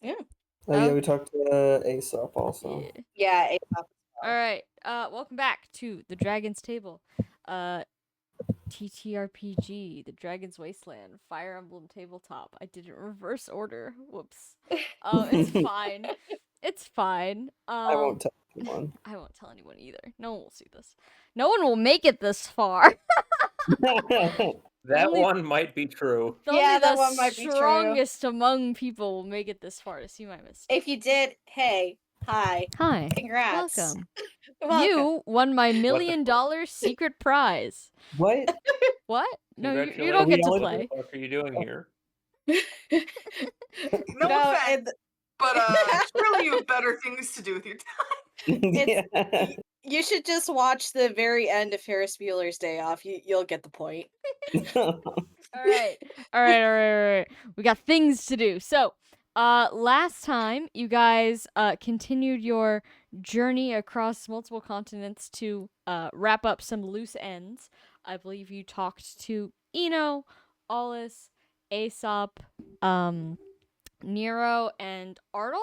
Yeah. Oh yeah, we talked to Aesop also. Yeah. All right. Welcome back to the Dragon's Table. TTRPG, the Dragon's Wasteland, Fire Emblem Tabletop. I did it in reverse order. Whoops. It's fine. It's fine. I won't tell anyone. I won't tell anyone either. No one will see this. No one will make it this far. That Only- one might be true. Yeah, Only that the one might be true. strongest among people will make it this far to see my mistake. If you did, hey, hi, Hi. congrats. Welcome. Welcome. You won my $1 million secret prize. What? What? No, you Congratulations. don't get to What play. What are you doing here? No offense, it- but surely you have better things to do with your time. Yeah. you should just watch the very end of Ferris Bueller's Day Off. You'll get the point. All right. We got things to do. So, last time you guys continued your journey across multiple continents to wrap up some loose ends. I believe you talked to Eno, Ollis, Aesop, Nero, and Artel,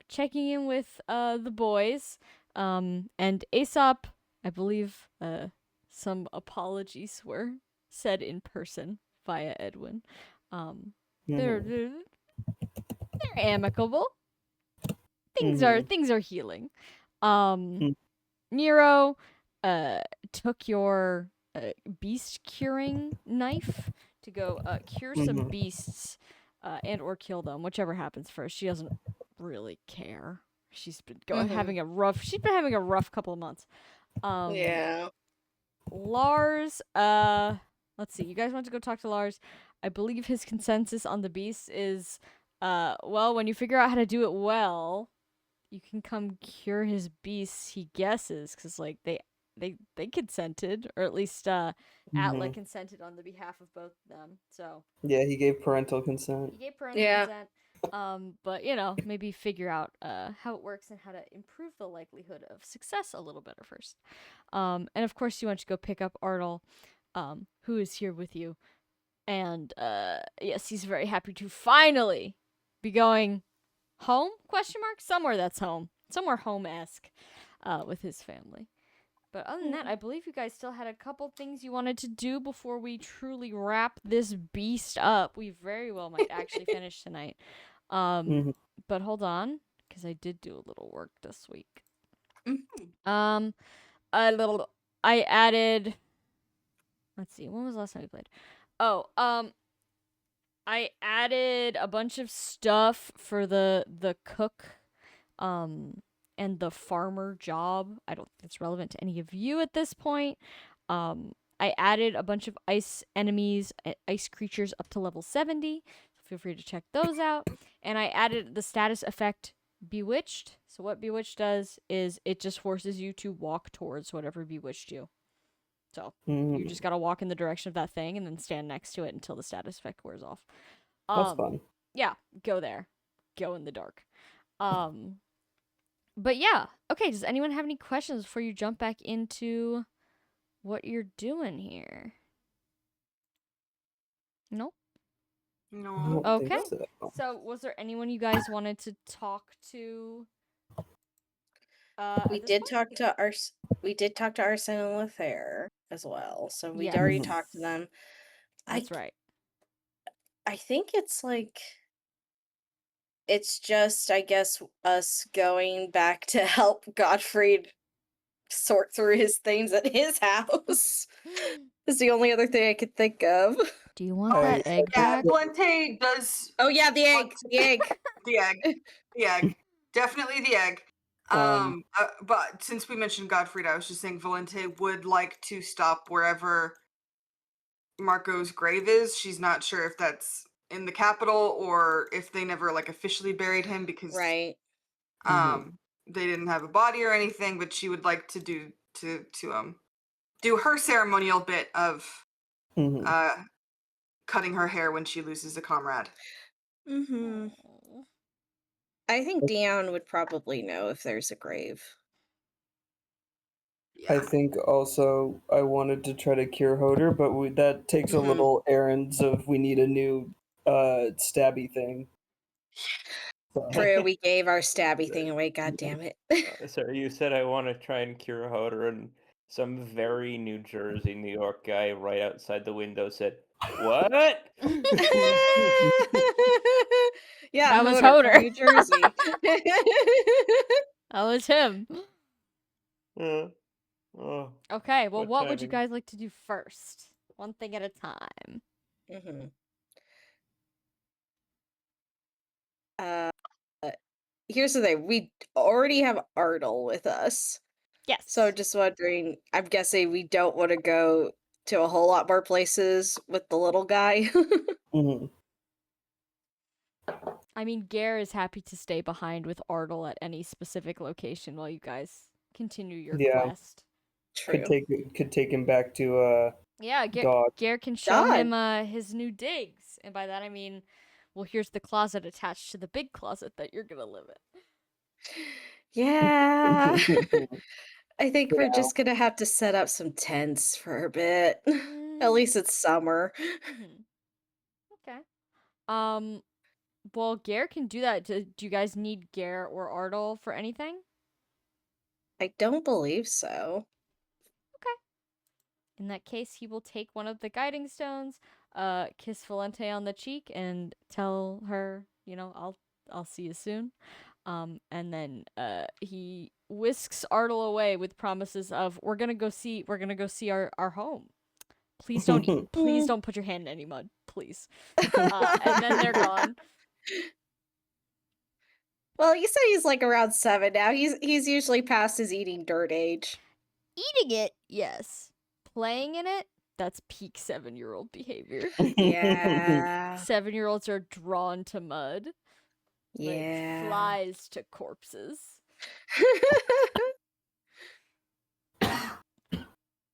checking in with the boys. And Aesop, I believe some apologies were said in person via Edwin. They're amicable. Things are healing. Nero took your beast curing knife to go cure some beasts and or kill them, whichever happens first. She doesn't really care. She's been having a rough couple of months. Yeah. Lars, let's see. You guys want to go talk to Lars? I believe his consensus on the beast is, well, when you figure out how to do it well, you can come cure his beasts. He guesses because like they consented, or at least Atla consented on the behalf of both of them. So yeah, he gave parental consent. consent. But maybe figure out how it works and how to improve the likelihood of success a little better first. And of course you want to go pick up Artel, who is here with you. And yes, he's very happy to finally be going home? Somewhere that's home. Somewhere home-esque with his family. But other than that, I believe you guys still had a couple things you wanted to do before we truly wrap this beast up. We very well might actually finish tonight. But hold on, because I did do a little work this week. I added. Let's see, when was the last time we played? Oh, I added a bunch of stuff for the cook, and the farmer job. I don't think it's relevant to any of you at this point. I added a bunch of ice enemies, ice creatures up to level 70. So feel free to check those out. And I added the status effect Bewitched. So what Bewitched does is it just forces you to walk towards whatever bewitched you. So you just gotta walk in the direction of that thing and then stand next to it until the status effect wears off. That's fun. Yeah, go there. Go in the dark. But yeah. Okay, does anyone have any questions before you jump back into what you're doing here? Nope. No. Okay. So was there anyone you guys wanted to talk to? We did talk to Arsene and Lothair as well, so we'd already talked to them. That's right. I think it's like it's just, I guess, us going back to help Gottfried sort through his things at his house. Is the only other thing I could think of. Do you want that egg back? Volante does. Oh yeah, the egg. The egg. Definitely the egg. But since we mentioned Gottfried, I was just saying Volante would like to stop wherever Marko's grave is. She's not sure if that's in the capital or if they never like officially buried him because right. They didn't have a body or anything, but she would like to do her ceremonial bit of cutting her hair when she loses a comrade. I think Dion would probably know if there's a grave. Yeah. I think also I wanted to try to cure Hoder, but that takes a little errands of we need a new stabby thing. True, we gave our stabby thing away, god damn it. Sorry, you said I want to try and cure Hodor, and some very New Jersey, New York guy right outside the window said, "What?" Yeah, That was Hodor from Hodor. New Jersey. That was him. Oh, Okay, well, What what would you timing. guys like to do first? One thing at a time. Mhm. Uh, here's the thing: we already have Arnold with us, Yes. so just wondering. I'm guessing we don't want to go to a whole lot more places with the little guy. Mhm. I mean, Gare is happy to stay behind with Ardle at any specific location while you guys continue your Yeah. quest. True. Could take him back to Yeah, Dog. Gare can show Dog. him his new digs, and by that I mean, well, here's the closet attached to the big closet that you're gonna live in. Yeah. I think we're Yeah. just gonna have to set up some tents for a bit. At Mm, least it's summer. mhm. Okay. Well, Gare can do that. Do you guys need Gare or Ardle for anything? I don't believe so. In that case, he will take one of the guiding stones, kiss Valente on the cheek, and tell her, I'll see you soon. And then he whisks Ardle away with promises of we're gonna go see our home. Please don't put your hand in any mud, please. And then they're gone. Well, you said he's like around 7 now. He's usually past his eating dirt age. Eating it, yes. Playing in it, that's peak 7-year-old behavior. Yeah. 7-year-olds are drawn to mud. Like Yeah. flies to corpses.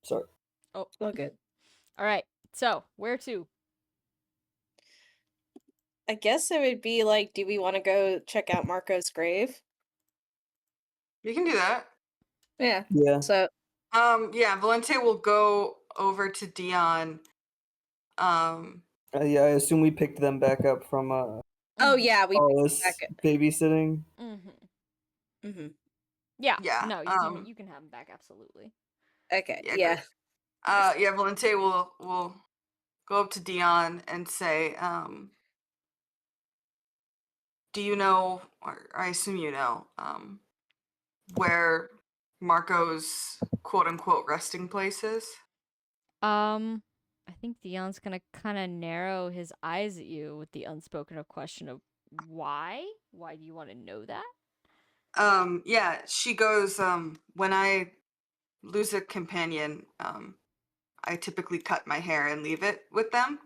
Sorry. Oh, Well, good. all right. So, where to? I guess it would be like, do we want to go check out Marco's grave? You can do that. Yeah. Yeah. So, Yeah, Valente will go over to Dion. Yeah, I assume we picked them back up from oh yeah, we Paulus back. babysitting. Mm-hmm. Yeah. Yeah, No, you can have them back absolutely. Okay. Yeah, Yeah. great. Yeah, Valente will go up to Dion and say, do you know, or I assume you know, where Marco's quote unquote resting place is? I think Dion's gonna kind of narrow his eyes at you with the unspoken of question of why? Why do you want to know that? Yeah, she goes, when I lose a companion, I typically cut my hair and leave it with them.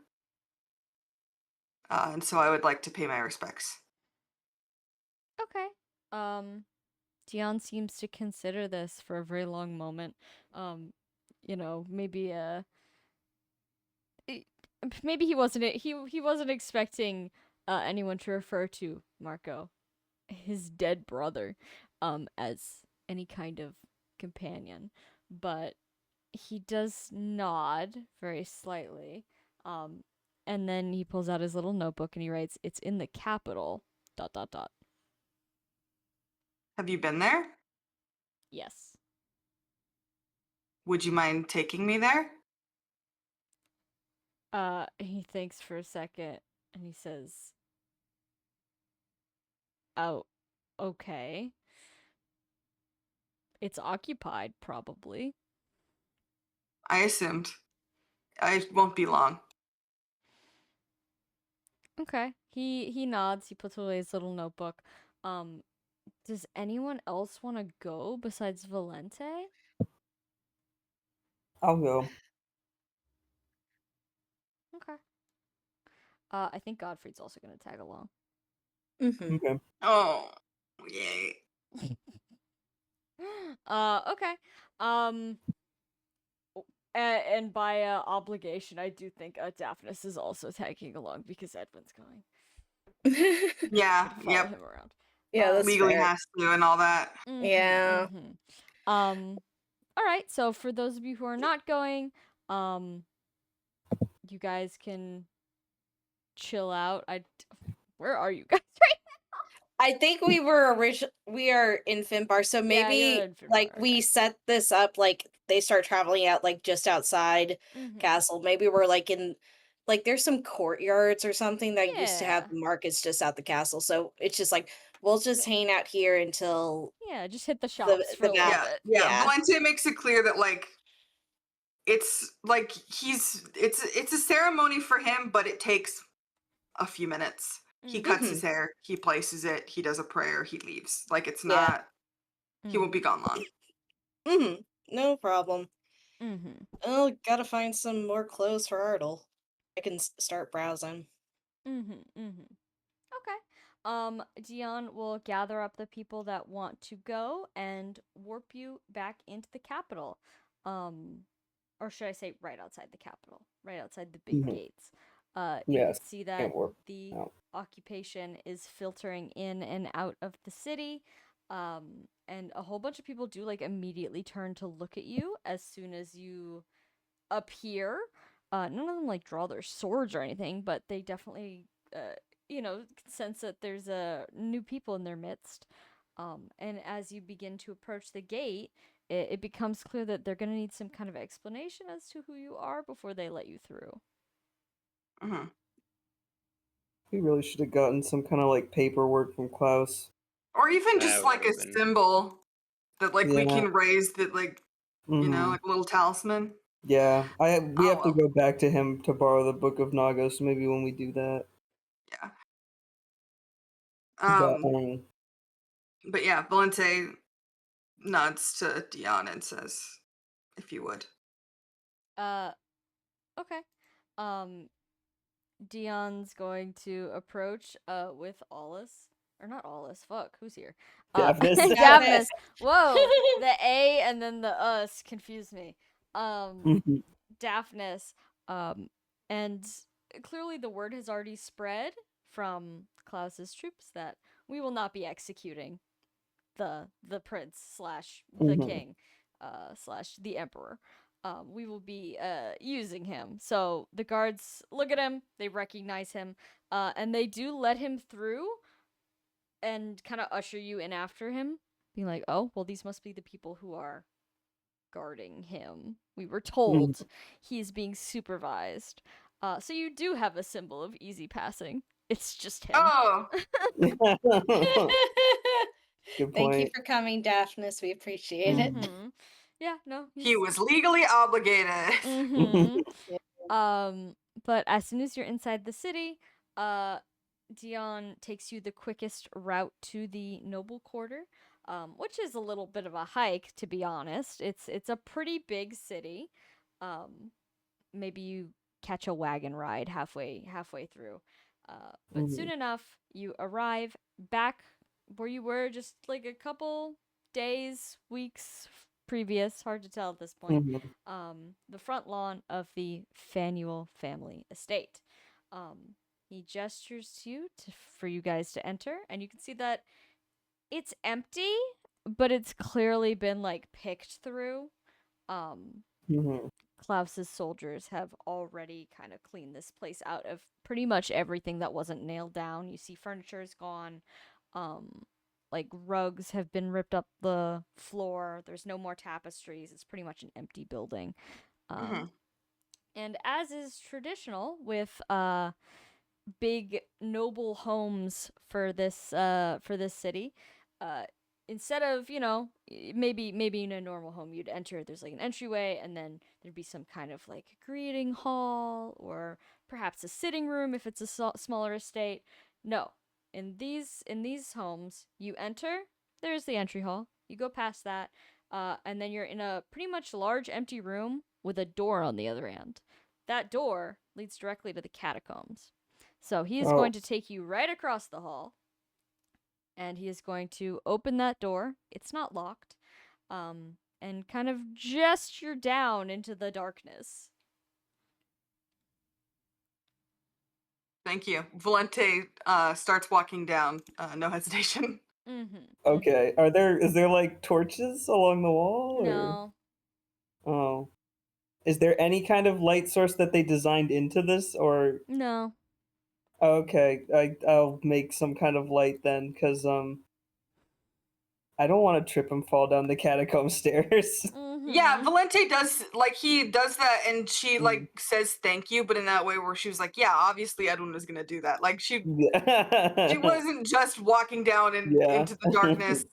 And so I would like to pay my respects. Okay. Dion seems to consider this for a very long moment. Maybe maybe he wasn't expecting anyone to refer to Marco, his dead brother, as any kind of companion, but he does nod very slightly. And then he pulls out his little notebook and he writes, "It's in the capital. ... Have you been there? Yes." Would you mind taking me there? He thinks for a second and he says, "Oh, okay. It's occupied, probably." I assumed. I won't be long. Okay. He nods. He puts away his little notebook. Does anyone else want to go besides Valente? I'll go. Okay. I think Godfrey's also gonna tag along. Mm-hmm. Okay. Oh, yay. Okay. Um, and by obligation, I do think Daphnis is also tagging along because Edwin's going. Yeah, Follow yep. him around. Yeah, that's Legally fair. has to and all that. Yeah. All right. So for those of you who are not going, you guys can chill out. Where are you guys right I think we are in Finbar, so Yeah, maybe you're in Finbar, like we okay. set this up like they start traveling out like just outside Mhm. castle. Maybe we're like in like there's some courtyards or something that used to have Yeah. the markets just out the castle. So it's just like we'll just hang out here until Yeah, just hit the shops for the a little map. bit. Yeah. Yeah. Valente makes it clear that like it's like it's a ceremony for him, but it takes a few minutes. He cuts his hair, he places it, he does a prayer, he leaves. Like it's Yeah. not he won't be gone long. Mm-hmm. No problem. Mm-hmm. Oh, gotta find some more clothes for Ardle. I can start browsing. Mm-hmm. Mm-hmm. Okay. Dion will gather up the people that want to go and warp you back into the capital. Um, or should I say right outside the capital, right outside the big Mhm. gates. You Yes, can see that can't work the out. occupation is filtering in and out of the city. And a whole bunch of people do like immediately turn to look at you as soon as you appear. None of them like draw their swords or anything, but they definitely, sense that there's new people in their midst. And as you begin to approach the gate, it becomes clear that they're going to need some kind of explanation as to who you are before they let you through. Mhm. We really should have gotten some kind of like paperwork from Klaus. Or even That just like a would've been- symbol that like we Yeah. can raise that like Mhm. like a little talisman. Yeah, we Oh, have to well. go back to him to borrow the Book of Naga, so maybe when we do that. Yeah. But, But yeah, Valente nods to Dion and says, if you would. Okay. Um, Dion's going to approach with Aulus. Or not Aulus, fuck, who's here? Daphnis. Daphnis. Whoa, the A and then the us confuse me. Mhm. Daphnis. And clearly the word has already spread from Klaus's troops that we will not be executing the prince slash the Mhm. king slash the emperor. We will be using him. So the guards look at him, they recognize him, and they do let him through and kind of usher you in after him, being like, oh, well, these must be the people who are guarding him. We were told he's being supervised. So you do have a symbol of easy passing. It's just him. Oh, Good Thank you point. for coming, Daphnis. We appreciate it. Mm-hmm. Yeah, no, he was legally obligated. Mm-hmm. But as soon as you're inside the city, Dion takes you the quickest route to the noble quarter, which is a little bit of a hike, to be honest. It's a pretty big city. Maybe you catch a wagon ride halfway through. But soon enough, you arrive back where you were just like a couple days, weeks previous, hard to tell at this point. The front lawn of the Fanuel family estate. He gestures to you for you guys to enter, and you can see that it's empty, but it's clearly been like picked through. Klaus's soldiers have already kind of cleaned this place out of pretty much everything that wasn't nailed down. You see furniture is gone. Like rugs have been ripped up the floor. There's no more tapestries. It's pretty much an empty building. And as is traditional with big noble homes for this city, instead of maybe in a normal home you'd enter, there's like an entryway and then there'd be some kind of like greeting hall or perhaps a sitting room if it's a smaller estate. No, in these homes you enter, there's the entry hall, you go past that, and then you're in a pretty much large empty room with a door on the other end. That door leads directly to the catacombs. So he is going to take you right across the hall, and he is going to open that door. It's not locked, and kind of gesture down into the darkness. Thank you. Valente starts walking down, no hesitation. Okay. Is there like torches along the wall? No. Or? Oh. Is there any kind of light source that they designed into this, or? No. Okay, I'll make some kind of light then, because I don't want to trip and fall down the catacomb stairs. Yeah, Mhm. Valente does he does that, and she Mhm. says thank you, but in that way where she was like, yeah, obviously Edwin was gonna do that. Like she Yeah. wasn't just walking down Yeah. into the darkness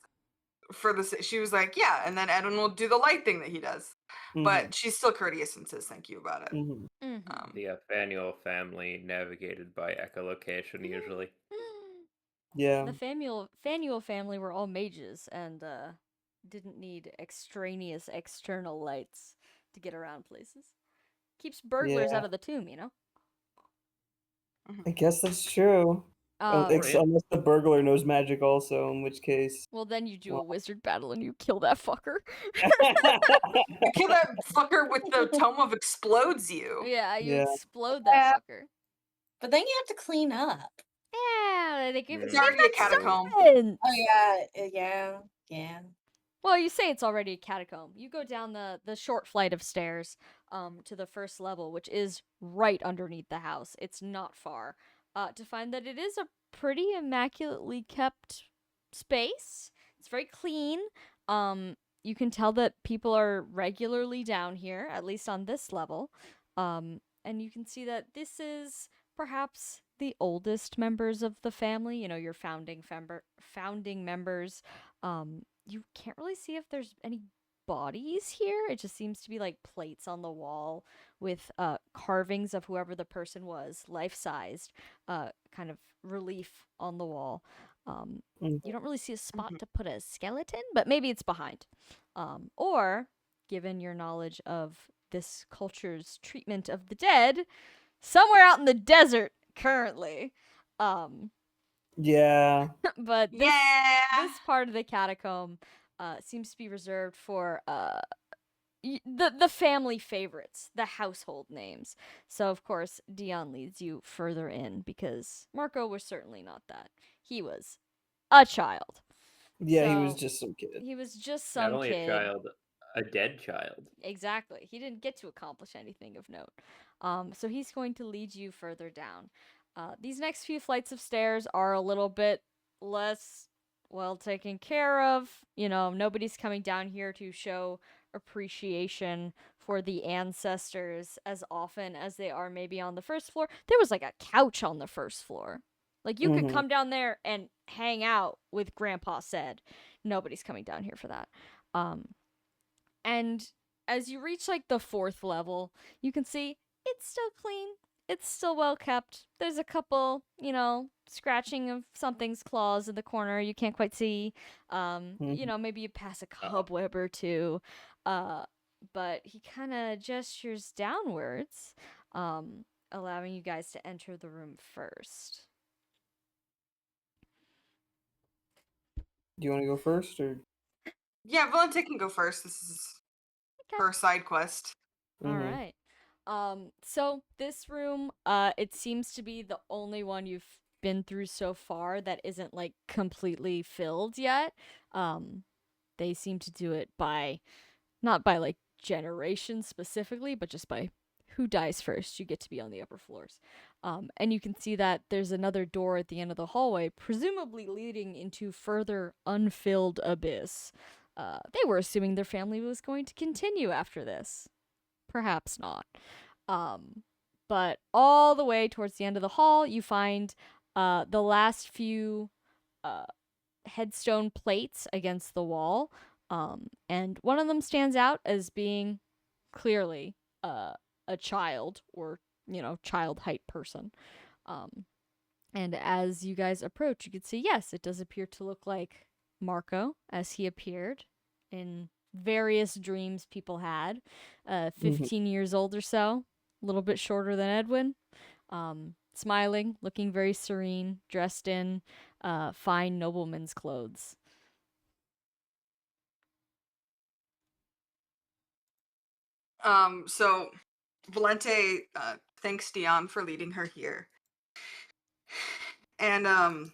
for the. She was like, yeah, and then Edwin will do the light thing that he does. Mhm. But she's still courteous and says thank you about it. Mhm. Mhm. The Faneuil family navigated by echolocation usually. Yeah. The Faneuil family were all mages and didn't need extraneous external lights to get around places. Keeps burglars Yeah. out of the tomb, you know? I guess that's true. Um, Unless the burglar knows magic also, in which case. well, then you do a Well. wizard battle and you kill that fucker. You kill that fucker with the tome of explodes you. Yeah, you Yeah. explode that Yeah. fucker. But then you have to clean up. Yeah, they give It's make already a that catacomb. sense. Oh yeah, yeah. Well, you say it's already a catacomb. You go down the short flight of stairs to the first level, which is right underneath the house. It's not far. To find that it is a pretty immaculately kept space. It's very clean. You can tell that people are regularly down here, at least on this level. And you can see that this is perhaps the oldest members of the family, you know, your founding members. You can't really see if there's any bodies here. It just seems to be like plates on the wall with carvings of whoever the person was, life-sized, kind of relief on the wall. Mhm. You don't really see a spot Mhm. to put a skeleton, but maybe it's behind. Or, given your knowledge of this culture's treatment of the dead, somewhere out in the desert currently. Yeah. But Yeah. this part of the catacomb seems to be reserved for the family favorites, the household names. So of course Dion leads you further in because Marko was certainly not that. He was a child. Yeah, he was So just some kid. he was just Not some only kid. a child, a dead child. Exactly. He didn't get to accomplish anything of note. So he's going to lead you further down. These next few flights of stairs are a little bit less well taken care of. You know, nobody's coming down here to show appreciation for the ancestors as often as they are maybe on the first floor. There was like a couch on the first floor. Like you could Mhm. come down there and hang out with Grandpa said. Nobody's coming down here for that. And as you reach like the fourth level, you can see it's still clean. It's still well kept. There's a couple, you know, scratching of something's claws in the corner you can't quite see. You Mhm. know, maybe you pass a cobweb or two. But he kind of gestures downwards, allowing you guys to enter the room first. Do you want to go first, or? Yeah, Valente can go first. This is Okay. her side quest. All Mhm. right. So this room, it seems to be the only one you've been through so far that isn't like completely filled yet. They seem to do it by not by like generations specifically, but just by who dies first. You get to be on the upper floors. And you can see that there's another door at the end of the hallway, presumably leading into further unfilled abyss. They were assuming their family was going to continue after this. Perhaps not. But all the way towards the end of the hall, you find the last few headstone plates against the wall. And one of them stands out as being clearly a child or, you know, child height person. And as you guys approach, you can see, yes, it does appear to look like Marko as he appeared in various dreams people had. 15 years old or so, a little bit shorter than Edwin. Smiling, looking very serene, dressed in fine nobleman's clothes. So Valente thanks Dion for leading her here. And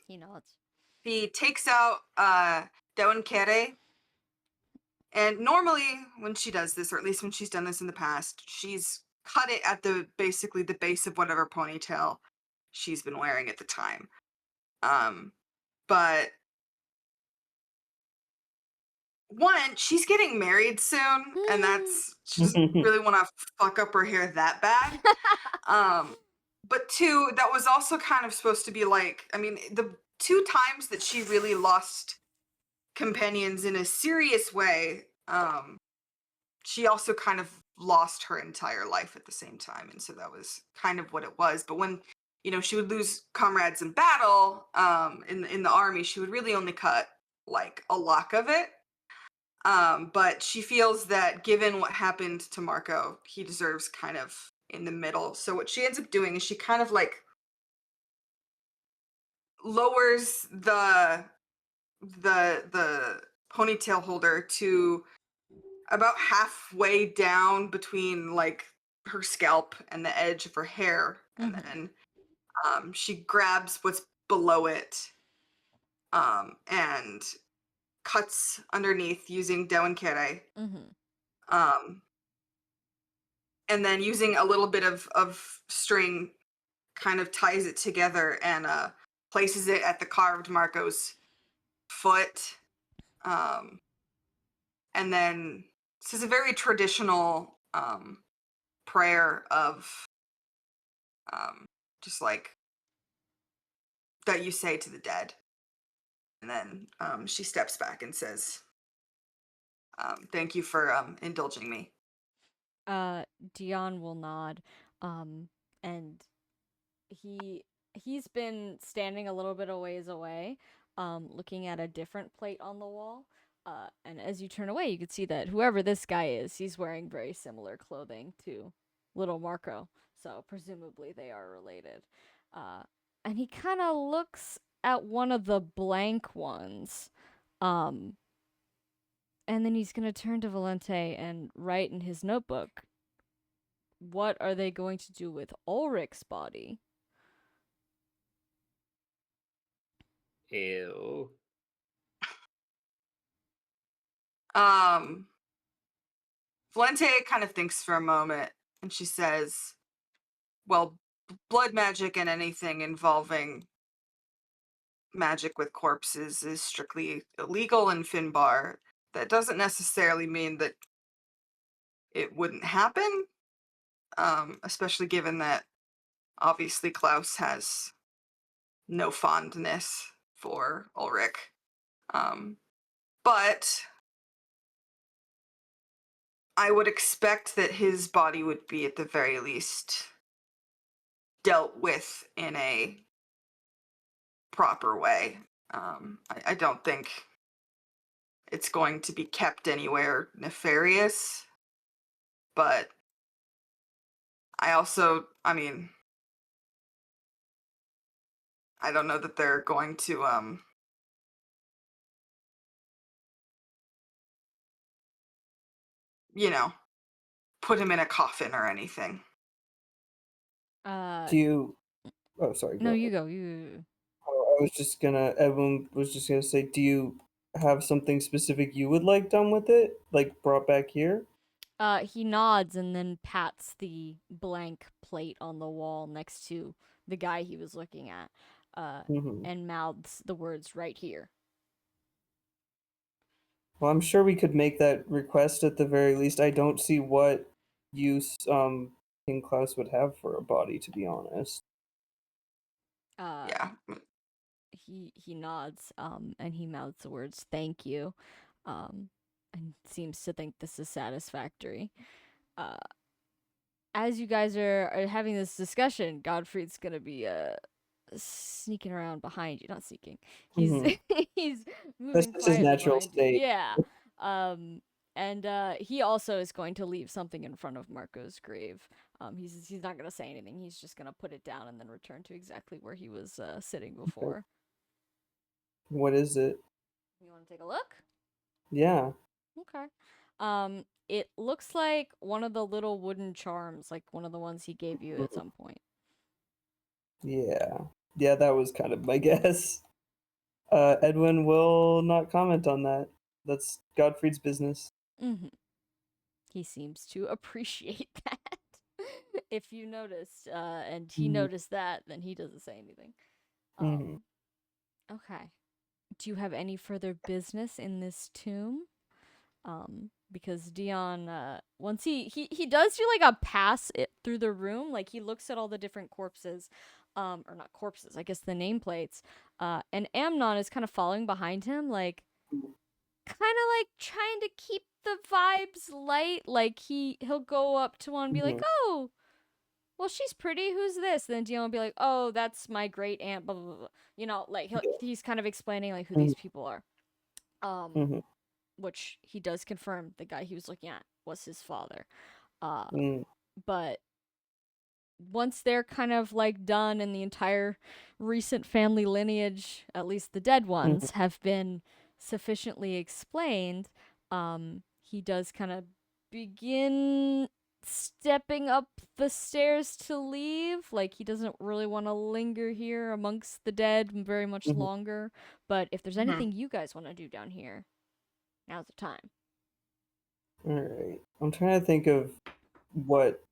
He nods. he takes out Dewan Kere. And normally when she does this, or at least when she's done this in the past, she's cut it at basically the base of whatever ponytail she's been wearing at the time. But one, she's getting married soon, and that's she doesn't really want to fuck up her hair that bad. But two, that was also kind of supposed to be like, I mean, the 2 times that she really lost companions in a serious way, she also kind of lost her entire life at the same time, and so that was kind of what it was. But when she would lose comrades in battle, in the army, she would really only cut like a lock of it. But she feels that given what happened to Marko, he deserves kind of in the middle. So what she ends up doing is she kind of like lowers the ponytail holder to about halfway down between like her scalp and the edge of her hair, and then she grabs what's below it and cuts underneath using Deonkere. And then using a little bit of string, kind of ties it together and places it at the carved Marko's foot. And then this is a very traditional prayer of just like that you say to the dead. And then she steps back and says, thank you for indulging me. Dion will nod, and he's been standing a little bit a ways away, looking at a different plate on the wall. And as you turn away, you can see that whoever this guy is, he's wearing very similar clothing to little Marko, so presumably they are related. And he kind of looks at one of the blank ones, and then he's gonna turn to Valente and write in his notebook, what are they going to do with Ulrich's body? Ew. Valente kind of thinks for a moment, and she says, well, blood magic and anything involving magic with corpses is strictly illegal in Finbar. That doesn't necessarily mean that it wouldn't happen, especially given that obviously Klaus has no fondness for Ulrich. But I would expect that his body would be at the very least dealt with in a proper way. I don't think it's going to be kept anywhere nefarious, but I mean, I don't know that they're going to put him in a coffin or anything. Do you? Oh, sorry. No, ahead. you go. You. Oh, Edwin was just gonna say, do you have something specific you would like done with it, like brought back here? He nods and then pats the blank plate on the wall next to the guy he was looking at, and mouths the words right here. Well, I'm sure we could make that request at the very least. I don't see what use King Klaus would have for a body, to be honest. Yeah. He nods, and he mouths the words "thank you," and seems to think this is satisfactory. As you guys are having this discussion, Godfrey's gonna be sneaking around behind you. Not sneaking. He's he's moving That's his quietly natural behind you. state. Yeah. And he also is going to leave something in front of Marko's grave. He's not gonna say anything. He's just gonna put it down and then return to exactly where he was sitting before. What is it? You want to take a look? Yeah. Okay. It looks like one of the little wooden charms, like one of the ones he gave you at some point. Yeah. Yeah, that was kind of my guess. Edwin will not comment on that. That's Godfrey's business. He seems to appreciate that. if you noticed, and he Mhm. noticed that, then he doesn't say anything. Mhm. Okay. Do you have any further business in this tomb? Because Dion, once he does do like a pass it through the room, like he looks at all the different corpses, or not corpses, I guess the nameplates, and Amnon is kind of following behind him, like, kind of like trying to keep the vibes light, like he'll go up to one and be like, Mhm. oh, well, she's pretty, who's this? Then Dion will be like, oh, that's my great aunt, blah, blah, blah, blah. You know, like he's kind of explaining like who these people are. Mhm. Which he does confirm the guy he was looking at was his father. Mhm. But once they're kind of like done and the entire recent family lineage, at least the dead ones, have been sufficiently explained, he does kind of begin stepping up the stairs to leave. Like he doesn't really want to linger here amongst the dead very much Mhm. longer. But if there's Mhm. anything you guys want to do down here, now's the time. All right. I'm trying to think of what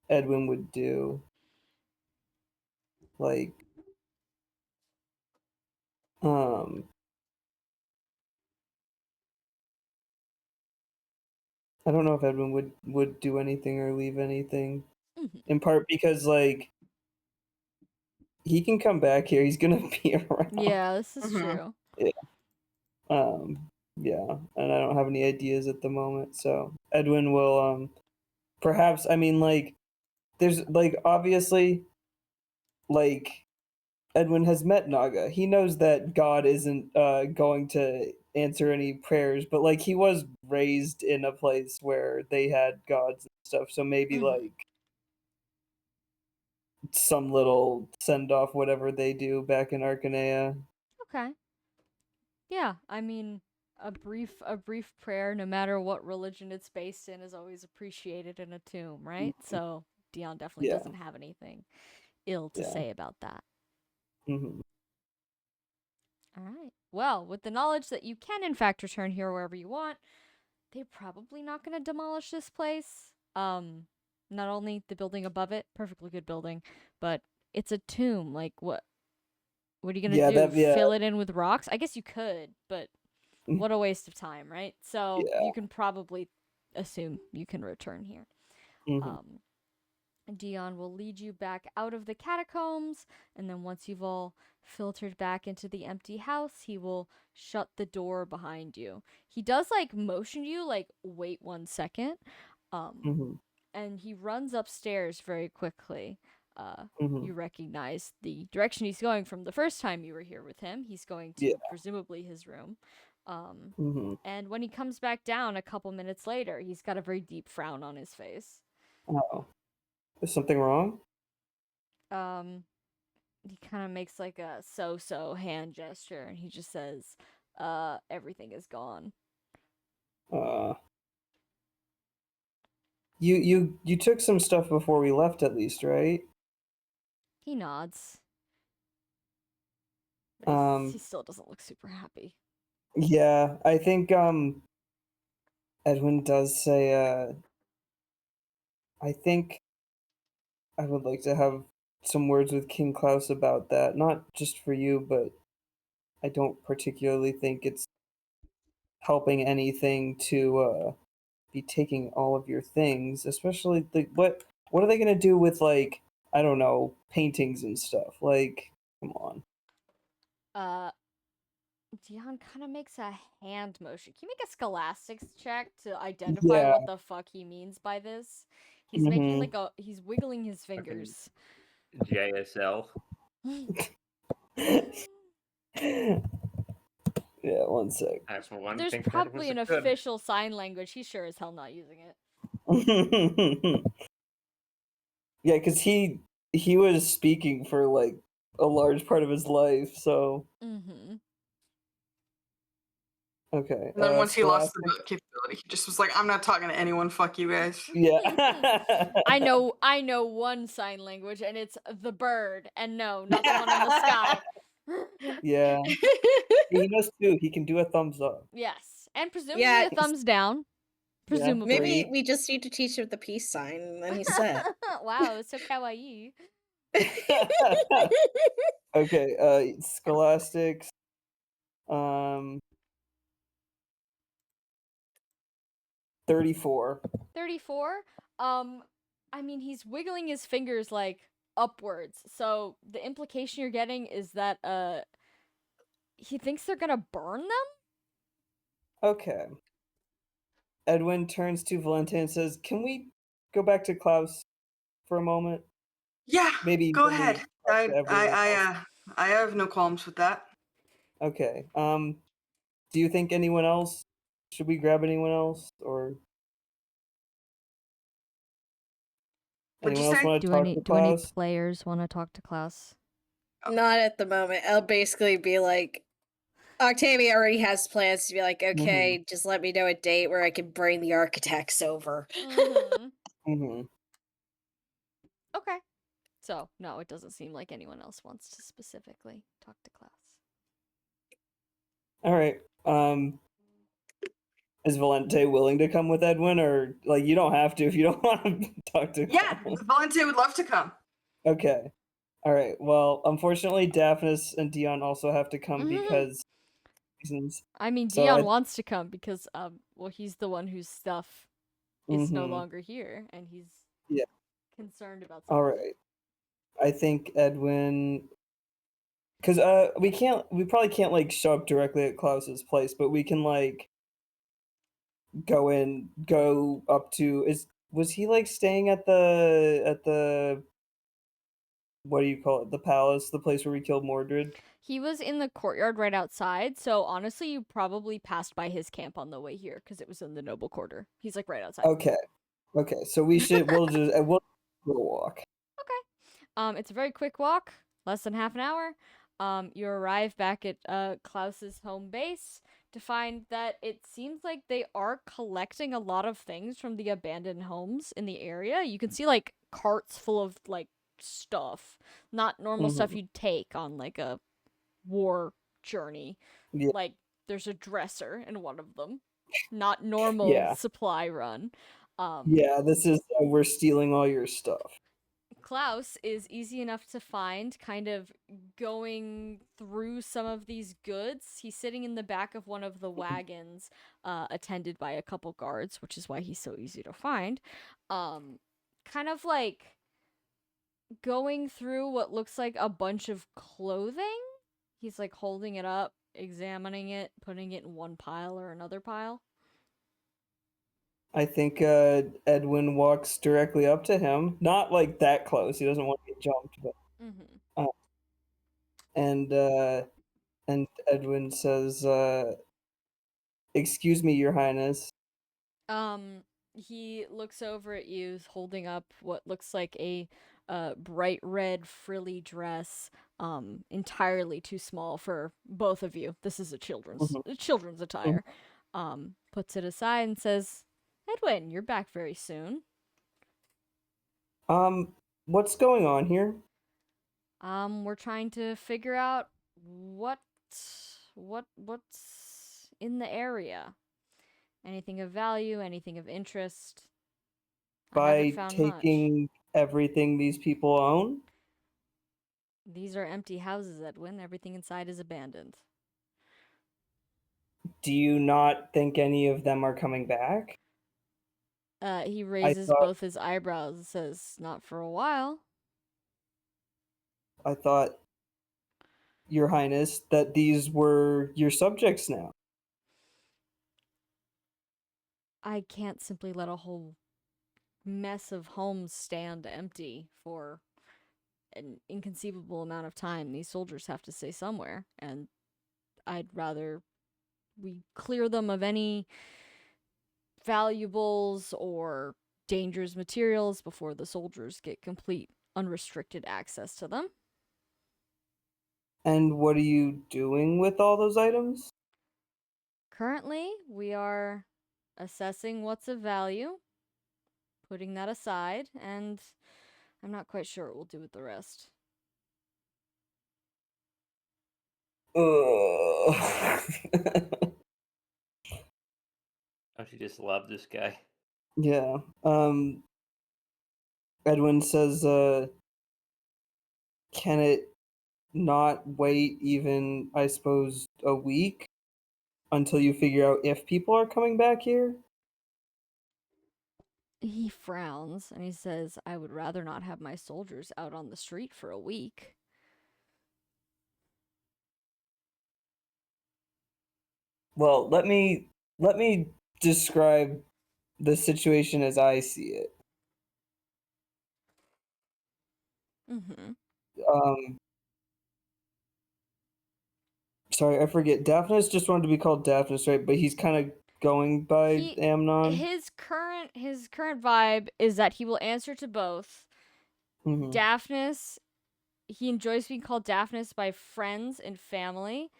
Edwin would do. Like, I don't know if Edwin would do anything or leave anything. Mhm. In part because like he can come back here. He's gonna be around. Yeah, this is Mhm. true. Yeah, and I don't have any ideas at the moment. So Edwin will perhaps. I mean, like, there's like obviously like Edwin has met Naga. He knows that God isn't going to answer any prayers, but like he was raised in a place where they had gods and stuff. So maybe Mhm. like some little send off, whatever they do back in Arcanea. Okay. Yeah, I mean, a brief prayer, no matter what religion it's based in, is always appreciated in a tomb, right? So Dion definitely Yeah, doesn't have anything ill to yeah. say about that. Hmm. All right. Well, with the knowledge that you can in fact return here wherever you want, they're probably not going to demolish this place. Not only the building above it, perfectly good building, but it's a tomb. Like what are you going to Yeah, do? that yeah, Fill it in with rocks? I guess you could, but Mm. what a waste of time, right? So yeah. you can probably assume you can return here. Hmm. Dion will lead you back out of the catacombs, and then once you've all filtered back into the empty house, he will shut the door behind you. He does like motion you, like, wait 1 second. Hmm. And he runs upstairs very quickly. Hmm. You recognize the direction he's going from the first time you were here with him. He's going to Yeah. presumably his room. Hmm. And when he comes back down a couple minutes later, he's got a very deep frown on his face. Oh, is something wrong? He kind of makes like a so hand gesture and he just says, everything is gone. Uh, you took some stuff before we left, at least, right? He nods. But he Um, still doesn't look super happy. yeah, I think Edwin does say I think I would like to have some words with King Klaus about that, not just for you, but I don't particularly think it's helping anything to be taking all of your things, especially the what are they gonna do with like I don't know paintings and stuff? Like, come on. Dion kind of makes a hand motion. Can you make a scholastics check to identify Yeah. what the fuck he means by this? He's making like he's wiggling his fingers. JSL. Yeah, 1 sec. That's one There's thing probably that an was good. official sign language. He's sure as hell not using it. Yeah, because he was speaking for like a large part of his life, so Mm-hmm. okay. And then once he lost the Scholastic. capability, he just was like, "I'm not talking to anyone. Fuck you guys." Yeah. I know one sign language, and it's the bird. And no, not the one in the sky. Yeah. He knows too. He can do a thumbs up. Yes, and presumably Yeah, a thumbs down. Presumably. Maybe we just need to teach him the peace sign, and then he's set. Wow, it's so kawaii. Okay, scholastics. 34. 34. I mean, he's wiggling his fingers like upwards. So the implication you're getting is that he thinks they're gonna burn them? Okay. Edwin turns to Valente and says, "Can we go back to Klaus for a moment? Yeah, Maybe go when we ahead. talk I to everyone else." I have no qualms with that. Okay. Do you think anyone else? Should we grab anyone else, or What'd you anyone else say? want to Do talk any to do any Klaus? players want to talk to Klaus? Not at the moment. I'll basically be like, Octavia already has plans to be like, okay, just let me know a date where I can bring the architects over. Mm-hmm. Mm-hmm. Okay. So, no, it doesn't seem like anyone else wants to specifically talk to Klaus. All right. Is Valente willing to come with Edwin, or like you don't have to if you don't want to talk to Yeah, Klaus? Valente would love to come. Okay. All right. Well, unfortunately, Daphnis and Dion also have to come because reasons. I mean, So Dion wants to come because, well, he's the one whose stuff is no Mhm. longer here, and he's Yeah. concerned about All something. right. I think Edwin, because we probably can't like show up directly at Klaus's place, but we can like go up to was he like staying at the what do you call it, the palace, the place where we killed Mordred? He was in the courtyard right outside, so honestly, you probably passed by his camp on the way here because it was in the noble quarter. He's like right outside. Okay, so we'll walk. It's a very quick walk, less than half an hour. You arrive back at Klaus's home base to find that it seems like they are collecting a lot of things from the abandoned homes in the area. You can see like carts full of like stuff, not normal stuff you'd take on like a war journey. Yeah. Like there's a dresser in one of them, not normal Yeah. supply run. Yeah, this is we're stealing all your stuff. Klaus is easy enough to find, kind of going through some of these goods. He's sitting in the back of one of the wagons, attended by a couple guards, which is why he's so easy to find. Kind of like going through what looks like a bunch of clothing. He's like holding it up, examining it, putting it in one pile or another pile. I think Edwin walks directly up to him, not like that close. He doesn't want to get jumped, but Mm-hmm. and Edwin says, "Excuse me, Your Highness." He looks over at you, holding up what looks like a bright red frilly dress, entirely too small for both of you. This is a children's attire. Puts it aside and says, "Edwin, you're back very soon." What's going on here? We're trying to figure out what's in the area. Anything of value, anything of interest. I haven't By found taking everything these people own? These are empty houses, Edwin. Everything inside is abandoned. Do you not think any of them are coming back? He raises both his eyebrows and says, "Not for a while." I thought, Your Highness, that these were your subjects now. I can't simply let a whole mess of homes stand empty for an inconceivable amount of time. These soldiers have to stay somewhere, and I'd rather we clear them of any valuables or dangerous materials before the soldiers get complete unrestricted access to them. And what are you doing with all those items? Currently, we are assessing what's of value, putting that aside, and I'm not quite sure what we'll do with the rest. Ugh. Oh, She just loved this guy. Yeah. Edwin says, can it not wait even, I suppose, a week until you figure out if people are coming back here? He frowns and he says, I would rather not have my soldiers out on the street for a week. Well, let me describe the situation as I see it. Mm-hmm. Um, sorry, I forget. Daphnis just wanted to be called Daphnis, right? But he's kind of going by Amnon. His current vibe is that he will answer to both. Mhm. Daphnis, he enjoys being called Daphnis by friends and family.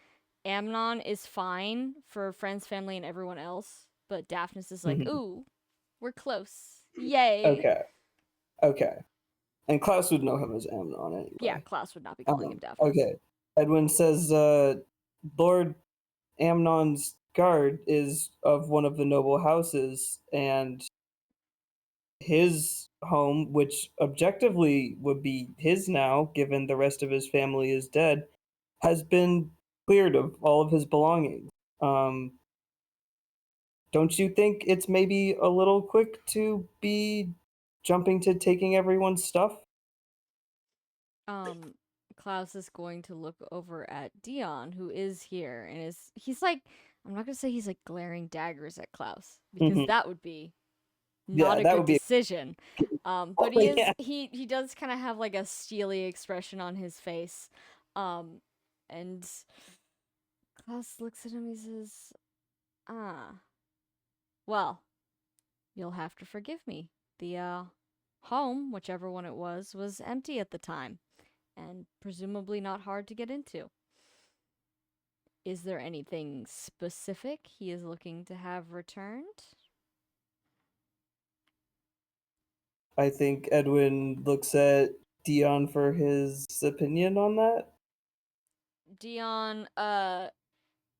Amnon is fine for friends, family, and everyone else, but Daphnis is like, Mhm. ooh, we're close. Yay. Okay. And Klaus would know him as Amnon anyway. Yeah, Klaus would not be calling him Daphnis. Okay. Edwin says, Lord Amnon's guard is of one of the noble houses, and his home, which objectively would be his now, given the rest of his family is dead, has been cleared of all of his belongings. Don't you think it's maybe a little quick to be jumping to taking everyone's stuff? Klaus is going to look over at Dion, who is here, and he's like, I'm not gonna say he's like glaring daggers at Klaus, because Mhm. that would be Yeah, not a that good would be decision. But he is yeah. he does kind of have like a steely expression on his face. And Klaus looks at him, he says, ah, well, you'll have to forgive me. The home, whichever one it was empty at the time, and presumably not hard to get into. Is there anything specific he is looking to have returned? I think Edwin looks at Dion for his opinion on that. Dion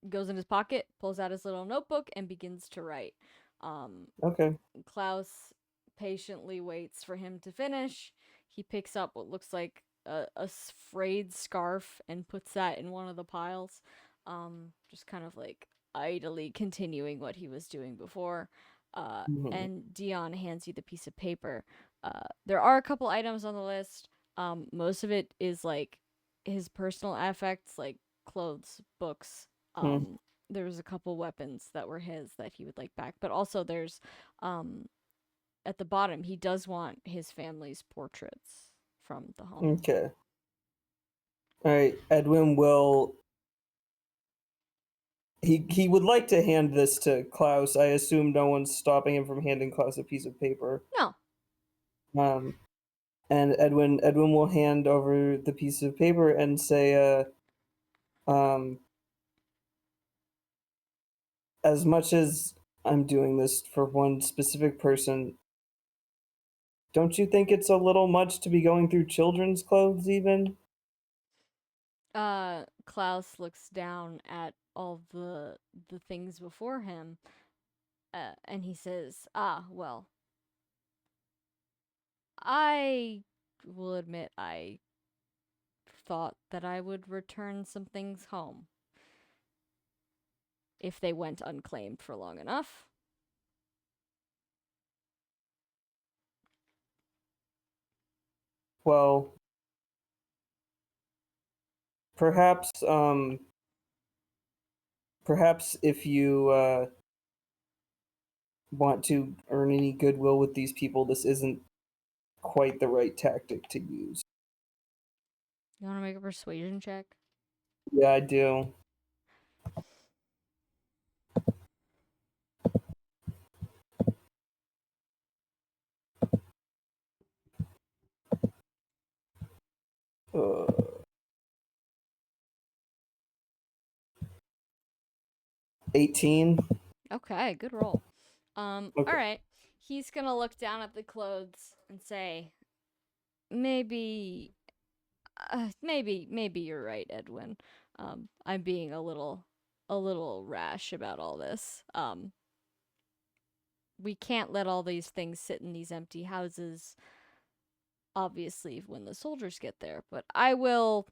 goes in his pocket, pulls out his little notebook, and begins to write. Okay. Klaus patiently waits for him to finish. He picks up what looks like a frayed scarf and puts that in one of the piles. Just kind of like idly continuing what he was doing before. Mhm. And Dion hands you the piece of paper. There are a couple items on the list. Most of it is like his personal affects, like clothes, books. Mhm. There was a couple weapons that were his that he would like back, but also there's at the bottom he does want his family's portraits from the home. Okay. All right. Edwin will. He would like to hand this to Klaus. I assume no one's stopping him from handing Klaus a piece of paper. No. And Edwin will hand over the piece of paper and say, as much as I'm doing this for one specific person, don't you think it's a little much to be going through children's clothes even? Klaus looks down at all the things before him, and he says, "Ah, well, I will admit I thought that I would return some things home if they went unclaimed for long enough." Well, perhaps perhaps if you want to earn any goodwill with these people, this isn't quite the right tactic to use. You want to make a persuasion check? Yeah, I do. Uh, 18. Okay, good roll. Okay. All right. He's gonna look down at the clothes and say, maybe, maybe you're right, Edwin. I'm being a little rash about all this. we can't let all these things sit in these empty houses, obviously, when the soldiers get there. But I will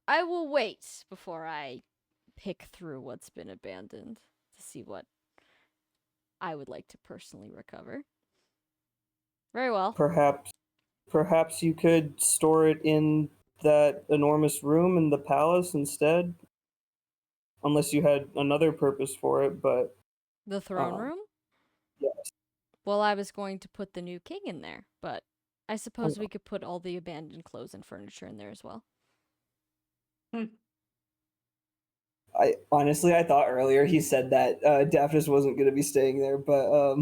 wait before I pick through what's been abandoned to see what I would like to personally recover. Very well. Perhaps you could store it in that enormous room in the palace instead, unless you had another purpose for it. But The throne room? yes. Well, I was going to put the new king in there, but I suppose we could put all the abandoned clothes and furniture in there as well. I thought earlier he said that Daphnis wasn't going to be staying there, but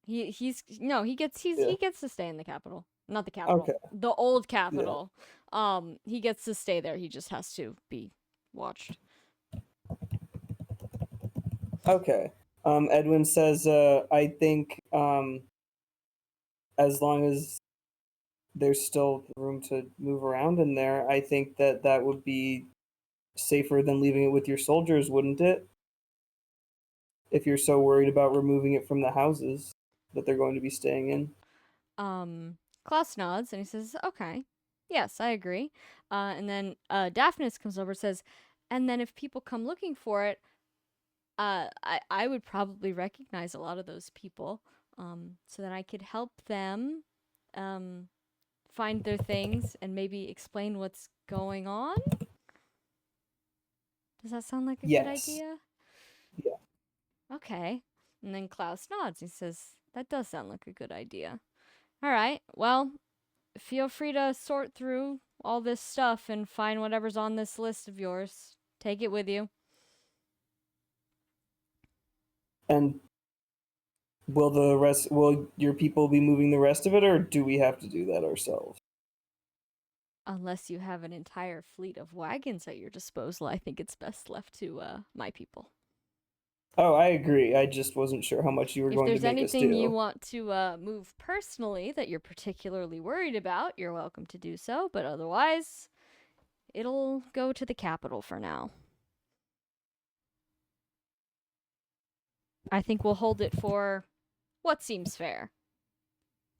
he gets to stay in the capital. Not the capital. Okay. The old capital. Yeah. He gets to stay there. He just has to be watched. Okay. Edwin says, I think as long as there's still room to move around in there, I think that would be safer than leaving it with your soldiers, wouldn't it? If you're so worried about removing it from the houses that they're going to be staying in. Klaus nods and he says, okay, yes, I agree. And then Daphnis comes over and says, and then if people come looking for it, I would probably recognize a lot of those people, so that I could help them find their things and maybe explain what's going on. Does that sound like a good idea? Yeah. Okay. And then Klaus nods. He says, that does sound like a good idea. All right. Well, feel free to sort through all this stuff and find whatever's on this list of yours. Take it with you. And will your people be moving the rest of it, or do we have to do that ourselves? Unless you have an entire fleet of wagons at your disposal, I think it's best left to my people. Oh, I agree. I just wasn't sure how much you were going to make us do. If there's anything you want to move personally that you're particularly worried about, you're welcome to do so. But otherwise, it'll go to the capital for now. I think we'll hold it for what seems fair.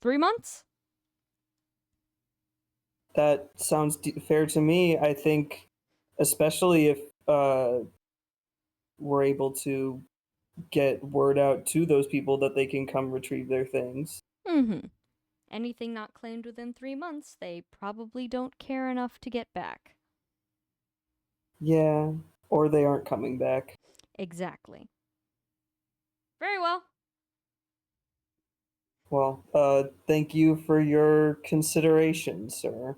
3 months? That sounds fair to me. I think, especially if we're able to get word out to those people that they can come retrieve their things. Mm-hmm. Anything not claimed within 3 months, they probably don't care enough to get back. Yeah, or they aren't coming back. Exactly. Very well. Well, thank you for your consideration, sir.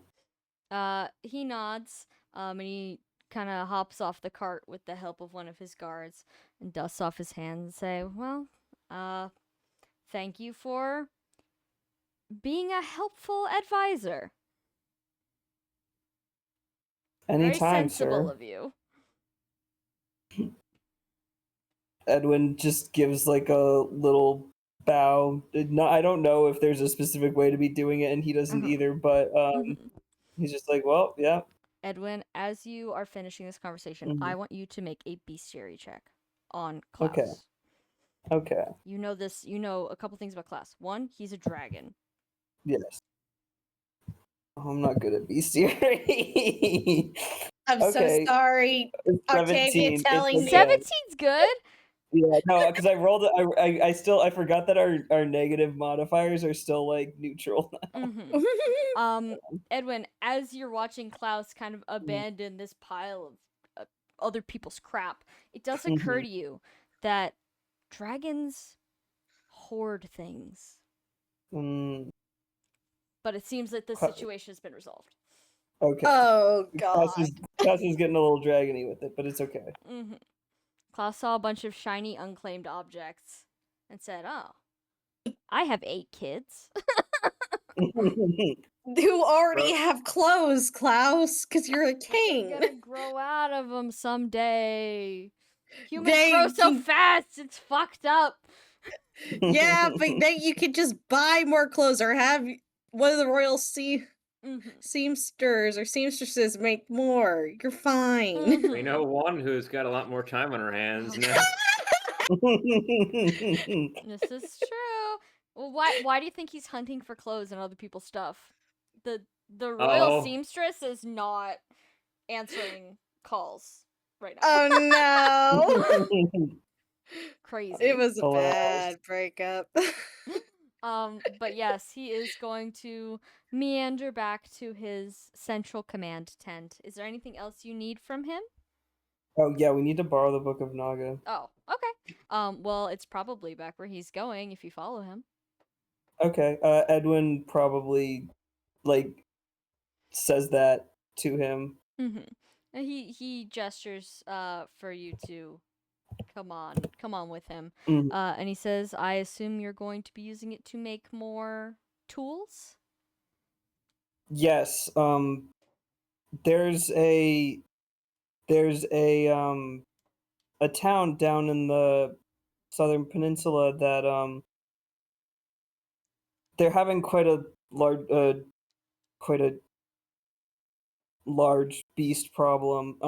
He nods, and he kind of hops off the cart with the help of one of his guards and dusts off his hands and say, well, thank you for being a helpful advisor. Anytime, very sensible sir. of you. Edwin just gives like a little bow. I don't know if there's a specific way to be doing it, and he doesn't either, but he's just like, well, yeah. Edwin, as you are finishing this conversation, I want you to make a bestiary check on Klaus. Okay. You know a couple things about Klaus. 1, he's a dragon. Yes. I'm not good at bestiary. I'm so sorry, Octavia telling me. 17's good. Yeah, no, because I rolled it. I forgot that our negative modifiers are still like neutral now. Edwin, as you're watching Klaus kind of abandon this pile of other people's crap, it does occur to you that dragons hoard things. But it seems that the situation has been resolved. Okay. Oh, God. Klaus is getting a little dragony with it, but it's okay. Klaus saw a bunch of shiny, unclaimed objects and said, oh, I have 8 kids. You already have clothes, Klaus, because you're a king. You're gonna grow out of them someday. Humans grow so fast, it's fucked up. Yeah, but then you could just buy more clothes or have one of the royal seamsters or seamstresses make more. You're fine. We know one who's got a lot more time on her hands now. This is true. Well, why do you think he's hunting for clothes and other people's stuff? The royal Oh. seamstress is not answering calls right now. Oh no. Crazy. It was a Alas. bad breakup. But yes, he is going to meander back to his central command tent. Is there anything else you need from him? Oh yeah, we need to borrow the Book of Naga. Oh, okay. Well, it's probably back where he's going if you follow him. Okay. Edwin probably like says that to him. Mm-hmm. He gestures for you to come on with him. Mhm. And he says, "I assume you're going to be using it to make more tools?" Yes. There's a town down in the southern peninsula that they're having quite a large beast problem.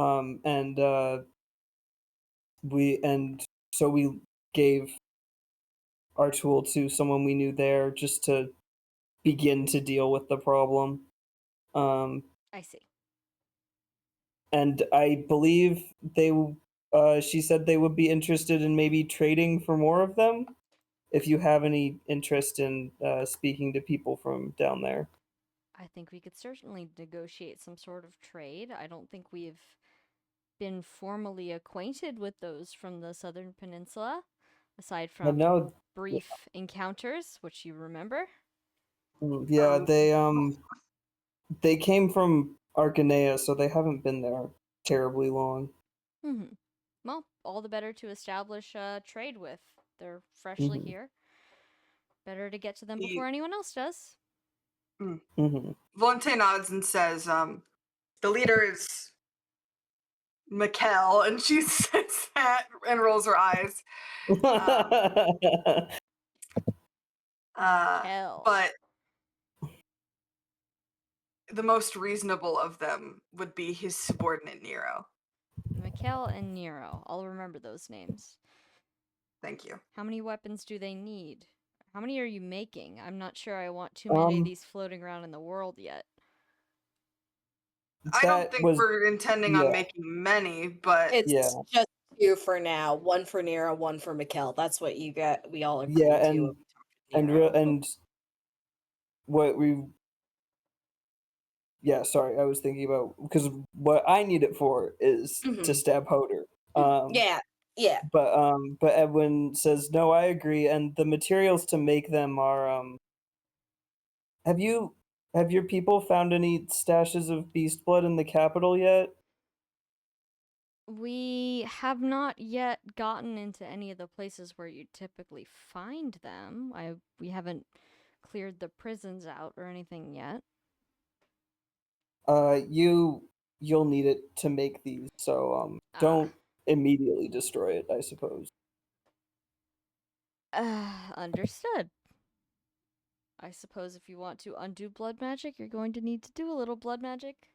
So we gave our tool to someone we knew there just to begin to deal with the problem. I see. And I believe she said they would be interested in maybe trading for more of them. If you have any interest in speaking to people from down there. I think we could certainly negotiate some sort of trade. I don't think we've been formally acquainted with those from the southern peninsula, aside from No, brief encounters, which you remember. yeah, they came from Arcanea, so they haven't been there terribly long. Mm-hmm. Well, all the better to establish trade with. They're freshly here. Better to get to them before anyone else does. Volante nods and says, the leader is Mikkel, and she says that and rolls her eyes. Hell. But the most reasonable of them would be his subordinate Nero. Mikkel and Nero. I'll remember those names. Thank you. How many weapons do they need? How many are you making? I'm not sure I want too many of these floating around in the world yet. I don't think we're intending on making many, but It's just 2 for now. 1 for Nero, 1 for Mikkel. That's what you got. We all agreed to. And what we. Yeah, sorry, I was thinking about because what I need it for is to stab Hoder. Yeah. But Edwin says no, I agree, and the materials to make them are Have your people found any stashes of beast blood in the capital yet? We have not yet gotten into any of the places where you typically find them. We haven't cleared the prisons out or anything yet. You'll need it to make these, so don't immediately destroy it, I suppose. Understood. I suppose if you want to undo blood magic, you're going to need to do a little blood magic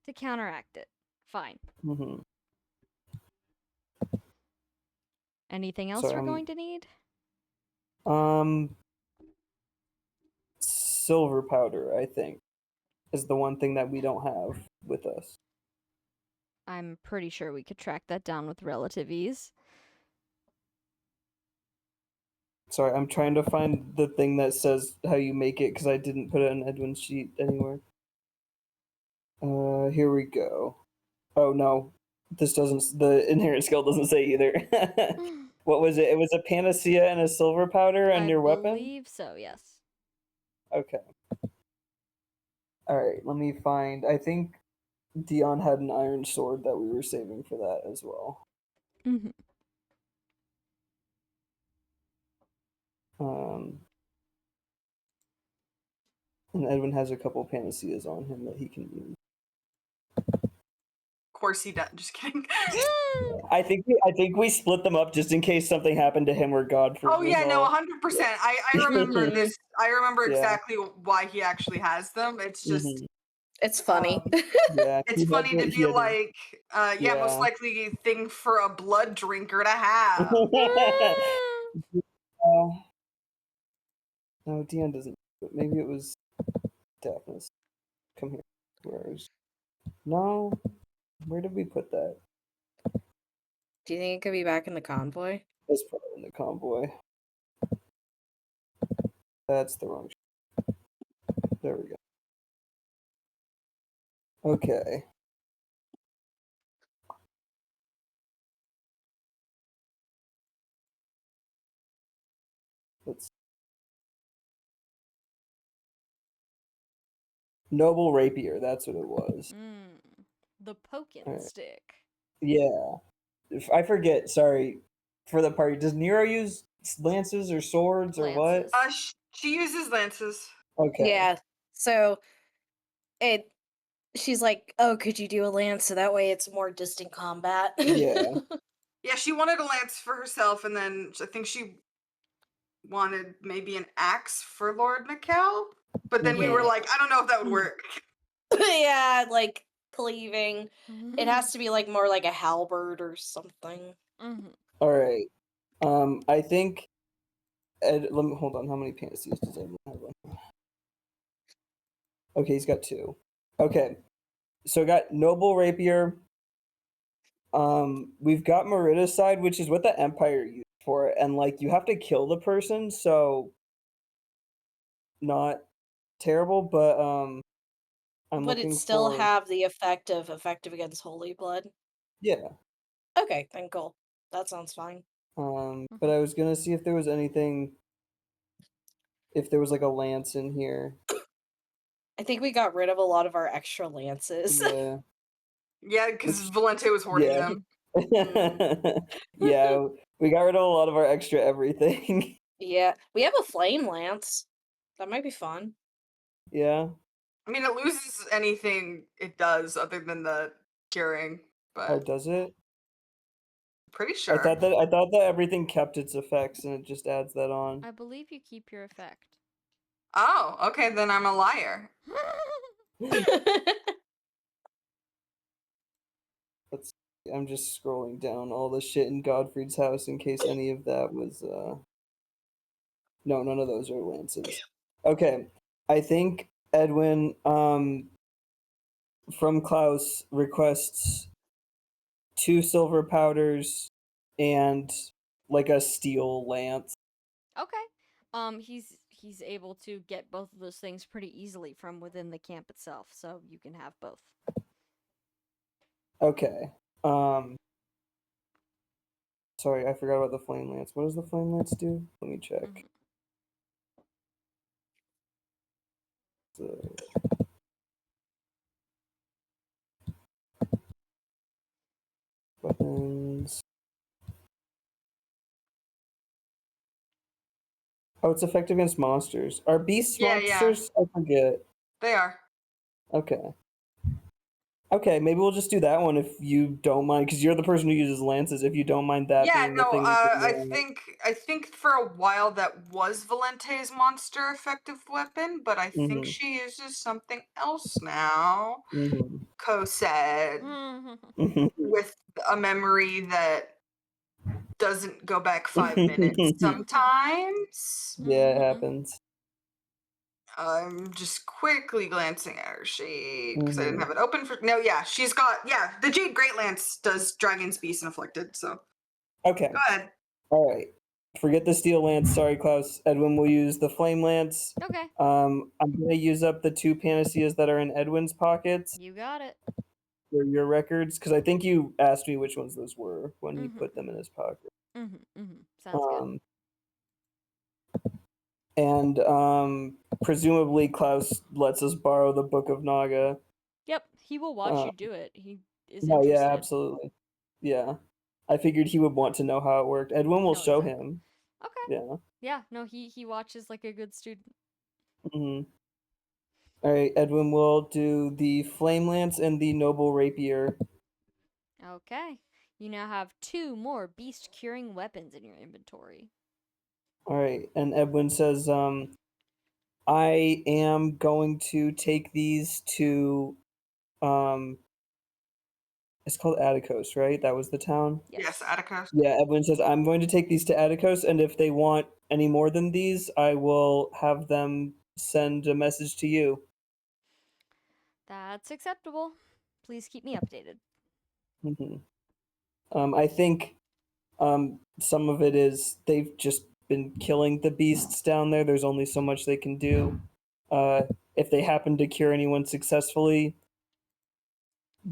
to counteract it. Fine. Anything else we're going to need? Silver powder, I think, is the one thing that we don't have with us. I'm pretty sure we could track that down with relative ease. Sorry, I'm trying to find the thing that says how you make it because I didn't put it on Edwin's sheet anywhere. Here we go. Oh no, this doesn't. The inherent skill doesn't say either. What was it? It was a panacea and a silver powder on your weapon? I believe so, yes. Okay. Alright, let me find. I think Dion had an iron sword that we were saving for that as well. And Edwin has a couple panaceas on him that he can use. Of course he does. Just kidding. I think we split them up just in case something happened to him or Godfrey. Oh yeah, no, 100%. I remember this. I remember exactly why he actually has them. It's just It's funny. Yeah, It's funny to be like, yeah, most Yeah. likely thing for a blood drinker to have. No, Dion doesn't. But maybe it was Daphnis. Come here. Where's? No. Where did we put that? Do you think it could be back in the convoy? That's probably in the convoy. That's the wrong. There we go. Okay. Let's. Noble rapier. That's what it was. The poking Alright. stick. Yeah. I forget. Sorry. For the party, does Nero use lances or swords or what? Lances. She uses lances. Okay. Yeah. So she's like, "Oh, could you do a lance so that way it's more distant combat?" Yeah. Yeah, she wanted a lance for herself, and then I think she wanted maybe an axe for Lord Mikkel. But then we were Yeah. like, I don't know if that would work. Yeah, like cleaving. It has to be like more like a halberd or something. All right. I think. Let me hold on. How many fantasies does Ed have? Okay, he's got 2. Okay, so I got noble rapier. We've got Meridicide, which is what the Empire used for it, and like you have to kill the person, so not terrible, but I'm Would it looking still for have the effective against holy blood? yeah. Okay, then cool. That sounds fine. But I was gonna see if there was anything, if there was like a lance in here. I think we got rid of a lot of our extra lances. Yeah. Yeah, because Valente was hoarding Yeah. them. Yeah, we got rid of a lot of our extra everything. Yeah, we have a flame lance. That might be fun. Yeah. I mean, it loses anything it does other than the curing, but Oh, does it? pretty sure. I thought that everything kept its effects and it just adds that on. I believe you keep your effect. Oh, okay, then I'm a liar. I'm just scrolling down all the shit in Godfrey's house in case any of that was no, none of those are lances. Okay. I think Edwin from Klaus requests 2 silver powders and like a steel lance. Okay. He's able to get both of those things pretty easily from within the camp itself, so you can have both. Okay. Sorry, I forgot about the flame lance. What does the flame lance do? Let me check. Weapons. Oh, it's effective against monsters. Are beasts Yeah, monsters? I forget. They are. Okay. Okay, maybe we'll just do that one if you don't mind, because you're the person who uses lances. If you don't mind that Yeah, being no, the thing. I think for a while that was Valente's monster effective weapon, but I think Mhm. she uses something else now. Mhm. Co said Mhm. with a memory that doesn't go back 5 minutes sometimes. Yeah, it happens. I'm just quickly glancing at her sheet because I didn't Mhm. have it open for. No, yeah, she's got. Yeah, the Jade Great Lance does Dragon's Beast and Afflicted, so. Okay. Go ahead. All right. Forget the steel lance. Sorry, Klaus. Edwin will use the flame lance. Okay. I'm gonna use up the 2 panaceas that are in Edwin's pockets You got it. for your records, because I think you asked me which ones those were when he put them in his pocket. Sounds good. And presumably Klaus lets us borrow the Book of Naga. Yep, he will watch you do it. He is No, interested. yeah, absolutely. Yeah. I figured he would want to know how it worked. Edwin will No, show exactly. him. Okay. Yeah. Yeah, no, he watches like a good student. All right, Edwin will do the flame lance and the noble rapier. Okay. You now have 2 more beast curing weapons in your inventory. All right, and Edwin says, I am going to take these to, it's called Atticos, right? That was the town? Yes, Atticus. Yeah, Edwin says, I'm going to take these to Atticos, and if they want any more than these, I will have them send a message to you. That's acceptable. Please keep me updated. I think some of it is they've just been killing the beasts down there. There's only so much they can do. If they happen to cure anyone successfully,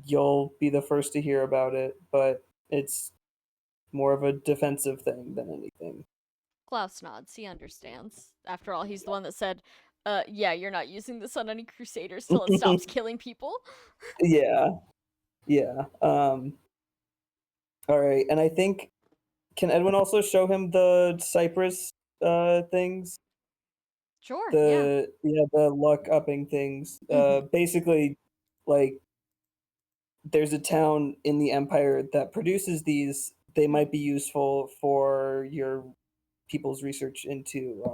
you'll be the first to hear about it, but it's more of a defensive thing than anything. Klaus nods. He understands. After all, he's the one that said, yeah, you're not using this on any crusaders till it stops killing people. Yeah. All right, and I think, can Edwin also show him the Cypress things? Sure, yeah. The luck upping things. Basically, like, there's a town in the Empire that produces these. They might be useful for your people's research into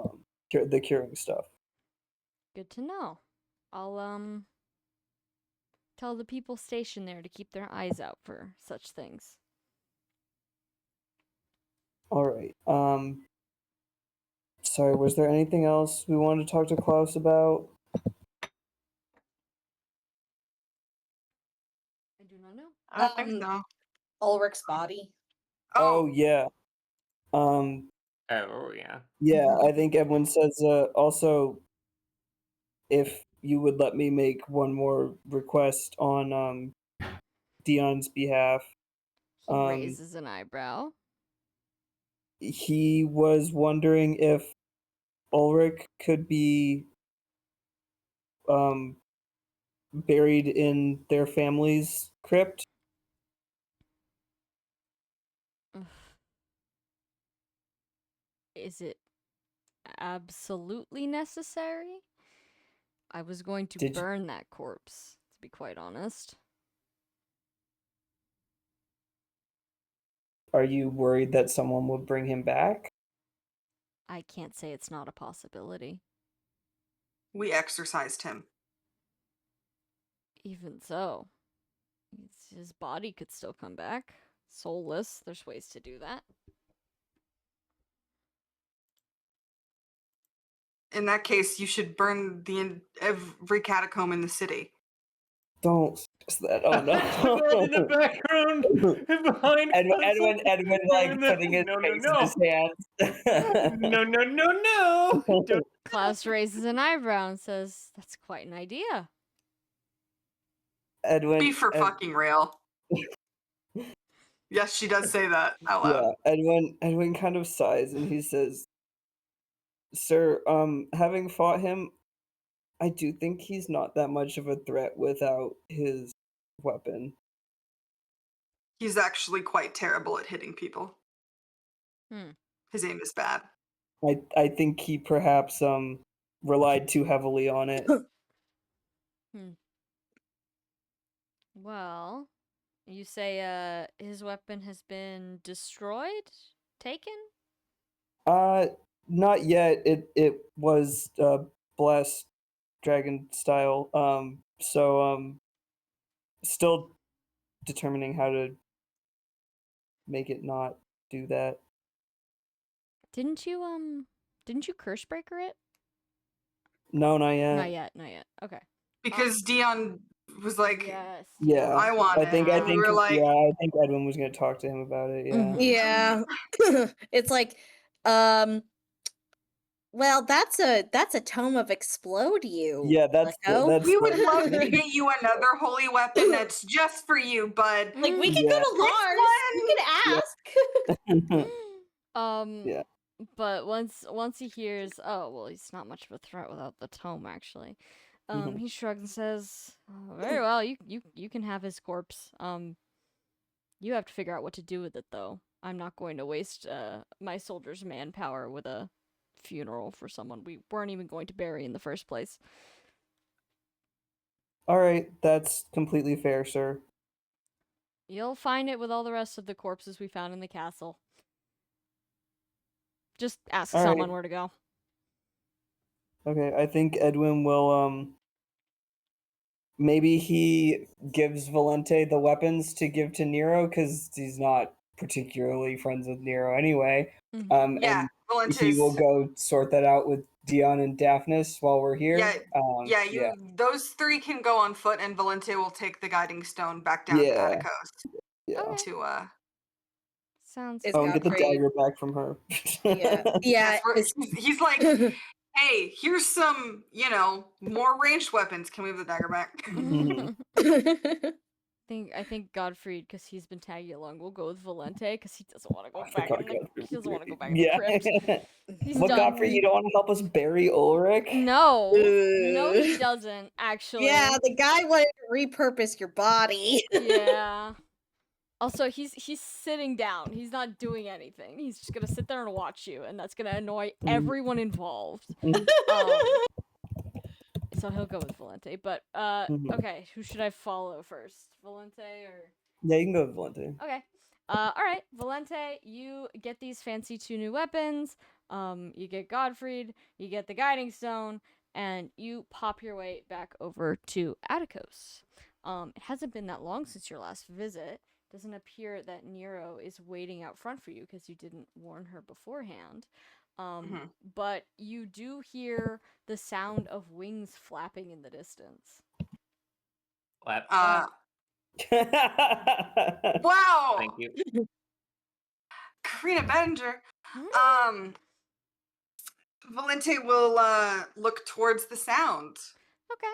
the curing stuff. Good to know. I'll, tell the people stationed there to keep their eyes out for such things. All right. Sorry, was there anything else we wanted to talk to Klaus about? I do not know. I don't think so. Ulrich's body. Oh yeah. Oh yeah. Yeah, I think Edwin says also, if you would let me make one more request on Dion's behalf. He raises an eyebrow. He was wondering if Ulrich could be buried in their family's crypt. Is it absolutely necessary? I was going to Did you- burn that corpse, to be quite honest. Are you worried that someone will bring him back? I can't say it's not a possibility. We exorcised him. Even so, his body could still come back. Soulless, there's ways to do that. In that case, you should burn every catacomb in the city. Don't stress that. Oh no! In the background, behind Edwin, like putting his face in his hands. No! Don't. Klaus raises an eyebrow and says, "That's quite an idea." Edwin, Be for fucking real. Yes, she does say that out loud. yeah, Edwin kind of sighs and he says, "Sir, having fought him, I do think he's not that much of a threat without his weapon." He's actually quite terrible at hitting people. His aim is bad. I think he perhaps relied too heavily on it. Well, you say his weapon has been destroyed? Taken? Not yet. It was blessed dragon style. So still determining how to make it not do that. Didn't you curse breaker it? No, not yet. Not yet. Okay. Because Dion was like, Yes. Yeah, I want I think it. And we were like, I think Edwin was gonna talk to him about it. Yeah. Yeah. It's like, well, that's a tome of explode you. Yeah, that's we would love to the- get you another holy weapon that's just for you, bud. Like, we could go to Lars. You could ask. Yeah. But once he hears, oh well, he's not much of a threat without the tome. Actually, he shrugs and says, oh, "Very well, you can have his corpse. You have to figure out what to do with it, though. I'm not going to waste my soldiers' manpower with a funeral for someone we weren't even going to bury in the first place." All right, that's completely fair, sir. You'll find it with all the rest of the corpses we found in the castle. Just ask All someone right. where to go. Okay, I think Edwin will maybe he gives Valente the weapons to give to Nero because he's not particularly friends with Nero anyway. Mhm. Yeah, And he will Valente's. go sort that out with Dion and Daphnis while we're here. Yeah, Yeah. those three can go on foot, and Valente will take the guiding stone back down to Yeah. Atticos Yeah. Okay. to Sounds Is Oh, and get the Godfrey- dagger back from her. Yeah. Yeah. Yes, Is, he's like, hey, here's some, more ranged weapons. Can we have the dagger back? Mhm. I think Godfrey, because he's been tagging along, will go with Valente because he doesn't want to go I back forgot in the Godfrey. he doesn't want to go back in Yeah. the crypt. He's What, done. Godfrey? You don't want to help us bury Ulrich? No, no, he Uh, doesn't actually. yeah, the guy wanted to repurpose your body. Yeah. Also, he's sitting down. He's not doing anything. He's just gonna sit there and watch you, and that's gonna annoy everyone involved. So he'll go with Valente. But Mhm. okay, who should I follow first? Valente or Yeah, you can go with Valente. okay. All right, Valente, you get these fancy 2 new weapons. You get Godfried, you get the Guiding Stone, and you pop your way back over to Atticos. It hasn't been that long since your last visit. Doesn't appear that Nero is waiting out front for you because you didn't warn her beforehand. But you do hear the sound of wings flapping in the distance. Clap, Uh, clap. wow, Thank you. Karina Bettinger. Hmm? Valente will look towards the sound. Okay.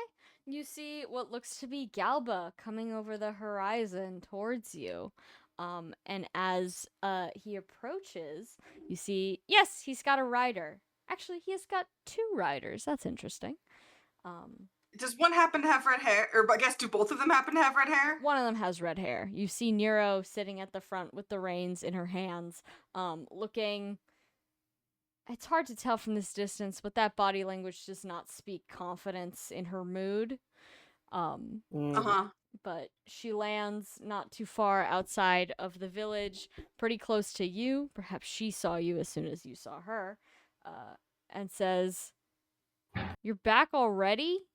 You see what looks to be Galba coming over the horizon towards you. And as he approaches, you see, yes, he's got a rider. Actually, he has got 2 riders. That's interesting. Does one happen to have red hair? Or I guess do both of them happen to have red hair? One of them has red hair. You see Nero sitting at the front with the reins in her hands, looking. It's hard to tell from this distance, but that body language does not speak confidence in her mood. Uh-huh. But she lands not too far outside of the village, pretty close to you. Perhaps she saw you as soon as you saw her, and says, "You're back already?"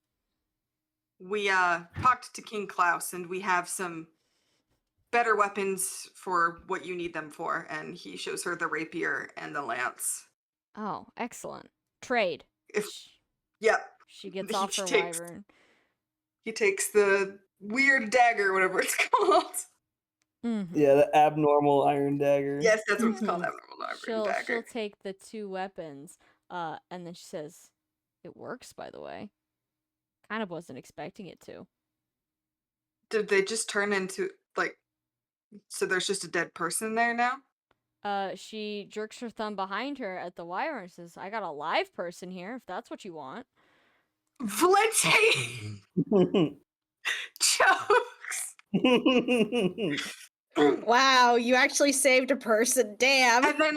We talked to King Klaus, and we have some better weapons for what you need them for. And he shows her the rapier and the lance. Oh, excellent. Trade. If Sh- Yep, She gets He off her takes- wyvern. he takes the weird dagger, whatever it's called. Mm-hmm. Yeah, the abnormal iron dagger. Yes, that's what it's called. Mhm. Abnormal iron She'll dagger. take the 2 weapons, and then she says, "It works, by the way. Kind of wasn't expecting it to." Did they just turn into so there's just a dead person there now? She jerks her thumb behind her at the wire and says, "I got a live person here, if that's what you want." Valente jokes. Wow, you actually saved a person. Damn. And then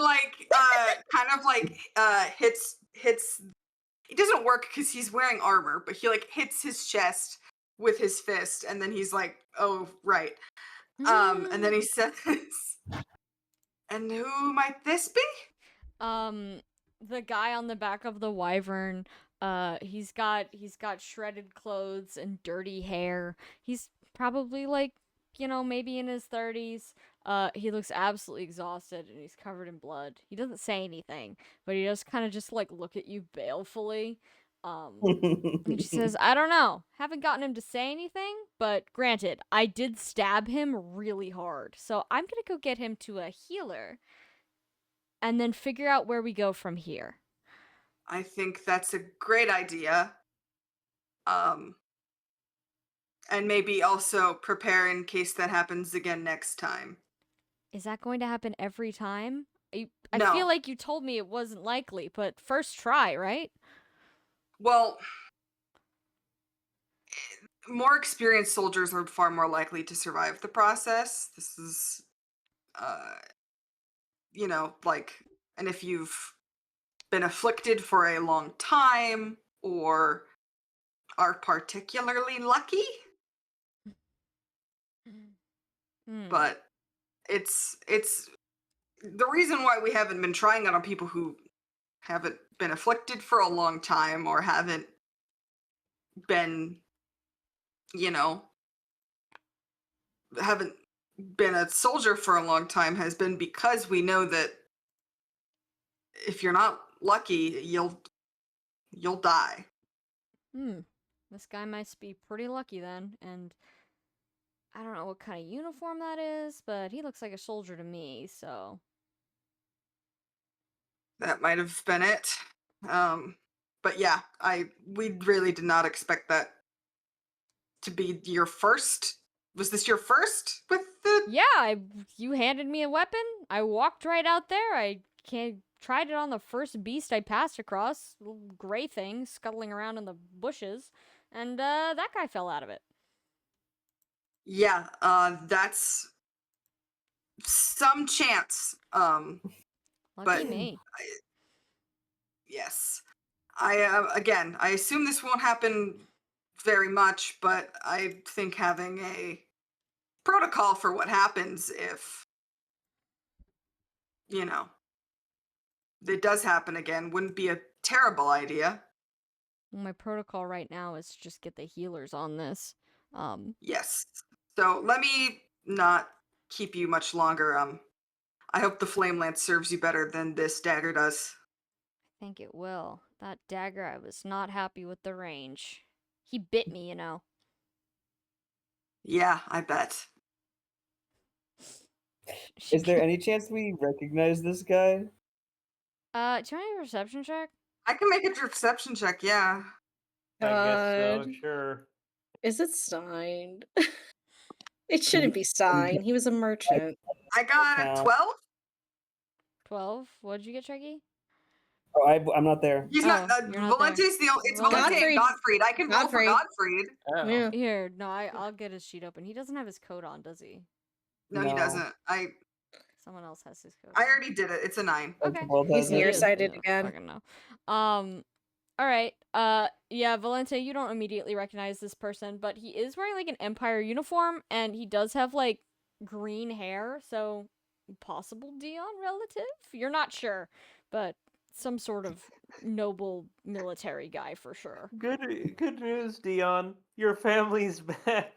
hits it doesn't work because he's wearing armor, but he hits his chest with his fist, and then he's like, oh right. And then he says, and who might this be? The guy on the back of the wyvern, he's got shredded clothes and dirty hair. He's probably maybe in his 30s. He looks absolutely exhausted and he's covered in blood. He doesn't say anything, but he does kind of just look at you balefully. And she says, "I don't know. Haven't gotten him to say anything, but granted, I did stab him really hard. So I'm going to go get him to a healer and then figure out where we go from here." I think that's a great idea. And maybe also prepare in case that happens again next time. Is that going to happen every time? I No. feel like you told me it wasn't likely, but first try, right? Well, more experienced soldiers are far more likely to survive the process. This is, and if you've been afflicted for a long time or are particularly lucky, but it's the reason why we haven't been trying it on people who haven't been afflicted for a long time or haven't been, you know, haven't been a soldier for a long time has been because we know that if you're not lucky, you'll die. This guy must be pretty lucky then, and I don't know what kind of uniform that is, but he looks like a soldier to me, so... That might have been it. But yeah, we really did not expect that to be your first. Was this your first with the? Yeah, you handed me a weapon. I walked right out there. I tried it on the first beast I passed across, little gray thing scuttling around in the bushes, and that guy fell out of it. Yeah, that's some chance. Lucky But me. yes, again, I assume this won't happen very much, but I think having a protocol for what happens if, you know, it does happen again wouldn't be a terrible idea. My protocol right now is just get the healers on this. Yes. So let me not keep you much longer. I hope the flame lance serves you better than this dagger does. I think it will. That dagger, I was not happy with the range. He bit me, you know. Yeah, I bet. Is there any chance we recognize this guy? Do you want a perception check? I can make a perception check, yeah. I guess so, God. sure. Is it Stein? It shouldn't be Stein. He was a merchant. I got a Count. 12. 12? What'd you get, Chucky? Oh, I'm not there. He's Oh, not. you're not there. Valente's it's Well, Valente Godfrey. and Gottfried. I can roll for Godfried. Gottfried. Oh. Yeah. Here, no, I'll get his sheet open. He doesn't have his coat on, does he? No, he No. doesn't. Someone else has his coat I on. already did it. It's a 9. Okay. Well, He's that's it. nearsighted Yeah, again. fucking no. Alright. Yeah, Valente, you don't immediately recognize this person, but he is wearing like an Empire uniform, and he does have like green hair, so possible Dion relative? You're not sure, but some sort of noble military guy for sure. Good news, Dion. Your family's back.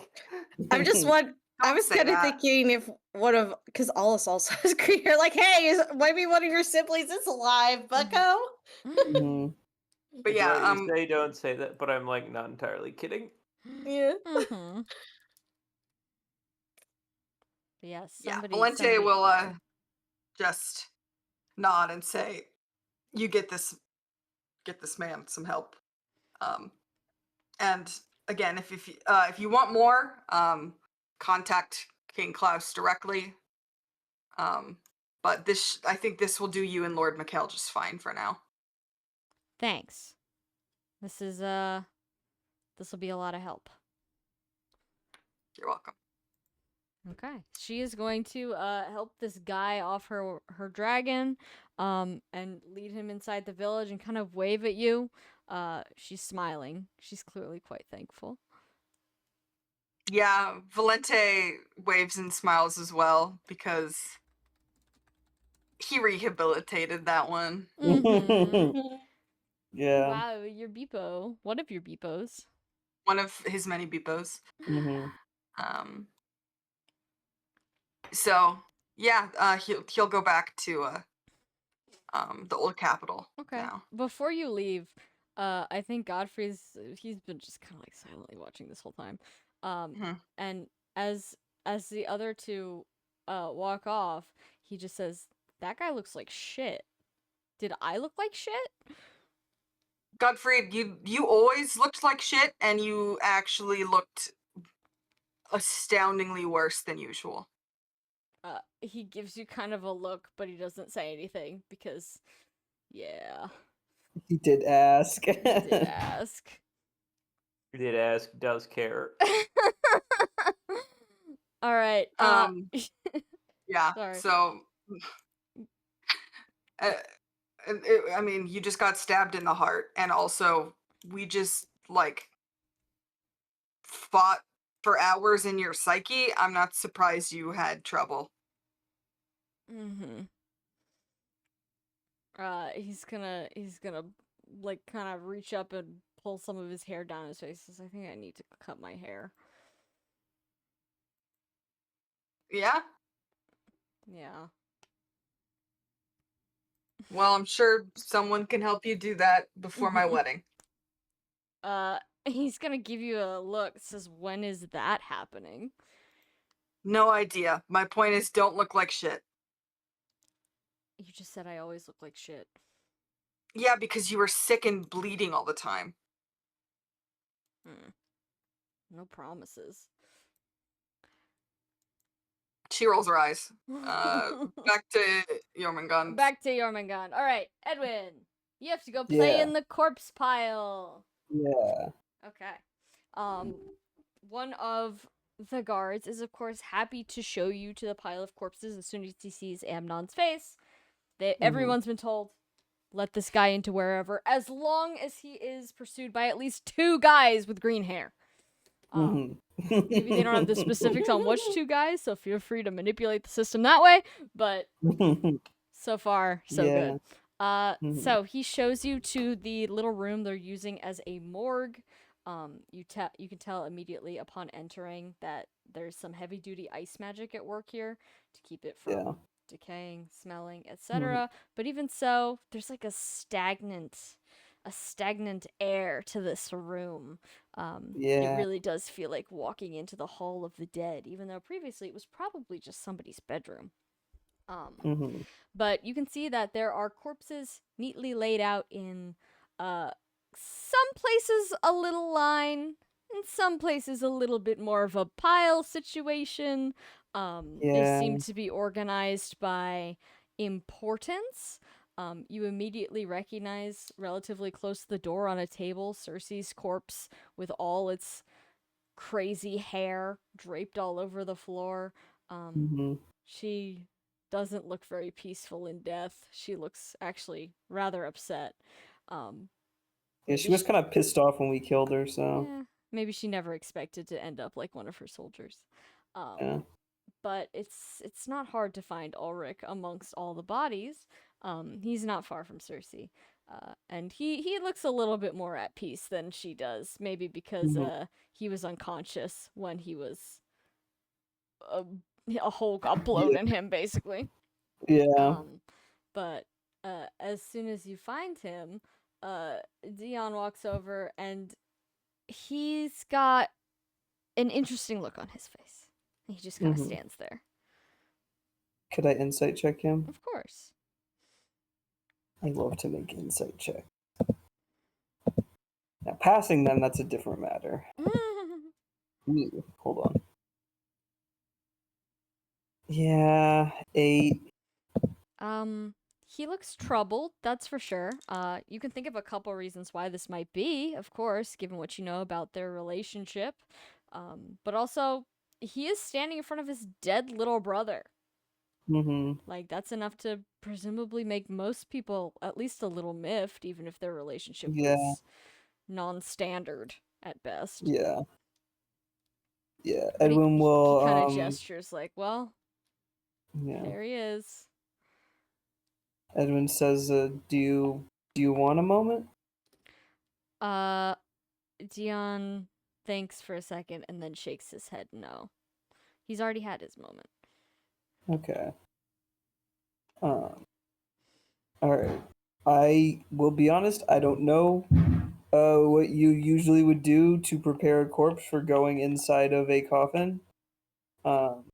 I'm just one. I Don't was say kind of that. thinking if one of, because Alice also has green hair. Like, hey, maybe one of your siblings is alive, Bucko. Mhm. But It's yeah, what you say, don't say that, but I'm like not entirely kidding. Yeah. Mm-hmm. Yes, yeah, somebody. Valente somebody will there. just nod and say, "You get this man some help." And again, if you want more, contact King Klaus directly. But I think this will do you and Lord Mikhail just fine for now. Thanks. This is this will be a lot of help. You're welcome. Okay. She is going to help this guy off her dragon and lead him inside the village and kind of wave at you. She's smiling. She's clearly quite thankful. Yeah, Valente waves and smiles as well because he rehabilitated that one. Mhm. Yeah. Wow, your beepo. One of your beepos. One of his many beepos. Mhm. So yeah, he'll go back to the old capital. Okay. Now. Before you leave, I think he's been just kind of like silently watching this whole time. And as the other two walk off, he just says, "That guy looks like shit. Did I look like shit?" Gottfried, you always looked like shit, and you actually looked astoundingly worse than usual. He gives you kind of a look, but he doesn't say anything because, yeah, He did ask. he did ask. You did ask, does care. All right. Yeah. Sorry. So, I mean, you just got stabbed in the heart, and also we just like fought for hours in your psyche. I'm not surprised you had trouble. Mm-hmm. He's gonna like kind of reach up and pull some of his hair down his face. Says, I think I need to cut my hair. Yeah. Yeah. Well, I'm sure someone can help you do that before my wedding. He's gonna give you a look. Says, when is that happening? No idea. My point is, don't look like shit. You just said I always look like shit. Yeah, because you were sick and bleeding all the time. No promises. She rolls her eyes. Back to Jormungand. Back to Jormungand. All right, Edwin, you have to go play Yeah. in the corpse pile. Yeah. Okay. One of the guards is, of course, happy to show you to the pile of corpses as soon as he sees Amnon's face. Everyone's been told, let this guy into wherever, as long as he is pursued by at least 2 guys with green hair. Maybe they don't have the specifics on which 2 guys, so feel free to manipulate the system that way, but so far, so good. So he shows you to the little room they're using as a morgue. You can tell immediately upon entering that there's some heavy-duty ice magic at work here to keep it from decaying, smelling, etc. But even so, there's like a stagnant air to this room. It really does feel like walking into the Hall of the Dead, even though previously it was probably just somebody's bedroom. But you can see that there are corpses neatly laid out in some places a little line, in some places a little bit more of a pile situation. They seem to be organized by importance. You immediately recognize, relatively close to the door on a table, Circe's corpse with all its crazy hair draped all over the floor. She doesn't look very peaceful in death. She looks actually rather upset. Yeah, she was kind of pissed off when we killed her, so. Yeah, maybe she never expected to end up like one of her soldiers. But it's not hard to find Ulrich amongst all the bodies. He's not far from Circe. And he looks a little bit more at peace than she does. Maybe because he was unconscious when he was a hole got blown in him, basically. Yeah. But as soon as you find him, Dion walks over and he's got an interesting look on his face. He just kind of stands there. Could I insight check him? Of course. I love to make insight check. Now, passing them, that's a different matter. Ooh, hold on. Yeah, 8. He looks troubled, that's for sure. You can think of a couple reasons why this might be, of course, given what you know about their relationship. But also, he is standing in front of his dead little brother. Like, that's enough to presumably make most people at least a little miffed, even if their relationship was non-standard at best. Yeah. Yeah, But Edwin will. He kind of gestures like, well, yeah. there he is. Edwin says, "Do you want a moment?" Dion thinks for a second and then shakes his head no. He's already had his moment. Okay. All right. I will be honest, I don't know what you usually would do to prepare a corpse for going inside of a coffin. Well,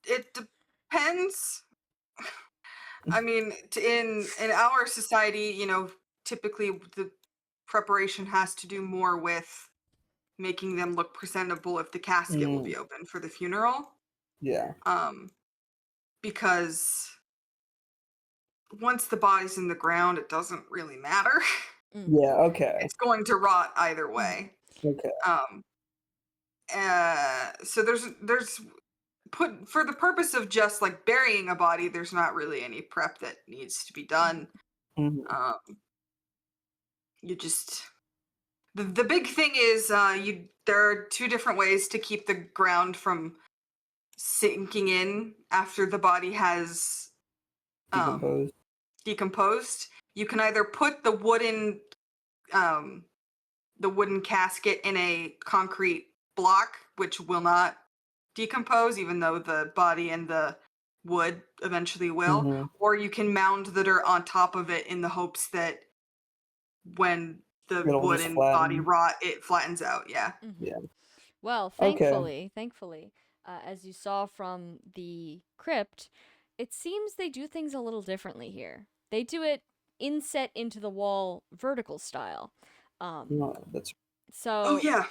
it depends. I mean, in our society, you know, typically the preparation has to do more with making them look presentable if the casket will be open for the funeral. Yeah. Because once the body's in the ground, it doesn't really matter. Yeah, okay. It's going to rot either way. Okay. So there's put for the purpose of just like burying a body, there's not really any prep that needs to be done. You just the big thing is there are 2 different ways to keep the ground from sinking in after the body has Decomposed. decomposed. You can either put the wooden casket in a concrete block, which will not decompose, even though the body and the wood eventually will, Mhm. or you can mound the dirt on top of it in the hopes that when the It'll wood just and body flatten. rot, it flattens out. Yeah. Yeah. Well, Okay. thankfully, as you saw from the crypt, it seems they do things a little differently here. They do it inset into the wall vertical style. No, that's Oh So yeah.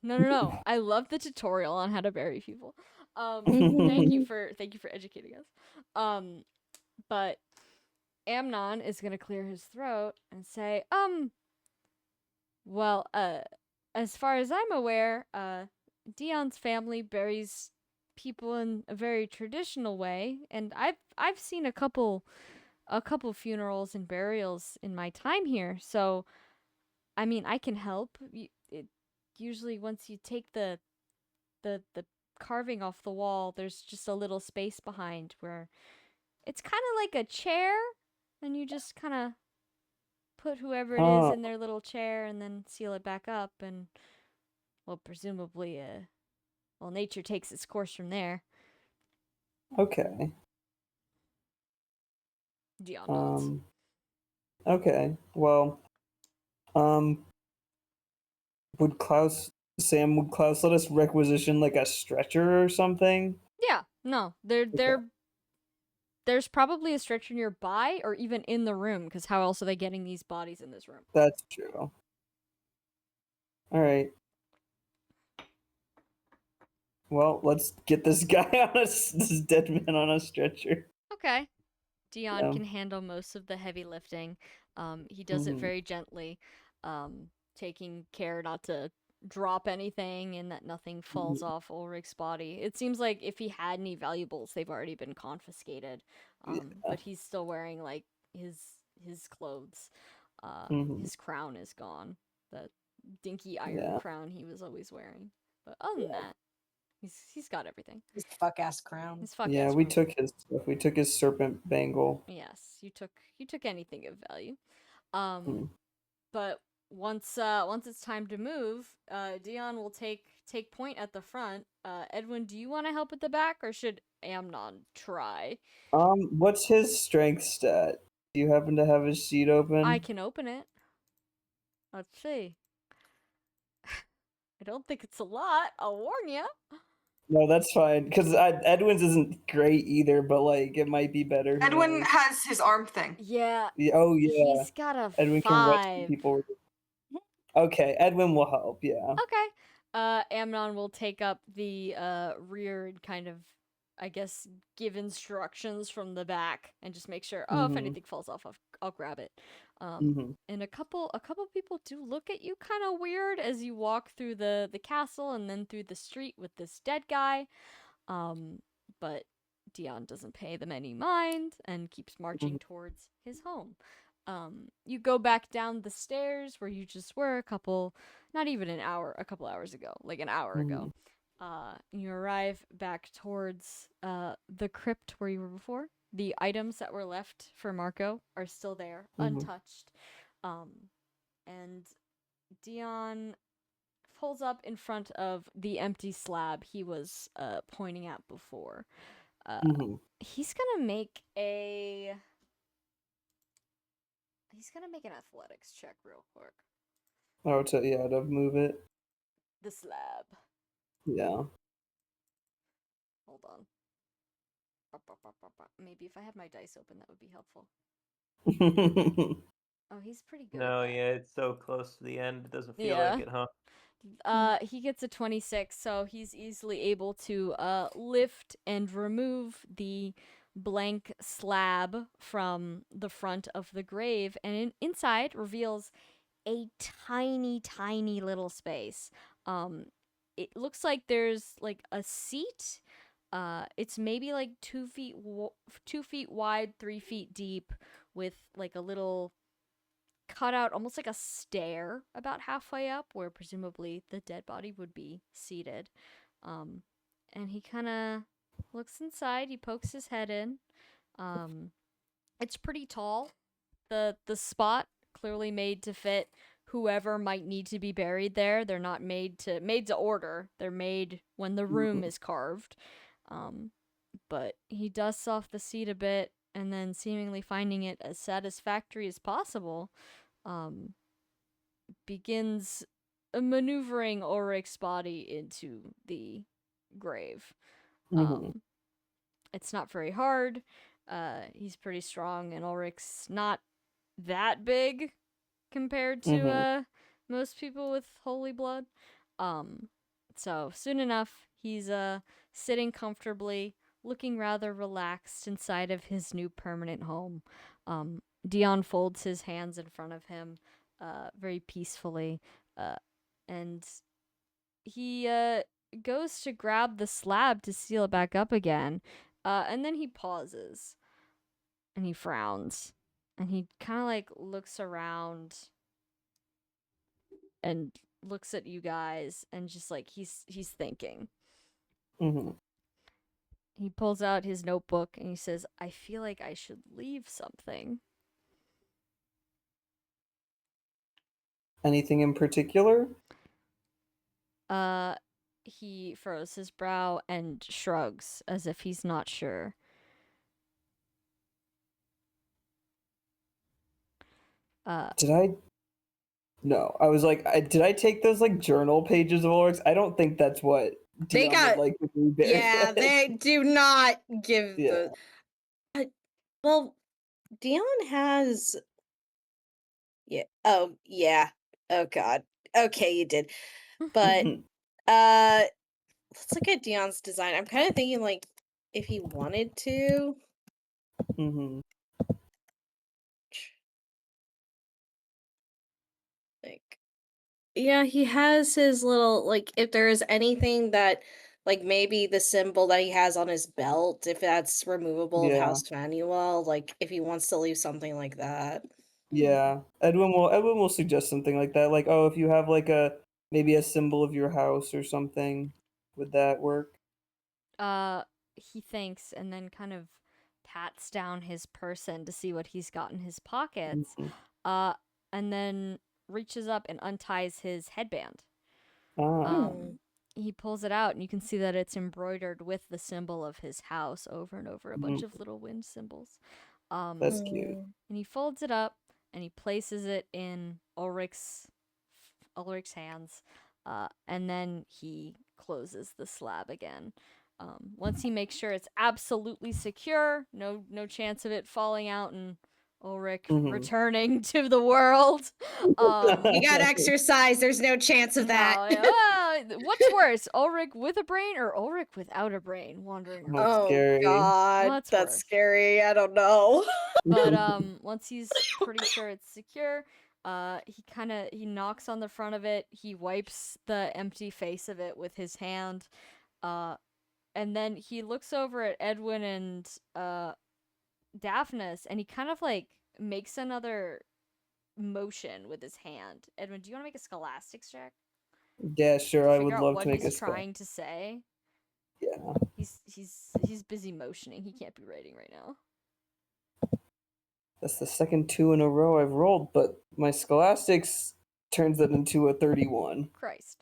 no. I love the tutorial on how to bury people. Thank you for educating us. But Amnon is gonna clear his throat and say, well, as far as I'm aware, Dion's family buries people in a very traditional way, and I've seen a couple funerals and burials in my time here. So, I mean, I can help. Usually once you take the carving off the wall, there's just a little space behind where it's kind of like a chair, and you just kind of put whoever it is Oh, in their little chair and then seal it back up, and well, presumably nature takes its course from there. okay. Dion nods. Okay. Well, um, would Klaus let us requisition like a stretcher or something? Yeah, no, Okay. there's probably a stretcher nearby or even in the room, because how else are they getting these bodies in this room? That's true. All right. Well, let's get this guy this dead man on a stretcher. Okay. Dion Yeah. can handle most of the heavy lifting. He does it Mhm. very gently, taking care not to drop anything and that nothing falls off Ulrich's body. It seems like if he had any valuables, they've already been confiscated. Yeah. But he's still wearing like his clothes. Mhm. His crown is gone. The dinky iron Yeah. crown he was always wearing. But other than that, he's got everything. His fuck ass crown. His fuck Yeah, ass we crown. took his stuff. We took his serpent bangle. Yes, you took anything of value. Mm. But once it's time to move, Dion will take point at the front. Edwin, do you want to help at the back, or should Amnon try? What's his strength stat? Do you happen to have his sheet open? I can open it. Let's see. I don't think it's a lot. I'll warn you. No, that's fine. Because Edwin's isn't great either, but like it might be better. Who Edwin knows? has his arm thing. Yeah. Oh yeah, He's got a Edwin can rescue 5. people. Okay, Edwin will help. Yeah. Okay. Amnon will take up the rear and kind of, I guess, give instructions from the back and just make sure. Oh, if Mhm. anything falls off, I'll grab it. Mhm. And a couple people do look at you kind of weird as you walk through the castle and then through the street with this dead guy. But Dion doesn't pay them any mind and keeps marching towards his home. You go back down the stairs where you just were not even an hour, a couple hours ago, like an hour ago. You arrive back towards the crypt where you were before. The items that were left for Marko are still there, untouched. And Dion pulls up in front of the empty slab he was pointing at before. He's gonna make an athletics check real quick. Oh, to move it. The slab. Yeah. Hold on. Maybe if I had my dice open, that would be helpful. Oh, he's pretty good No, at that. yeah, it's so close to the end. It doesn't feel Yeah. like it, huh? He gets a 26, so he's easily able to lift and remove the blank slab from the front of the grave, and inside reveals a tiny little space. It looks like there's like a seat. It's maybe like 2 feet 2 feet wide, 3 feet deep, with like a little cutout, almost like a stair, about halfway up, where presumably the dead body would be seated. And he kind of looks inside. He pokes his head in, It's pretty tall. The spot clearly made to fit whoever might need to be buried there. They're not made to order. They're made when the room is carved. But he dusts off the seat a bit, and then seemingly finding it as satisfactory as possible, begins maneuvering Ulrich's body into the grave. It's not very hard. He's pretty strong, and Ulrich's not that big compared to most people with holy blood. So soon enough, he's sitting comfortably, looking rather relaxed inside of his new permanent home. Dion folds his hands in front of him, very peacefully, and he goes to grab the slab to seal it back up again, and then he pauses, and he frowns, and he kind of like looks around and looks at you guys, and just like he's thinking. He pulls out his notebook and he says, I feel like I should leave something. Anything in particular? He furrows his brow and shrugs as if he's not sure. Did I? No, I was like, did I take those like journal pages of Ulrich's? I don't think that's what They Dion got- would like to be buried Yeah, with. they do not give Yeah. well, Dion has. Yeah. Oh, yeah. Oh God. Okay, you did. But let's look at Dion's design. I'm kind of thinking like if he wanted to. Like, yeah, he has his little like if there is anything that like maybe the symbol that he has on his belt, if that's removable of Yeah. House Manuel, like if he wants to leave something like that. Yeah, Edwin will suggest something like that. Like, oh, if you have like maybe a symbol of your house or something, would that work? He thinks and then kind of pats down his person to see what he's got in his pockets. And then reaches up and unties his headband. He pulls it out, and you can see that it's embroidered with the symbol of his house over and over, a bunch of little wind symbols. That's cute. And he folds it up, and he places it in Ulrich's hands, and then he closes the slab again. Once he makes sure it's absolutely secure, no chance of it falling out and Ulrich returning to the world. He got exercise. There's no chance of that. What's worse, Ulrich with a brain or Ulrich without a brain wandering around? Oh scary. God, What's that's worse? scary. I don't know. But once he's pretty sure it's secure, he knocks on the front of it. He wipes the empty face of it with his hand, and then he looks over at Edwin and Daphnis, and he kind of like makes another motion with his hand. Edwin, do you want to make a scholastics check? Yeah, sure. I would Figure out love what to make he's a trying to say. Yeah. He's busy motioning. He can't be writing right now. That's the second 2 in a row I've rolled, but my scholastics turns it into a 31. Christ.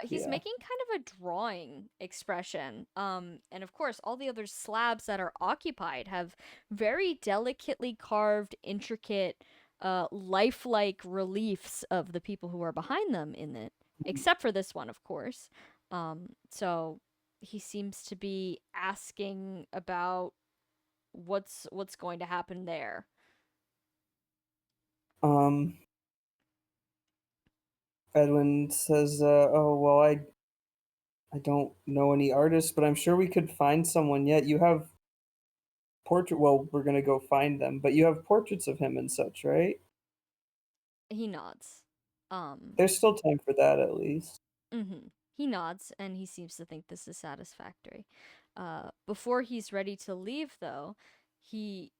He's Yeah. making kind of a drawing expression. And of course, all the other slabs that are occupied have very delicately carved, intricate, lifelike reliefs of the people who are behind them in it, except for this one, of course. So he seems to be asking about what's going to happen there. Edwin says, "Oh well, I don't know any artists, but I'm sure we could find someone yet. You have portrait. Well, we're gonna go find them, but you have portraits of him and such, right? He nods. There's still time for that, at least." He nods, and he seems to think this is satisfactory. Before he's ready to leave, though, he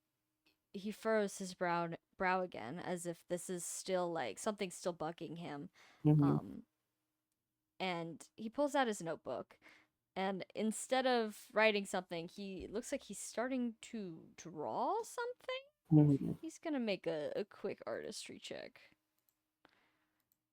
furrows his brow again, as if this is still like something's still bugging him. And he pulls out his notebook, And instead of writing something, he looks like he's starting to draw something. Mhm. He's gonna make a quick artistry check.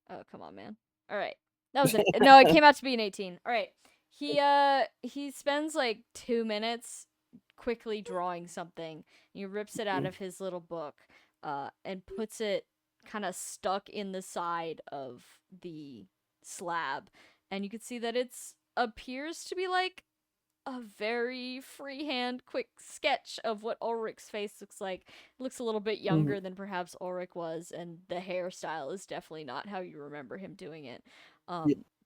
Oh, come on, man. All right. That was it. No, it came out to be an 18. All right. He spends like 2 minutes quickly drawing something. He rips it out of his little book and puts it kind of stuck in the side of the slab. And you can see that it's appears to be like a very freehand, quick sketch of what Ulrich's face looks like. It looks a little bit younger than perhaps Ulrich was, and the hairstyle is definitely not how you remember him doing it.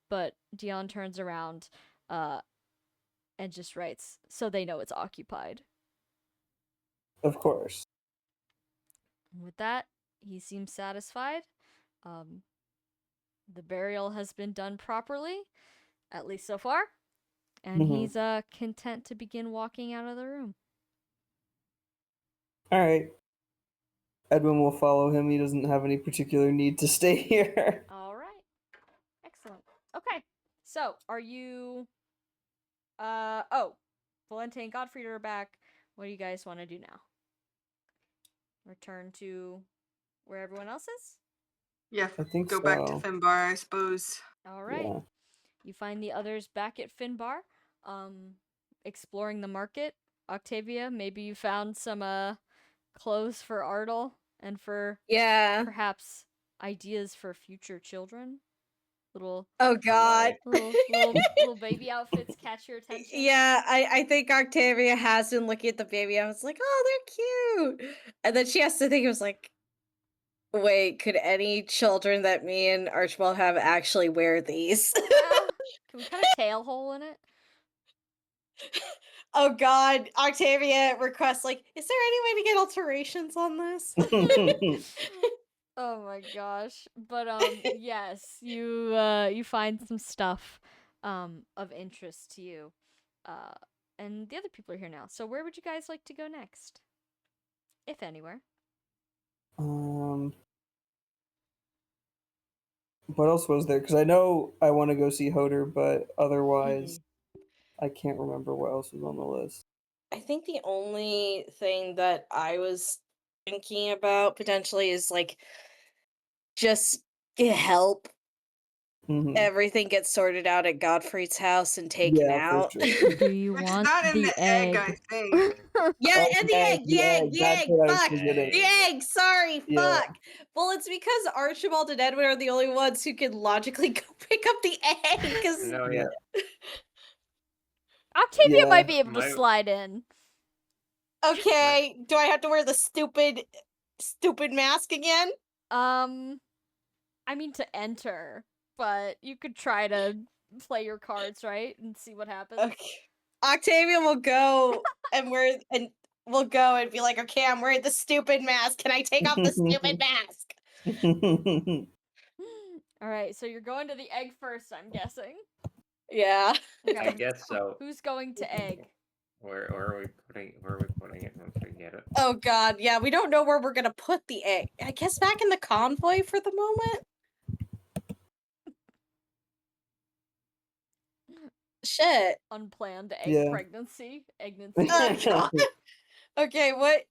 But Dion turns around and just writes, so they know it's occupied. Of course. And with that, he seems satisfied. The burial has been done properly, at least so far. And he's content to begin walking out of the room. All right. Edwin will follow him. He doesn't have any particular need to stay here. All right. Excellent. Okay. So, are you Valente and Godfrey are back. What do you guys want to do now? Return to where everyone else is? Yeah, I think go back to so. Finbar, I suppose. All right. Yeah. You find the others back at Finbar, exploring the market. Octavia, maybe you found some clothes for Ardle and for Yeah. perhaps ideas for future children. Little Oh God. little baby outfits catch your attention. Yeah, I think Octavia has been looking at the baby. I was like, oh, they're cute. And then she has to think, it was like, wait, could any children that me and Archibald have actually wear these? Yeah. Can we cut a tail hole in it? Oh God, Octavia requests, like, is there any way to get alterations on this? Oh my gosh. But yes, you find some stuff of interest to you. And the other people are here now. So where would you guys like to go next? If anywhere. What else was there? Because I know I want to go see Hoder, but otherwise, I can't remember what else was on the list. I think the only thing that I was thinking about potentially is like just get help. Everything gets sorted out at Godfrey's house and taken Yeah, for out. sure. Do you Which want is not in the the egg, I think. Yeah, Oh, and the egg, the egg, that's what I was fuck, forgetting. the egg, sorry, Yeah. fuck. Well, it's because Archibald and Edwin are the only ones who can logically go pick up the egg, because No, yeah. Octavia Yeah. might be able to My- slide in. okay, do I have to wear the stupid mask again? I mean to enter, but you could try to play your cards, right? And see what happens. Okay. Octavia will go and we'll go and be like, okay, I'm wearing the stupid mask. Can I take off the stupid mask? All right, so you're going to the egg first, I'm guessing. Yeah. I Okay. guess so. Who's going to egg? Where are we putting it once we get it? Oh God, yeah, we don't know where we're gonna put the egg. I guess back in the convoy for the moment. Shit. Unplanned egg Yeah. pregnancy. Eggnancy. Oh God.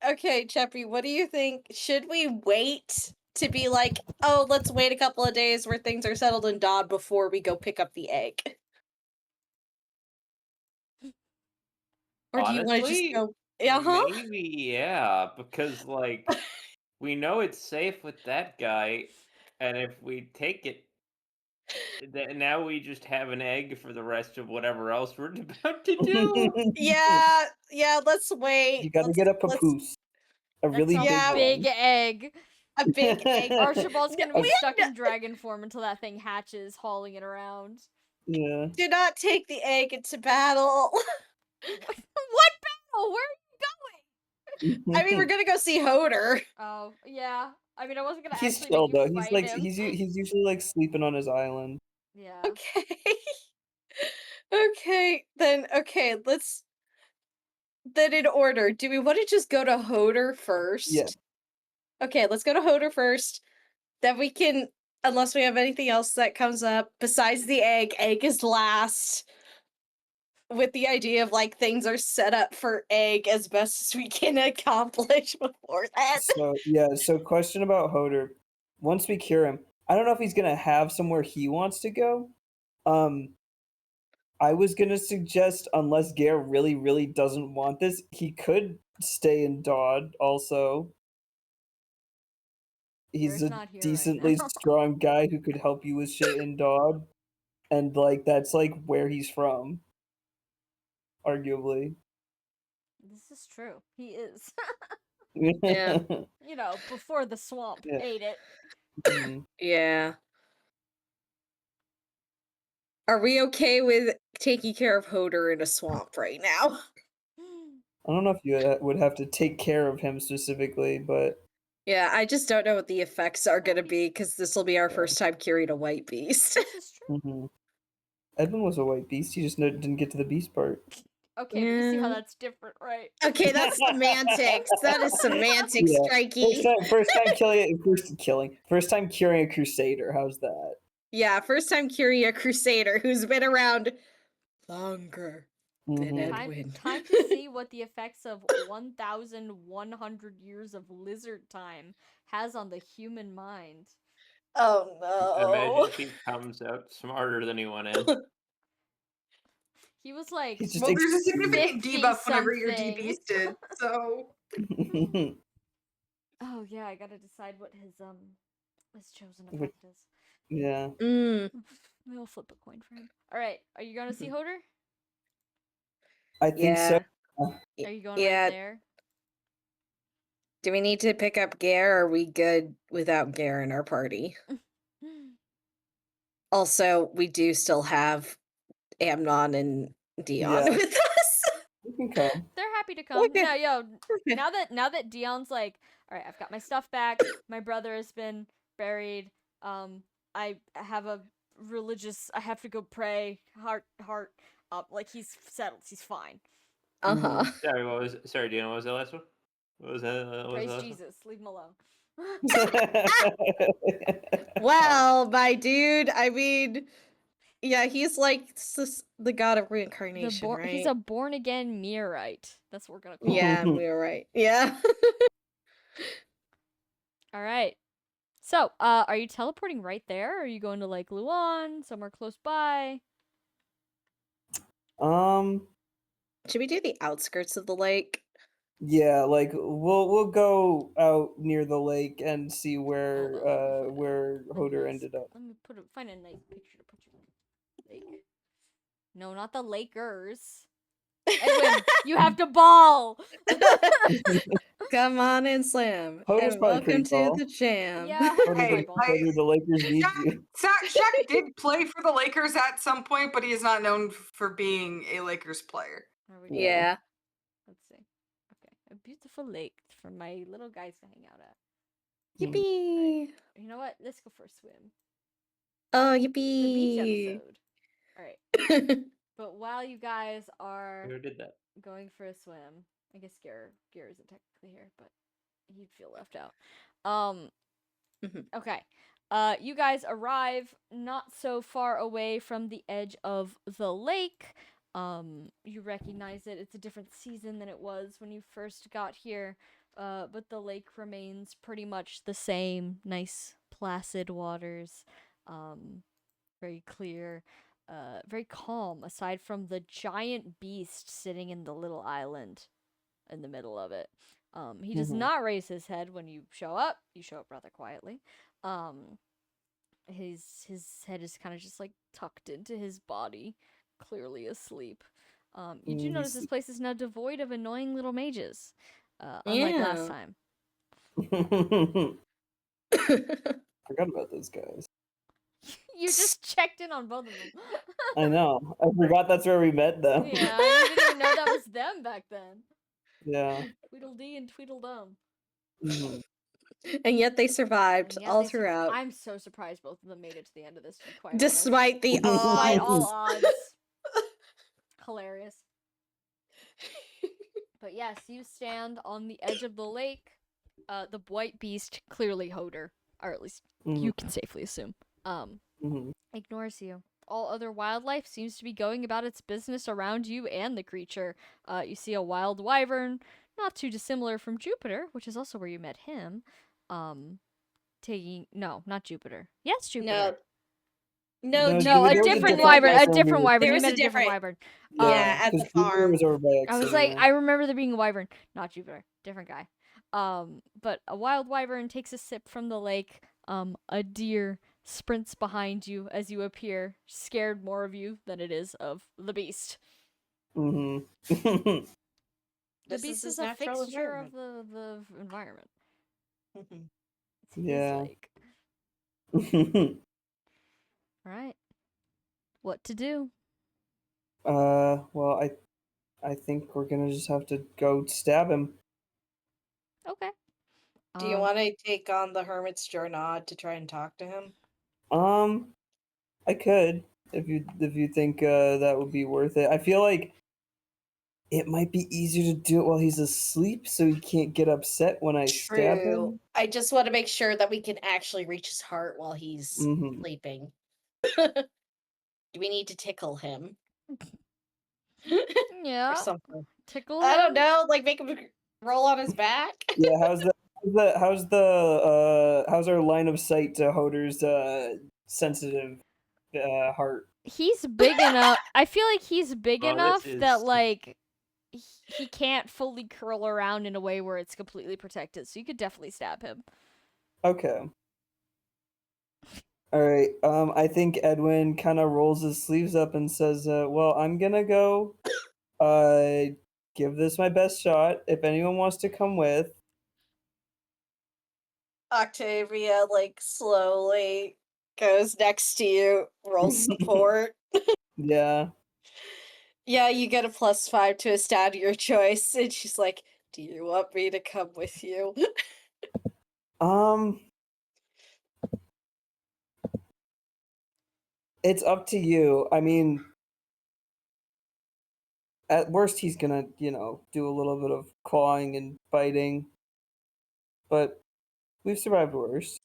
Okay, Cheppy, what do you think? Should we wait to be like, oh, let's wait a couple of days where things are settled in Dodd before we go pick up the egg? Or do you want to just Honestly, go? Uh-huh. maybe, yeah, because like we know it's safe with that guy, and if we take it, now we just have an egg for the rest of whatever else we're about to do. Yeah, let's wait. You gotta get a papoose. A really That's a big big egg. A big egg. Archibald's gonna be We stuck in dragon form until that thing hatches, hauling it around. Yeah. do not take the egg into battle. What battle? Where are you going? I mean, we're gonna go see Hoder. Oh, yeah. I mean, I wasn't gonna He's actually chill make you though. He's fight like him. he's usually like sleeping on his island. Yeah. Okay. Okay, then let's then in order. Do we want to just go to Hoder first? Yeah. Okay, let's go to Hoder first. Then we can, unless we have anything else that comes up besides the egg. Egg is last. with the idea of like things are set up for egg as best as we can accomplish before that. So question about Hoder. Once we cure him, I don't know if he's gonna have somewhere he wants to go. I was gonna suggest, unless Gare really, really doesn't want this, he could stay in Dodd also. He's Gare's a not here right decently now. strong guy who could help you with shit in Dodd. And like that's like where he's from. Arguably. This is true. He is. Yeah. You know, before the swamp Yeah. ate it. Mhm. Yeah. Are we okay with taking care of Hoder in a swamp right now? I don't know if you would have to take care of him specifically, but Yeah, I just don't know what the effects are gonna be because this will be our Yeah. first time curing a white beast. This is true. Edmund was a white beast. He just didn't get to the beast part. Okay, but you see how Yeah. that's different, right? Okay, that's semantics. That is semantics, Yeah. strikey. First time curing a crusader. How's that? Yeah, first time curing a crusader who's been around longer than Mhm. Edwin. Time to see what the effects of 1,100 years of lizard time has on the human mind. Oh no. Imagine if he comes out smarter than he went in. He was like, He's just Well, there's a extremely- significant 50 debuff whenever you're something. debeasted, so oh yeah, I gotta decide what his chosen Which- effect is. yeah. Maybe I'll flip a coin for him. All right, are you gonna see Hoder? I think so. Yeah. Are you going Yeah. right there? Do we need to pick up Gare or are we good without Gare in our party? Also, we do still have Amnon and Dion Yeah. with us. You can come. They're happy to come. Okay. No, yo, Okay. now that Dion's like, all right, I've got my stuff back. My brother has been buried. I have a religious. I have to go pray. Heart up. Like he's settled. He's fine. Uh-huh. Sorry, Dina, what was that last one? What was that? What was Praise the last one? Jesus. Leave him alone. Well, my dude, I mean, yeah, he's like the god of The reincarnation, right? He's a born again Mirite. That's what we're gonna call him. Yeah, we were right. Yeah. All right. So, are you teleporting right there? Or are you going to like Luan, somewhere close by? Should we do the outskirts of the lake? Yeah, like we'll go out near the lake and see where Hold on, where let me Hoder s- ended up. Let me find a nice picture to put you in. Lake. No, not the Lakers. Edwin, you have to ball. Come on and slam. Hoder's And probably welcome pretty to tall. the jam. Yeah, Hoder Hey, the, ball. Hoder the Lakers need you. Shaq did play for the Lakers at some point, but he is not known for being a Lakers player. There we go. Yeah. Let's see. Okay, a beautiful lake for my little guys to hang out at. Yippee. You know what? Let's go for a swim. Oh, The beach yippee. episode. All right. But while you guys are Who did that? going for a swim, I guess Gare isn't technically here, but he'd feel left out. Mhm. Okay. You guys arrive not so far away from the edge of the lake. You recognize it. It's a different season than it was when you first got here. But the lake remains pretty much the same. Nice, placid waters. Very clear. Very calm, aside from the giant beast sitting in the little island in the middle of it. He does Mhm. not raise his head when you show up. You show up rather quietly. His head is kind of just like tucked into his body, clearly asleep. You do notice this place is now devoid of annoying little mages, unlike last Yeah. time. Forgot about those guys. You just checked in on both of them. I know. I forgot that's where we met them. Yeah, you didn't even know that was them back then. Yeah. Tweedledee and Tweedledum. Mhm. And yet they survived And yet all they throughout. I'm so surprised both of them made it to the end of this, to be quite honest. Despite the Despite all odds. odds. Hilarious. But yes, you stand on the edge of the lake. The white beast, clearly Hoder, or at least you can safely assume, Mhm. ignores you. all other wildlife seems to be going about its business around you and the creature. You see a wild wyvern, not too dissimilar from Jupiter, which is also where you met him. No, not Jupiter. Yes, Jupiter. No, No, No, a there was a different different wyvern. A wyvern different here. wyvern. There You was met a a different different- wyvern. Yeah, at the because Jupiter farm. was over by I was accident, like, yeah. I remember there being a wyvern, not Jupiter, different guy. But a wild wyvern takes a sip from the lake. A deer sprints behind you as you appear, scared more of you than it is of the beast. Mm-hmm. The This beast his is a natural fixture of environment. the environment. Mhm. It's his Yeah. lake. Right. What to do? Well, I think we're gonna just have to go stab him. Okay. Do you want to take on the Hermit's Journal to try and talk to him? I could if you think that would be worth it. I feel like it might be easier to do it while he's asleep, so he can't get upset when I stab True. him. I just want to make sure that we can actually reach his heart while he's Mm-hmm. sleeping. Do we need to tickle him? Yeah. Or something? Tickle I don't him? know, like make him roll on his back? Yeah, how's our line of sight to Hoder's sensitive heart? He's big enough. I feel like he's big Well, enough this that is- like he can't fully curl around in a way where it's completely protected. So you could definitely stab him. Okay. All right. I think Edwin kind of rolls his sleeves up and says, "Well, I'm gonna go. Give this my best shot. If anyone wants to come with." Octavia, like, slowly goes next to you, rolls support. Yeah. Yeah, you get a +5 to a stat of your choice. And she's like, do you want me to come with you? It's up to you. I mean, at worst, he's gonna, do a little bit of clawing and biting. But we've survived worse.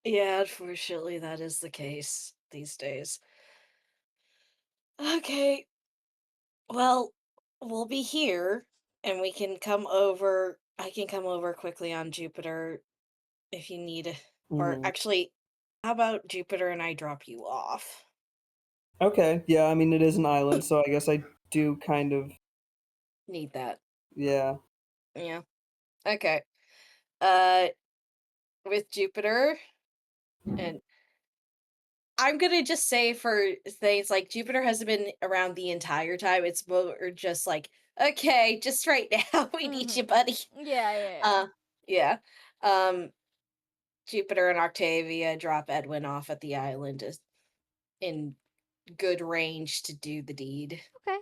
Yeah, unfortunately, that is the case these days. Okay. Well, we'll be here, and we can come over. I can come over quickly on Jupiter if you need. Or Mhm. actually, how about Jupiter and I drop you off? Okay. Yeah. I mean, it is an island, so I guess I do kind of. Need that. Yeah. Yeah. Okay. Uh, with Jupiter, and I'm gonna just say for things like Jupiter hasn't been around the entire time. It's more just like, okay, just right now, we need you, buddy. Yeah. Yeah. Um, Jupiter and Octavia drop Edwin off at the island in good range to do the deed. Okay.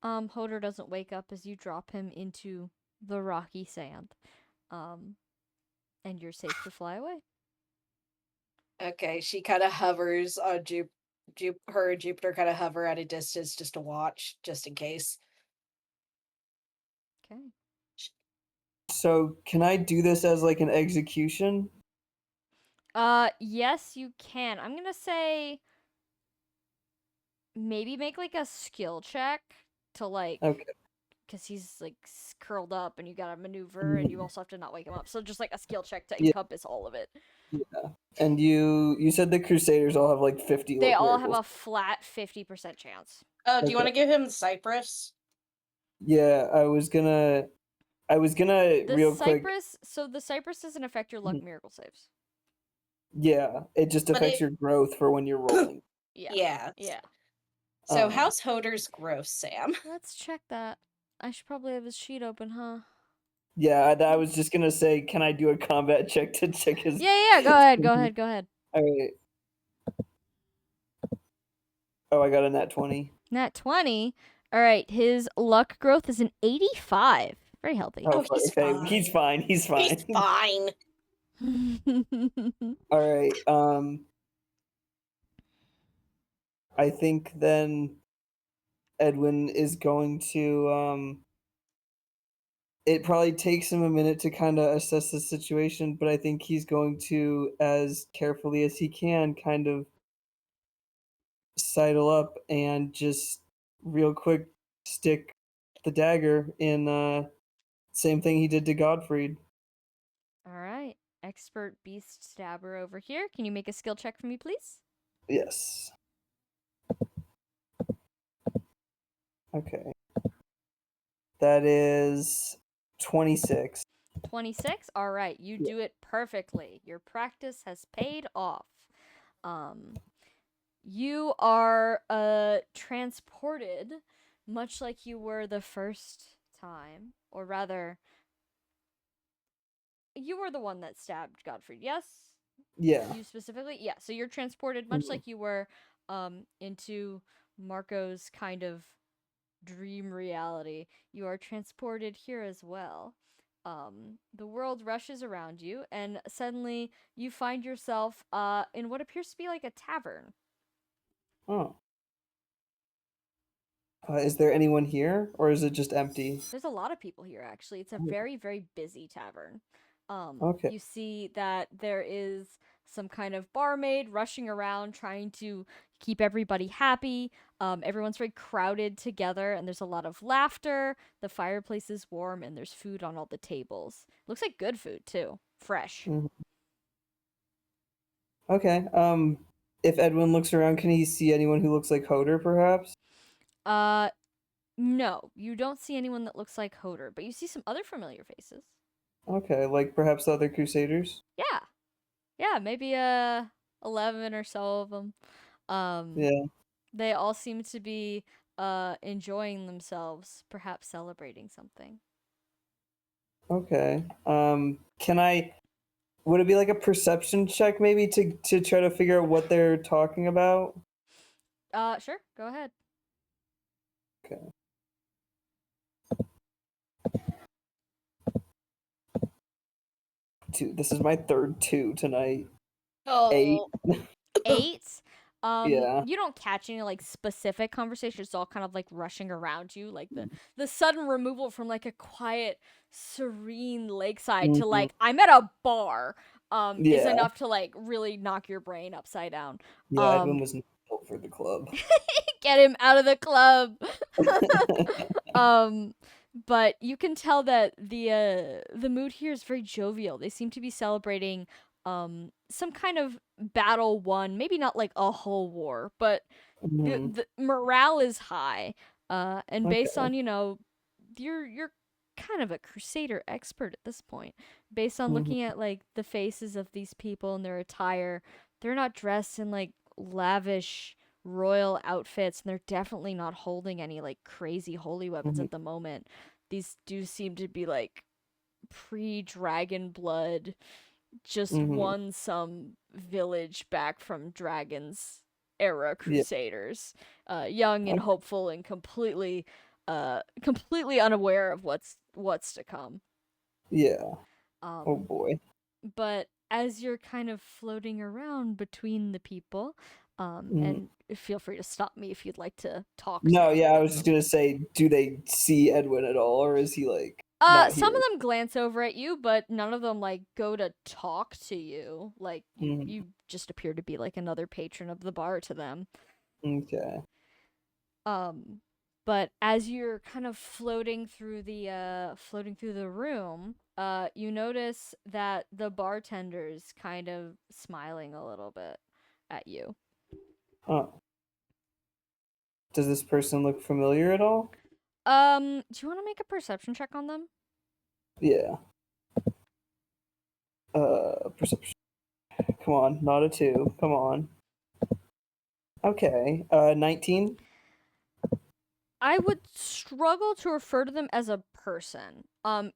Hoder doesn't wake up as you drop him into the rocky sand. And you're safe to fly away. Okay, she kind of hovers on her and Jupiter kind of hover at a distance just to watch, just in case. Okay. So can I do this as like an execution? Yes, you can. I'm gonna say maybe make like a skill check to like, Okay. because he's like curled up and you gotta maneuver and you also have to not wake him up. So just like a skill check to Yeah. encompass all of it. Yeah. And you said the Crusaders all have like 50. They like, all have miracles. a flat 50% chance. Oh, do you want to Okay. give him Cypress? Yeah, I was gonna The real quick. Cypress, so the Cypress doesn't affect your luck miracle saves. Yeah, it just But affects it- your growth for when you're rolling. Yeah. So Um, how's Hoder's growth, Sam? Let's check that. I should probably have his sheet open, huh? Yeah, I was just gonna say, can I do a combat check to check his? Yeah. Go ahead. All right. Oh, I got a nat 20. Nat 20. All right, his luck growth is an 85. Very healthy. Oh, fuck, he's okay, fine. he's fine. He's fine. He's fine. All right. I think then Edwin is going to it probably takes him a minute to kind of assess the situation, but I think he's going to, as carefully as he can, kind of sidle up and just real quick stick the dagger in same thing he did to Godfrey. All right. Expert beast stabber over here. Can you make a skill check for me, please? Yes. Okay. That is 26. 26. All right. You do it perfectly. Your practice has paid off. You are transported much like you were the first time, or rather, you were the one that stabbed Godfrey. Yes? Yeah. You specifically? Yeah. So you're transported much like you were into Marko's kind of dream reality. You are transported here as well. The world rushes around you, and suddenly you find yourself in what appears to be like a tavern. Oh. Is there anyone here, or is it just empty? There's a lot of people here, actually. It's a Oh. very, very busy tavern. Okay. You see that there is some kind of barmaid rushing around trying to keep everybody happy. Everyone's very crowded together, and there's a lot of laughter. The fireplace is warm, and there's food on all the tables. Looks like good food, too. Fresh. Mhm. Okay. If Edwin looks around, can he see anyone who looks like Hoder, perhaps? No, you don't see anyone that looks like Hoder, but you see some other familiar faces. Okay, like perhaps the other Crusaders? Yeah. Yeah, maybe 11 or so of them. Yeah. They all seem to be enjoying themselves, perhaps celebrating something. Okay. Would it be like a perception check maybe to try to figure out what they're talking about? Sure, go ahead. Okay. Two. This is my third two tonight. Oh, 8. Yeah. You don't catch any like specific conversation. It's all kind of like rushing around you, like the sudden removal from like a quiet, serene lakeside to Mhm. like I'm at a bar. Is Yeah. enough to like really knock your brain upside down. Yeah, Edwin was not built for the club. Get him out of the club. But you can tell that the mood here is very jovial. They seem to be celebrating some kind of battle won, maybe not like a whole war, but Mhm. the morale is high. And based Okay. on, you're kind of a crusader expert at this point. Based on Mhm. looking at like the faces of these people and their attire, they're not dressed in like lavish royal outfits, and they're definitely not holding any like crazy holy weapons Mhm. at the moment. These do seem to be like pre-dragon blood, just Mhm. won some village back from dragons era Yeah. crusaders, young and Okay. hopeful and completely unaware of what's to come. Yeah. Um, Oh boy. but as you're kind of floating around between the people, Mhm. and feel free to stop me if you'd like to talk. No, some. yeah, I was just gonna say, do they see Edwin at all, or is he like not Some here? of them glance over at you, but none of them like go to talk to you. Like Mhm. you just appear to be like another patron of the bar to them. Okay. But as you're kind of floating through the room, you notice that the bartender's kind of smiling a little bit at you. Oh. Does this person look familiar at all? Do you want to make a perception check on them? Yeah. Perception. Come on, not a 2. Come on. Okay. 19. I would struggle to refer to them as a person.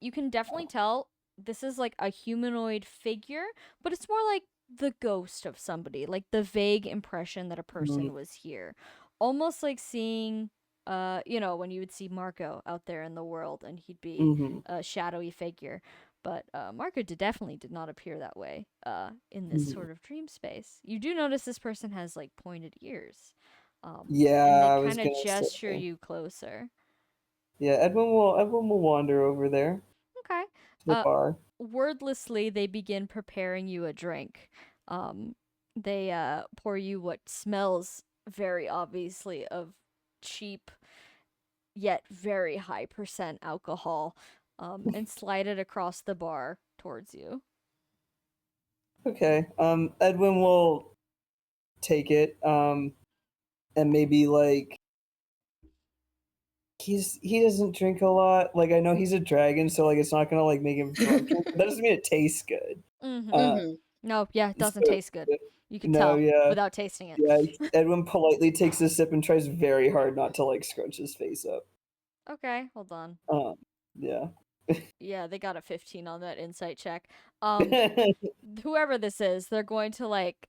You can definitely tell this is like a humanoid figure, but it's more like the ghost of somebody, like the vague impression that a person was here. Almost like seeing when you would see Marko out there in the world and he'd be Mhm. a shadowy figure. But Marko definitely did not appear that way in this Mhm. sort of dream space. You do notice this person has like pointed ears. Yeah, And they I was kind of gonna gesture say. you closer. Yeah, Edwin will wander over there Okay. to the bar. Wordlessly, they begin preparing you a drink. They pour you what smells very obviously of cheap yet very high percent alcohol, and slide it across the bar towards you. Okay. Edwin will take it. And maybe like he doesn't drink a lot. Like I know he's a dragon, so like it's not gonna like make him drunk. That doesn't mean it tastes good. No, yeah, it doesn't So- taste good. You can No, tell yeah. without tasting it. Yeah, Edwin politely takes a sip and tries very hard not to like scrunch his face up. Okay, hold on. Yeah. Yeah, they got a 15 on that insight check. Whoever this is, they're going to like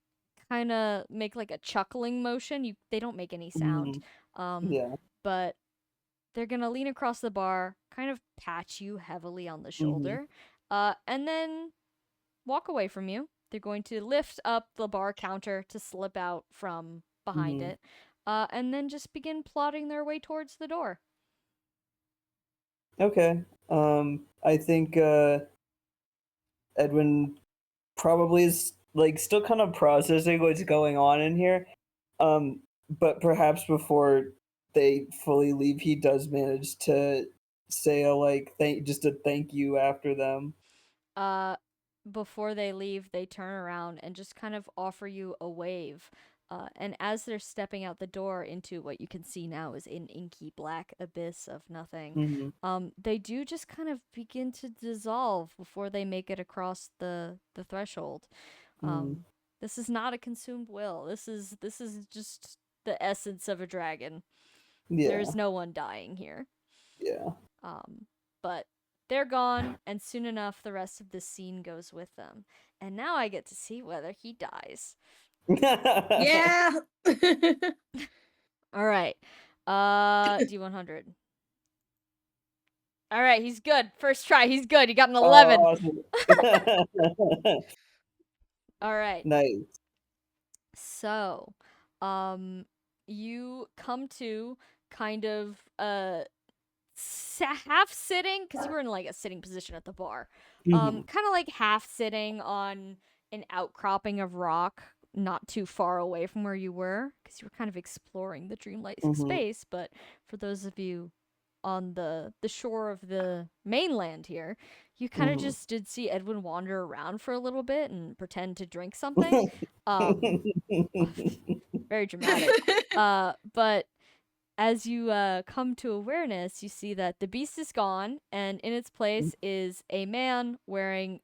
kind of make like a chuckling motion. They don't make any sound. Yeah. But they're going to lean across the bar, kind of pat you heavily on the shoulder, and then walk away from you. They're going to lift up the bar counter to slip out from behind it, and then just begin plodding their way towards the door. Okay. I think Edwin probably is like still kind of processing what's going on in here. But perhaps before they fully leave, he does manage to say a like thank you after them. Before they leave, they turn around and just kind of offer you a wave. And as they're stepping out the door into what you can see now is an inky black abyss of nothing, they do just kind of begin to dissolve before they make it across the threshold. This is not a consumed will. This is just the essence of a dragon. Yeah. There's no one dying here. Yeah. But they're gone, and soon enough, the rest of the scene goes with them. And now I get to see whether he dies. Yeah. All right. D100. All right, he's good. First try, he's good. He got an 11. Awesome. All right. Nice. So, you come to kind of half sitting, because you were in like a sitting position at the bar. Kind of like half sitting on an outcropping of rock, not too far away from where you were, because you were kind of exploring the dreamlike space. But for those of you on the shore of the mainland here, you kind of just did see Edwin wander around for a little bit and pretend to drink something. Very dramatic. But as you come to awareness, you see that the beast is gone, and in its place is a man wearing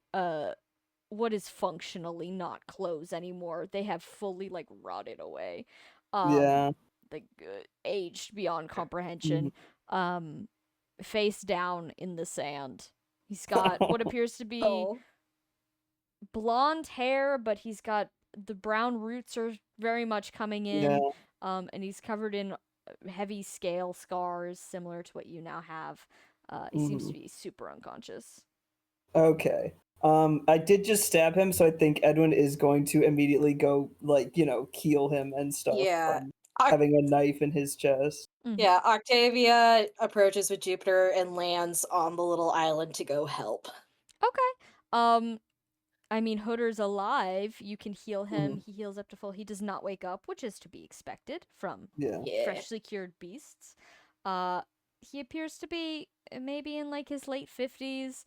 what is functionally not clothes anymore. They have fully like rotted away. Yeah. Like aged beyond comprehension. Face down in the sand. He's got what appears to be blonde hair, but he's got the brown roots are very much coming in. Yeah. And he's covered in heavy scale scars similar to what you now have. He seems to be super unconscious. Okay. I did just stab him, so I think Edwin is going to immediately go, like, keel him and stuff. Yeah. From having a knife in his chest. Yeah, Octavia approaches with Jupiter and lands on the little island to go help. Okay. I mean, Hodor's alive. You can heal him. He heals up to full. He does not wake up, which is to be expected from freshly cured beasts. He appears to be maybe in like his late 50s.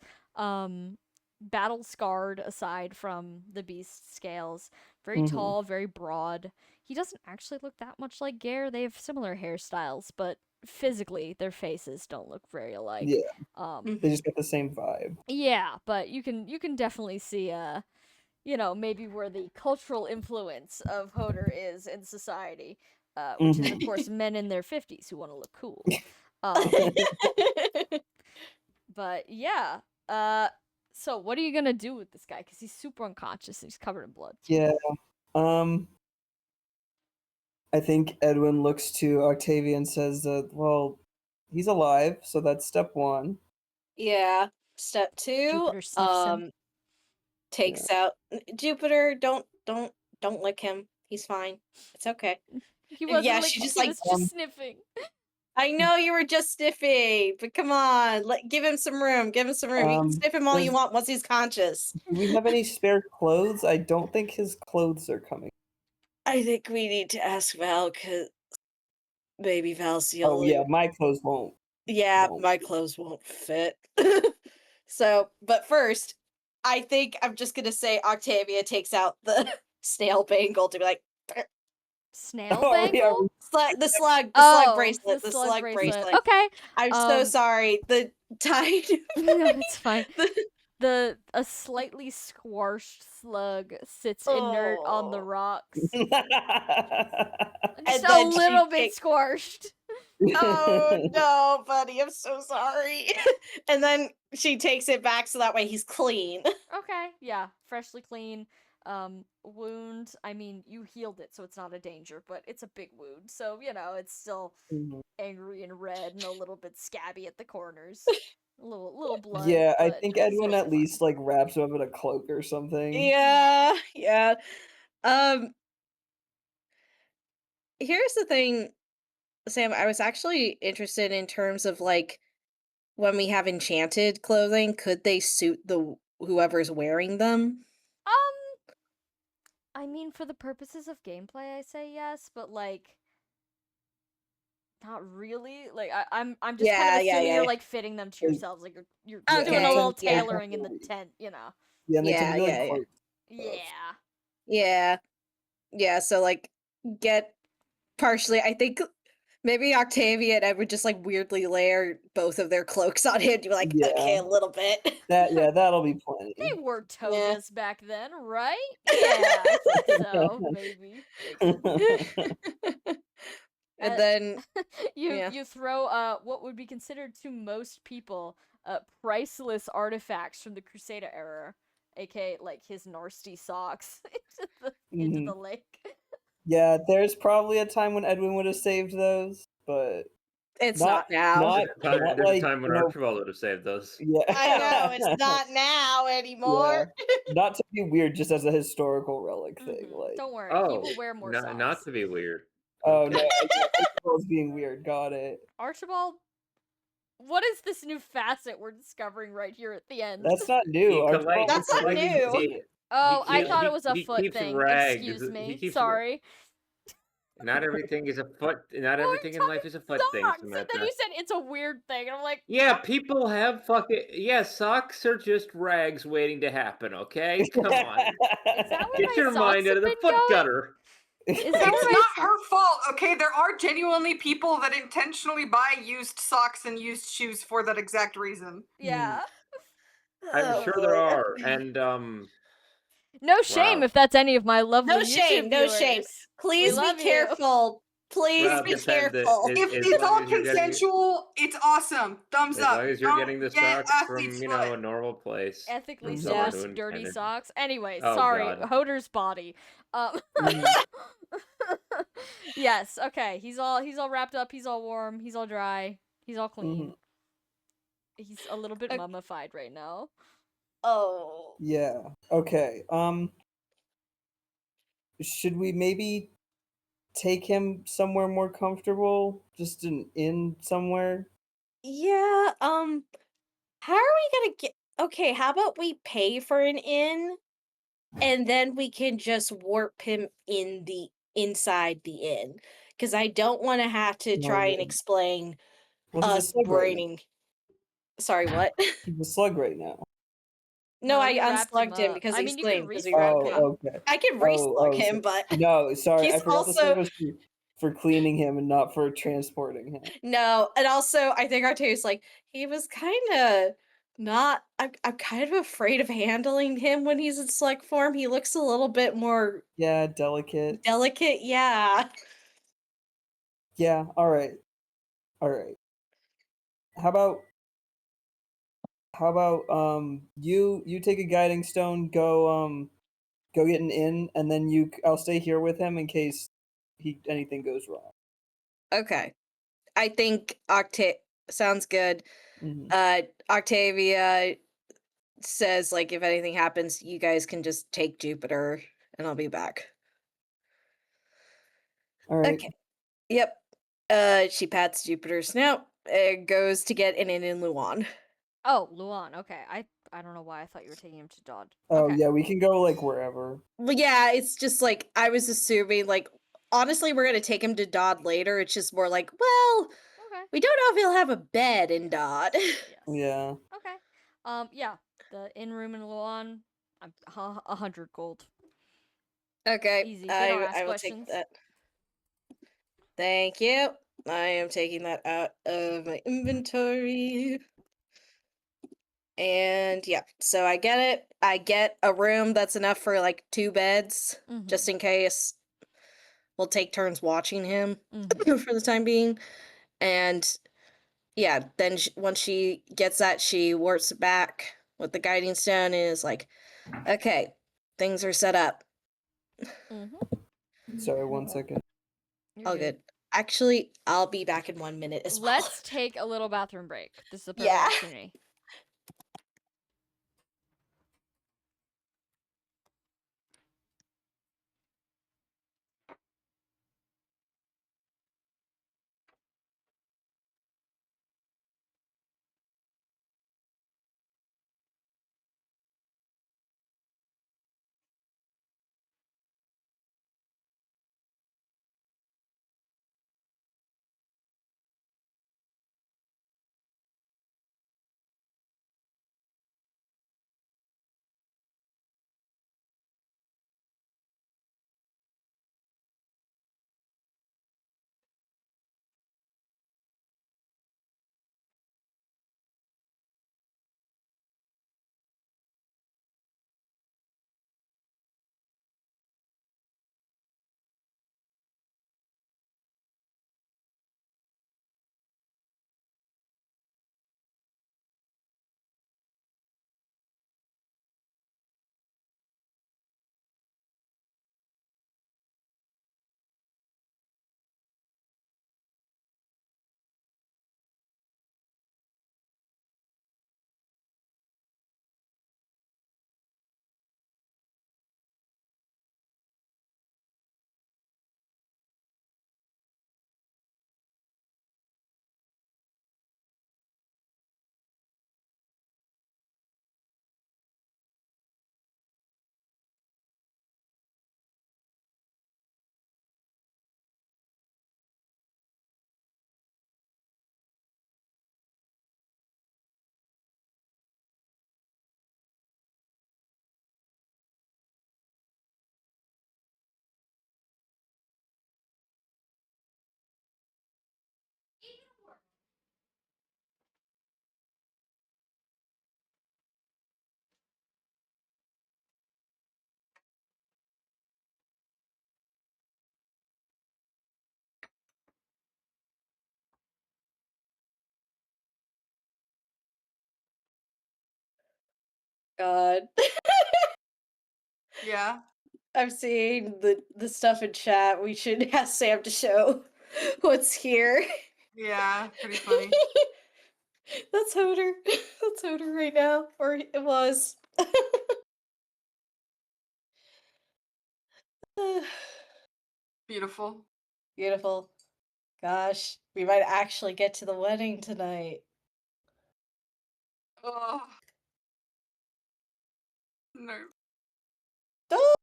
Battle scarred aside from the beast scales. Very tall, very broad. He doesn't actually look that much like Gare. They have similar hairstyles, but physically their faces don't look very alike. Yeah. They just get the same vibe. Yeah, but you can definitely see maybe where the cultural influence of Hodor is in society, which is of course men in their 50s who want to look cool. But yeah, so what are you gonna do with this guy? Because he's super unconscious and he's covered in blood. Yeah. I think Edwin looks to Octavia and says that, well, he's alive, so that's step one. Yeah. Step two, Jupiter sniffs him. takes out Jupiter. Don't lick him. He's fine. It's okay. He wasn't she just he was just sniffing. I know you were just sniffing, but come on, give him some room. Give him some room. You can sniff him all you want once he's conscious. Do we have any spare clothes? I don't think his clothes are coming. I think we need to ask Val, because maybe Val's the Oh only yeah, one. my clothes won't. Yeah, won't. my clothes won't fit. So, but first, I think I'm just gonna say Octavia takes out the snail bangle to be like, Snail Oh, yeah, bangle? the slug Oh, bracelet, the the slug slug bracelet. bracelet. Okay. I'm so sorry. The tide. No, it's fine. the, A slightly squashed slug sits inert on the oh. rocks. And Just a then she little bit takes. squashed. Oh no, buddy, I'm so sorry. And then she takes it back so that way he's clean. Okay, yeah, freshly clean. Wound. I mean, you healed it, so it's not a danger, but it's a big wound. So, it's still Mhm. angry and red and a little bit scabby at the corners. A little blood. Yeah, I but think it's Edwin totally at least like wraps him up in a cloak or something. Yeah, yeah. Um Here's the thing, Sam, I was actually interested in terms of like when we have enchanted clothing, could they suit the whoever's wearing them? I mean, for the purposes of gameplay, I say yes, but like, not really. Like, I'm just kind of Yeah, yeah, assuming you're yeah. like fitting them to Like, yourselves. Like, you're Yeah, doing a Okay, little tend they yeah. tend tailoring to in the be- tent, Yeah, and they tend Yeah, to be like yeah, yeah. cloaks. Yeah. Yeah. Yeah, so like get partially I think maybe Octavia and Ed would just like weirdly layer both of their cloaks on him to be like, Yeah, okay, a little bit. that'll be plenty. They wore Yeah. togas back then, right? Yeah, I think so. Maybe. Makes sense. And Uh, then you yeah. you throw what would be considered to most people priceless artifacts from the Crusader era, aka like his nasty socks into the Mhm. lake. Yeah, there's probably a time when Edwin would have saved those, but It's not not now. not There's a like time when Archibald would have saved those. yeah. I know, it's not now Yeah, anymore. not to be weird, just as a historical relic thing. Like, Don't worry, he Oh, will wear more not socks. to be weird. oh Okay. no, Archibald's being weird. Got it. Archibald, what is this new facet we're discovering right here at the end? That's not new. He Archibald collects- That's not collects new. shit. Oh, I keep- thought it was a he foot keeps thing. rags. Excuse me. He keeps Sorry. Not everything is a foot. Not everything in life is a foot thing, Socks! And then Samantha. you said it's a weird thing, and I'm like, Yeah, people have fucking socks are just rags waiting to happen. Okay, come on, is that where get my your socks mind out of have the been foot going? gutter. Is that It's where my not her fault, okay? There are genuinely people that intentionally buy used socks and used shoes for that exact reason. Yeah. I'm sure there are, and No shame wow. if that's any of my lovely No YouTube shame, no viewers. shame. Please be love you. careful. Please Well, be depends. careful. If As it's long all as you're getting it- consensual, it's awesome. Thumbs As up. long as you're Don't getting the get socks athlete's from foot. a normal place, Ethically from someone sourced who dirty intended- socks. Anyway, Oh, sorry, God. Hoder's body. Mhm. Yes, okay. He's all wrapped up, he's all warm, he's all dry, he's all clean. Mhm. He's a little bit Okay. mummified right now. Oh. Yeah. Okay. Should we maybe take him somewhere more comfortable? Just an inn somewhere? Yeah, how are we gonna get okay, how about we pay for an inn and then we can just warp him inside the inn? Because I don't want to have to try and yeah. explain Well, he's a us slug right now. braining. Sorry, what? He's a slug right now. No, I you wrapped unslug him up. because I he mean, you can screamed because we re-slug wrapped Oh, him. okay. I can re-slug Oh, him, but no, sorry, he's I forgot the slug also was for cleaning him and not for transporting him. no, and also I think Octavia's like he was kind of not. I'm kind of afraid of handling him when he's in slug form. He looks a little bit more Yeah, delicate. delicate. Yeah. Yeah, all right. All right. How about you take a guiding stone, go get an inn, and then I'll stay here with him in case anything goes wrong. Okay. I think sounds good. Mhm. Octavia says like if anything happens, you guys can just take Jupiter and I'll be back. All right. Okay. Yep. She pats Jupiter's snout and goes to get an inn in Luan. Oh, Luan. Okay, I I don't know why I thought you were taking him to Dodd. Oh Okay. yeah, we can go like wherever. Well, yeah, it's just like I was assuming. Like, honestly, we're gonna take him to Dodd later. It's just more like, well, Okay. we don't know if he'll have a bed in Dodd. Yes. Yeah. Okay. Yeah. The inn room in Luan, 100 gold. Okay, Easy. They don't ask I will take questions. that. Thank you. I am taking that out of my inventory. And yeah, so I get it. I get a room that's enough for like 2 beds, just in case. We'll take turns watching him for the time being. And yeah, then once she gets that, she warps back with the guiding stone and is like, okay, things are set up. Sorry, 1 second. You're All good. Actually, I'll be back in 1 minute as well. Let's take a little bathroom break. This is a perfect Yeah. opportunity. God. Yeah. I'm seeing the stuff in chat. We should ask Sam to show what's here. Yeah. Pretty funny. That's Hoder. That's Hoder right now. Or it was. Beautiful. Beautiful. Gosh, we might actually get to the wedding tonight. Oh. No. Oh,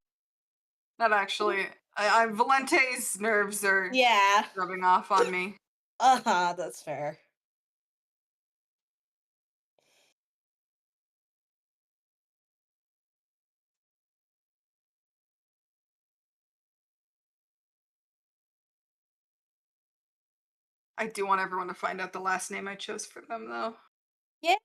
Not actually. I Valente's nerves are yeah. rubbing off on me. Uh-huh, that's fair. I do want everyone to find out the last name I chose for them, though. Yeah.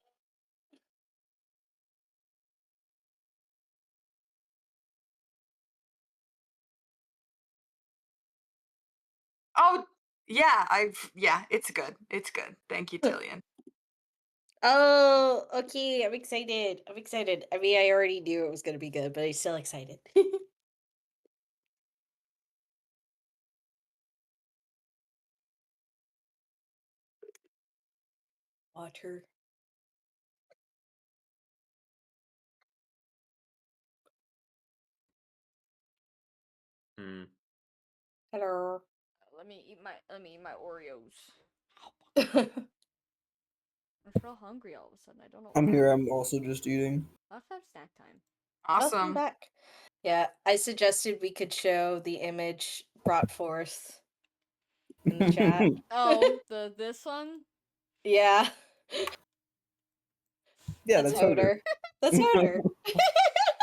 Oh, yeah. Yeah. It's good. It's good. Thank you, Tillian. Oh, okay. I'm excited. I'm excited. I mean, I already knew it was gonna be good, but I'm still excited. Water. Hmm. Hello. Let me eat my Oreos. I'm real hungry all of a sudden. I don't know I'm why. here. I'm also just eating. Let's have snack time. Welcome Awesome. back. Yeah, I suggested we could show the image brought forth in the chat. Oh, this one? Yeah, Yeah, that's that's Hodor. Hodor. That's Hodor.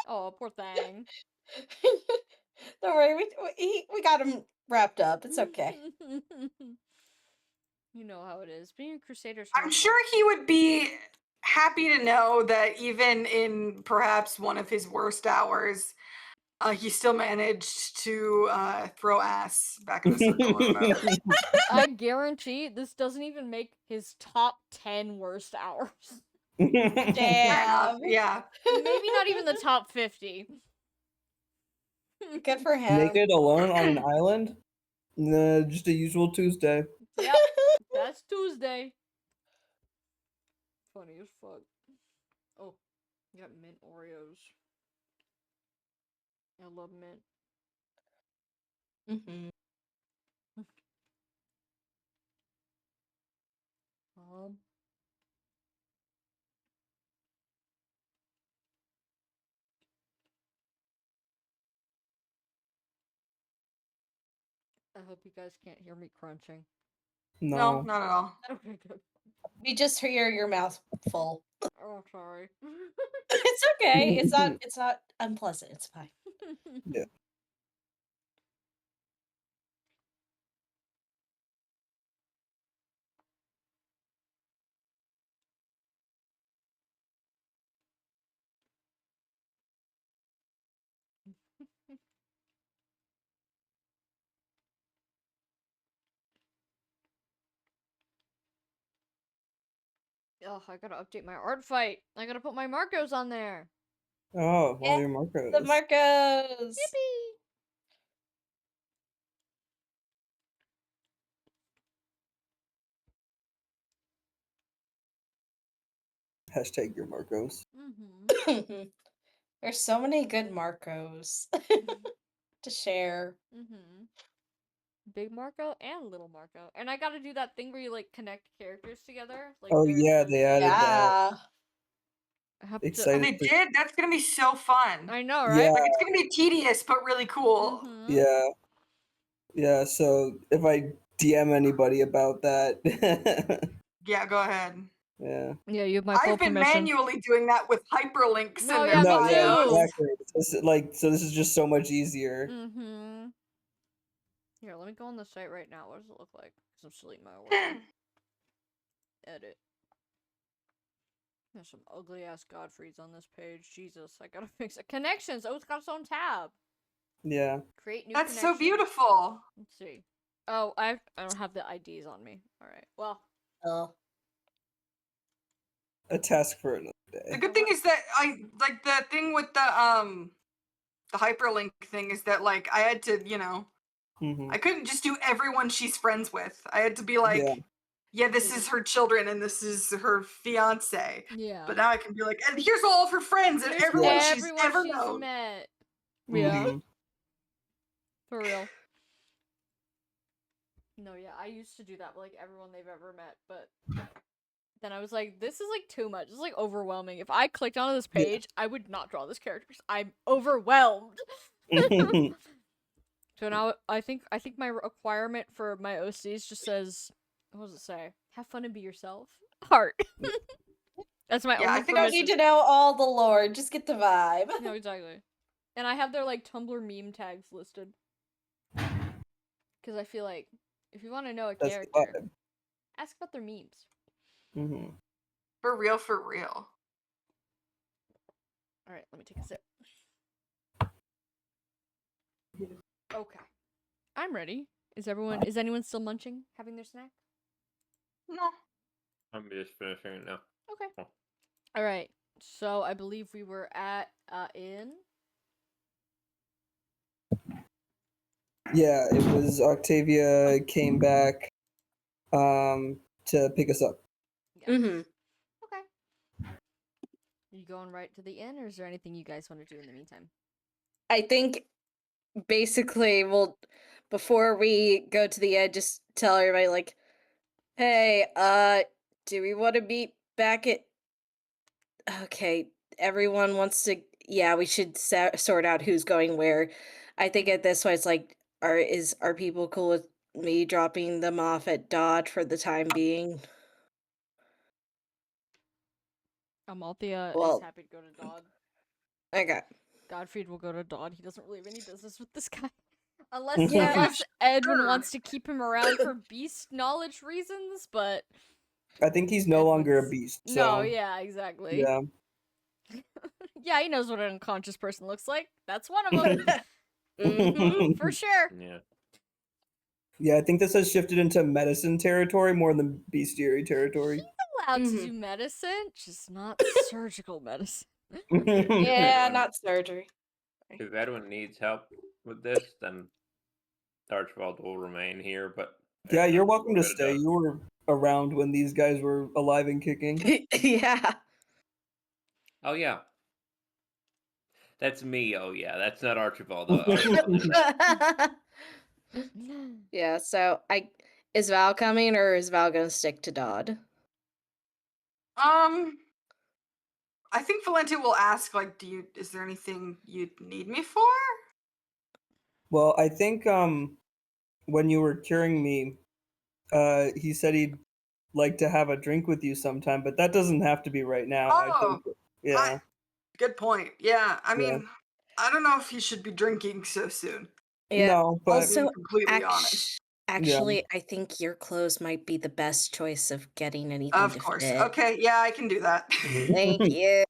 Oh, poor thing. Don't worry, we got him wrapped up. It's okay. You know how it is. Being a crusader's I'm hard sure work. he would be happy to know that even in perhaps one of his worst hours, he still managed to throw ass back in the circle or whatever. I guarantee this doesn't even make his top 10 worst hours. Fair enough. Damn. Yeah. Maybe not even the top 50. Good for him. Naked alone on an island? Nah, just a usual Tuesday. Yep, that's Tuesday. Funny as fuck. Oh, you got mint Oreos. I love mint. Mhm. I hope you guys can't hear me crunching. No, No. not at all. Okay, good. We just hear your mouth full. Oh, sorry. It's okay. It's not unpleasant. It's fine. Yeah. Oh, I gotta update my art fight. I gotta put my Markos on there. Oh, Yeah, all your Markos. The Marcos. Yippee! Hashtag your Markos. Mm-hmm. There's so many good Marcos to share. Mm-hmm. Big Marko and little Marko. And I gotta do that thing where you like connect characters together. Like Oh there's yeah, the- they added that. Yeah. I have Oh, Excited. they did? That's gonna be so fun. I know, Yeah, right? Like it's gonna be tedious but really cool. Mhm. yeah, yeah. So if I DM anybody about that, Yeah, go ahead. yeah. Yeah, you have my full I've been permission. manually doing that with hyperlinks No, in yeah, their me No, yeah, bios. too. exactly. So this is just so much easier. Mm-hmm. Here, let me go on the site right now. What does it look like? Because I'm still eating my Oreo. Edit. There's some ugly ass Godfreys on this page. Jesus, I gotta fix it. Connections. Oh, it's got its own tab. Yeah. Create new. That's so connection. beautiful. Let's see. Oh, I don't have the IDs on me. All right. Well, Oh. A task for another The day. good thing is that I like the thing with the hyperlink thing is that like I had to, Hmm. I couldn't just do everyone she's friends with. I had to be like, Yeah. yeah, this is her children and this is her fiance. yeah. But now I can be like, and here's all of her friends and Here's everyone she's everyone ever she's known. met. Yeah, Mhm. for real. No, yeah, I used to do that with like everyone they've ever met, but then I was like, this is like too much. It's like overwhelming. If I clicked onto this Yeah. page, I would not draw this character. 'Cause I'm overwhelmed. So now I think my requirement for my OCs just says, what does it say? Have fun and be yourself. Heart. That's my Yeah, I only think You I don't permission. need to know all the lore. Just get the vibe. No, exactly. And I have their like Tumblr meme tags listed. Because I feel like if you want to know a That's the character, vibe. ask about their memes. Hmm. For real, for real. All right, let me take a sip. Okay, I'm ready. Is anyone still munching, having their snack? No. I'm just finishing it now. Okay. Oh. All right. So I believe we were at in. Yeah, it was Octavia came back to pick us up. Yes. Mm-hmm. Okay. You going right to the inn, or is there anything you guys want to do in the meantime? I think basically before we go to the end, just tell everybody like, hey, do we want to meet back at okay, everyone wants to yeah, we should sort out who's going where. I think at this point it's like are people cool with me dropping them off at Dodge for the time being? Amalthea is Well, happy to go to Dodd. okay. Godfried will go to Dodd. He doesn't really have any business with this guy. Yeah. Unless Edwin Sure. wants to keep him around for beast knowledge reasons, but I think he's no longer a Edwin's- beast. So, No, yeah, exactly. yeah. Yeah, he knows what an unconscious person looks like. That's one of them. Mhm. For sure. Yeah. Yeah, I think this has shifted into medicine territory more than bestiary territory. Allowed to Mhm. do medicine, just not surgical medicine. Yeah, Edwin- not surgery. If Edwin needs help with this, then Archibald will remain here. But Yeah, if you're not, welcome we'll to go stay. Dodd. You were around when these guys were alive and kicking. Yeah. Oh yeah, that's me. Oh yeah, that's not Archibald. Archibald is not. Yeah, so is Val coming or is Val gonna stick to Dodd? I think Valente will ask, like, is there anything you'd need me for? Well, I think when you were curing me, he said he'd like to have a drink with you sometime, but that doesn't have to be right now. I think. Oh, Yeah. Good point. Yeah, I Yeah. mean, I don't know if he should be drinking so soon. Yeah. No, but Also, Being completely honest. actually, I think your clothes might be the best choice of getting anything Of to course. fit. Okay, yeah, I can do that. Thank you.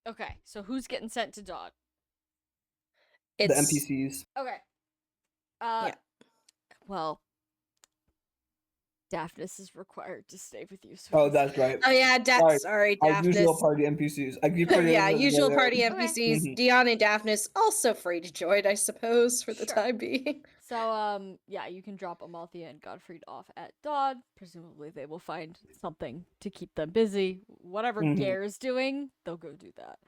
Okay, so who's getting sent to Dodd? the It's NPCs. Okay. Yeah. Well, Daphnis is required to stay with you. So Oh, he's- that's right. Oh yeah, sorry, Our usual Daphnis. party NPCs. I keep forgetting Yeah, that they're usual there. party Okay. NPCs. Mhm. Dion and Daphnis also free to join, I suppose, for the Sure. time being. So, yeah, you can drop Amalthea and Godfried off at Dodd. Presumably, they will find something to keep them busy. Whatever Mhm. Gare's doing, they'll go do that.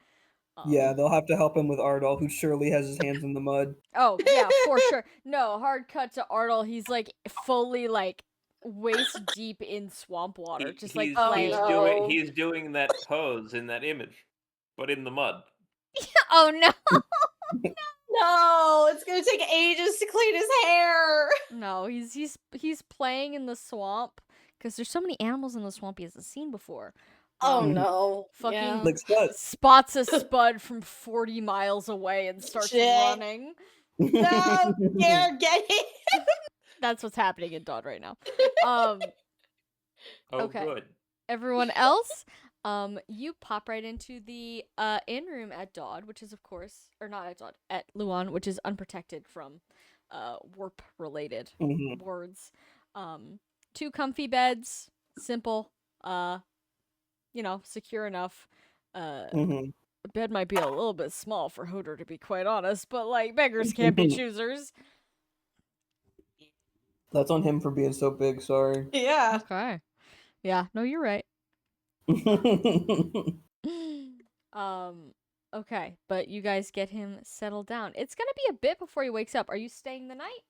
Yeah, they'll have to help him with Ardal, who surely has his hands in the mud. Oh, yeah, for sure. No, hard cut to Ardal. He's, like, fully, like, waist deep in swamp water. Just, like, he's, playing. no. he's doing that pose in that image, but in the mud. Oh, no! No, it's gonna take ages to clean his hair. No, he's playing in the swamp. Because there's so many animals in the swamp he hasn't seen before. Oh Mhm. no. Fucking Yeah. Like Spud. spots a spud from 40 miles away and starts Shit. running. No, Gare, get it. That's what's happening in Dodd right now. Oh, Okay. good. Everyone else, you pop right into the inn room at Dodd, which is of course, or not at Dodd, at Luan, which is unprotected from warp related Mhm. wards. 2 comfy beds, simple, secure enough. Mhm. The bed might be a little bit small for Hodor, to be quite honest, but like beggars can't be choosers. That's on him for being so big. Sorry. Yeah. Okay. Yeah, no, you're right. Okay, but you guys get him settled down. It's gonna be a bit before he wakes up. Are you staying the night?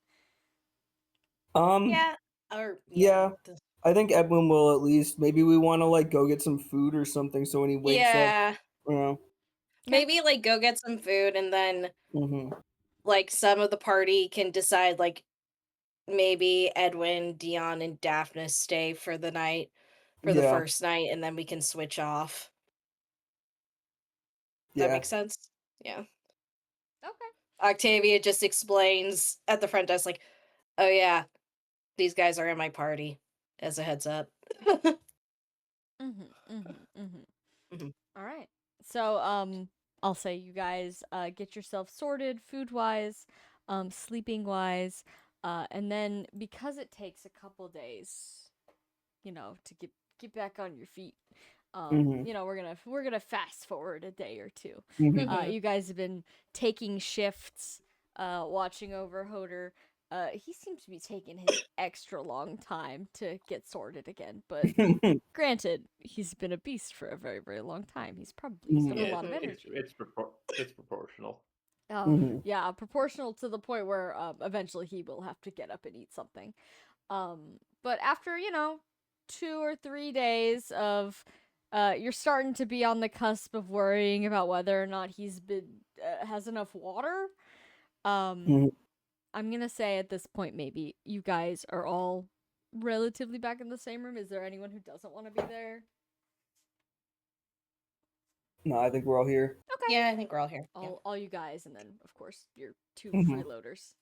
Yeah. Or Yeah. I think Edwin will at least. Maybe we want to like go get some food or something. So when he wakes up, Yeah. you know. Maybe like go get some food and then Mhm. like some of the party can decide like maybe Edwin, Dion, and Daphnis stay for the night for the Yeah. first night and then we can switch off. That Yeah. makes sense? Yeah. Okay. Octavia just explains at the front desk, like, oh yeah, these guys are in my party, as a heads up. Mhm. All right. So, I'll say you guys get yourself sorted food-wise, sleeping-wise, and then because it takes a couple days, to get back on your feet, Mhm. we're gonna fast forward a day or two. Mhm. You guys have been taking shifts, watching over Hodor. He seems to be taking his extra long time to get sorted again, but granted, he's been a beast for a very, very long time. He's probably used up a lot of Mhm. energy. It's proportional. Mhm. Yeah, proportional to the point where eventually he will have to get up and eat something. But after, 2 or 3 days of you're starting to be on the cusp of worrying about whether or not he's been has enough water. Mhm. I'm gonna say at this point maybe you guys are all relatively back in the same room. Is there anyone who doesn't want to be there? No, I think we're all here. Okay. Yeah, I think we're all here. Yeah. All you guys, and then of course your 2 Mhm. freeloaders,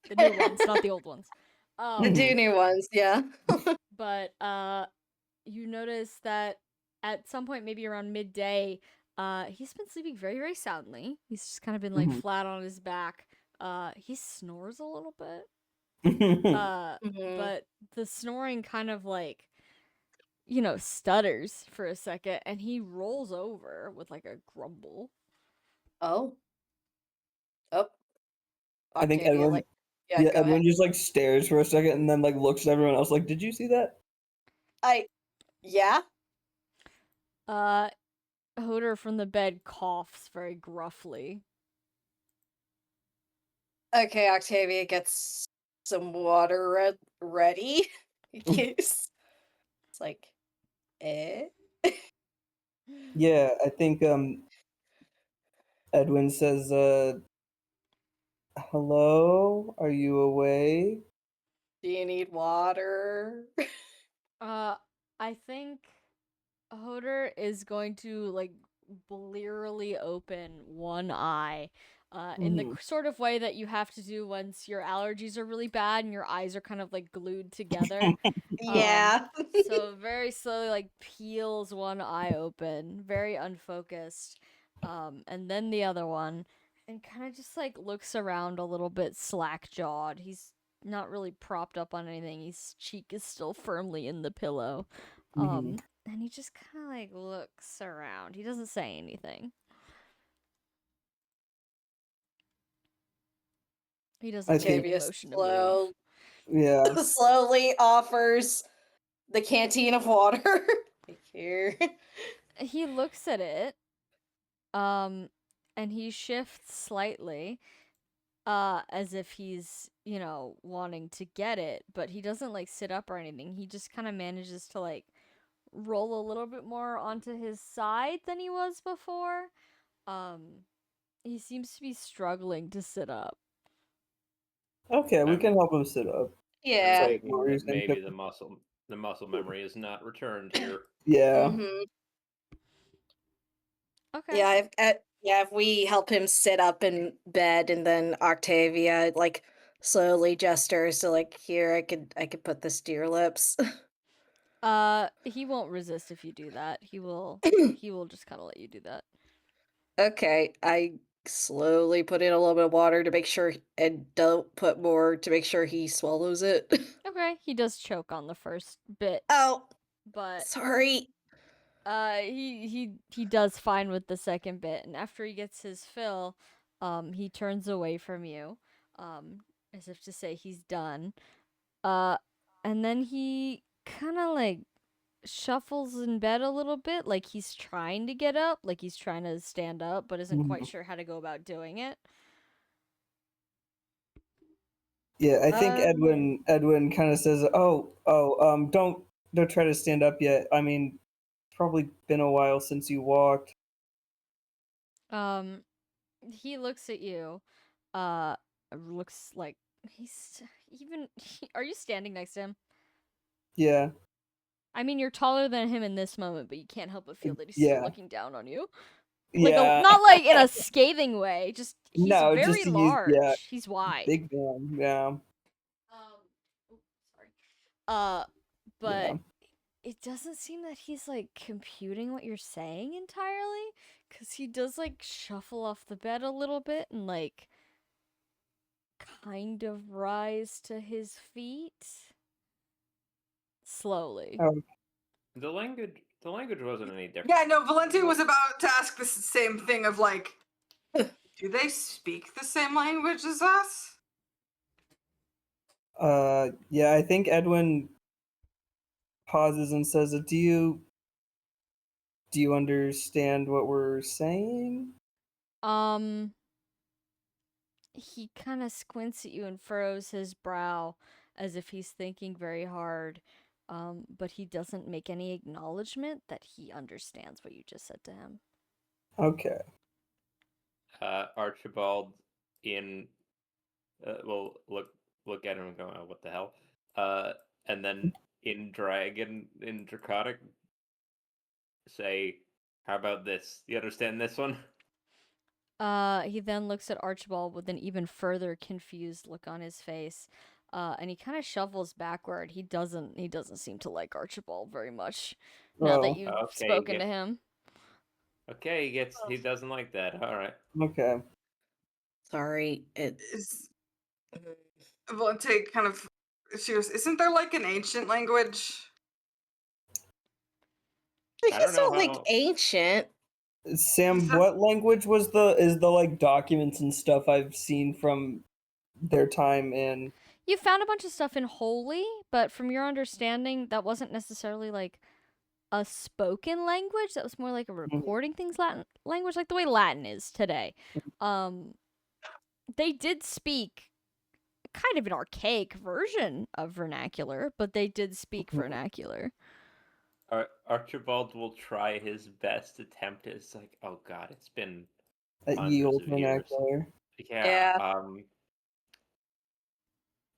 the new ones, not the old ones. The two new ones, yeah. But you notice that at some point, maybe around midday, he's been sleeping very, very soundly. He's just kind of been like Mhm. flat on his back. He snores a little bit. Mhm. But the snoring kind of like, stutters for a second, and he rolls over with like a grumble. Oh. Oh. I think Octavia, Edwin. like, Yeah, go Edwin ahead. just like stares for a second and then like looks at everyone else like, "Did you see that?" Yeah? Hodor from the bed coughs very gruffly. Okay, Octavia gets some water ready. Yes. It's like, eh? Yeah, I think Edwin says, "Hello, are you awake?" Do you need water? I think Hodor is going to like blearily open one eye, in the Mhm. sort of way that you have to do once your allergies are really bad and your eyes are kind of like glued together. Yeah. So very slowly like peels one eye open, very unfocused, and then the other one, and kind of just like looks around a little bit slack jawed. He's not really propped up on anything. His cheek is still firmly in the pillow. Mhm. And he just kind of like looks around. He doesn't say anything. He doesn't I make think, any Octavia motion to move. yeah, slowly offers the canteen of water. Here. He looks at it, um, and he shifts slightly, as if he's, wanting to get it, but he doesn't like sit up or anything. He just kind of manages to like roll a little bit more onto his side than he was before. Um, he seems to be struggling to sit up. okay, we I'm- can help him sit up. I'm Yeah. Sorry, thinking what were you that saying, maybe Kip? the muscle memory is not returned here. Yeah. Mm-hmm. Okay. Yeah, if we help him sit up in bed and then Octavia like slowly gestures to like here I could put this to your lips. He won't resist if you do that. He will just kind of let you do that. Okay, I slowly put in a little bit of water to make sure and don't put more to make sure he swallows it. Okay, he does choke on the first bit, Oh, but sorry. he does fine with the second bit, and after he gets his fill, he turns away from you, as if to say he's done. Uh, and then he kind of like shuffles in bed a little bit, like he's trying to get up, like he's trying to stand up, but isn't quite Mhm. sure how to go about doing it. Yeah, I think Um, Edwin kind of says, don't try to stand up yet. I mean, it's probably been a while since you walked." Um, he looks at you, looks like he's are you standing next to him? Yeah. I mean, you're taller than him in this moment, but you can't help but feel that he's still Yeah. looking down on you. Like Yeah. not like in a scathing way, just he's No, very just he's yeah, large. He's wide. big man. Yeah. Oops, sorry. Uh, Yeah. but it doesn't seem that he's like computing what you're saying entirely, cuz he does like shuffle off the bed a little bit and like kind of rise to his feet slowly. Oh, The language wasn't any different. Yeah, no, Valente was about to ask the same thing of like, do they speak the same language as us? yeah, I think Edwin pauses and says, do you understand what we're saying?" Um, he kind of squints at you and furrows his brow as if he's thinking very hard. but he doesn't make any acknowledgement that he understands what you just said to him. Okay. Archibald will look at him and go, oh, what the hell? And then in Draconic, say, how about this? You understand this one? He then looks at Archibald with an even further confused look on his face, and he kind of shovels backward. He doesn't seem to like Archibald very much now that you've Okay, spoken to him. Okay, he doesn't like that. All right. Okay. Sorry, Is Volante kind of serious? Isn't there like an ancient language? He's I don't know not like how- ancient. Sam, Is that- what language is the like documents and stuff I've seen from their time in? You found a bunch of stuff in Holy, but from your understanding, that wasn't necessarily like a spoken language. That was more like a recording things Latin language, like the way Latin is today. They did speak kind of an archaic version of vernacular, but they did speak vernacular. Archibald will try his best attempt. It's like, oh god, it's been At hundreds ye old of years. vernacular. Yeah. Yeah.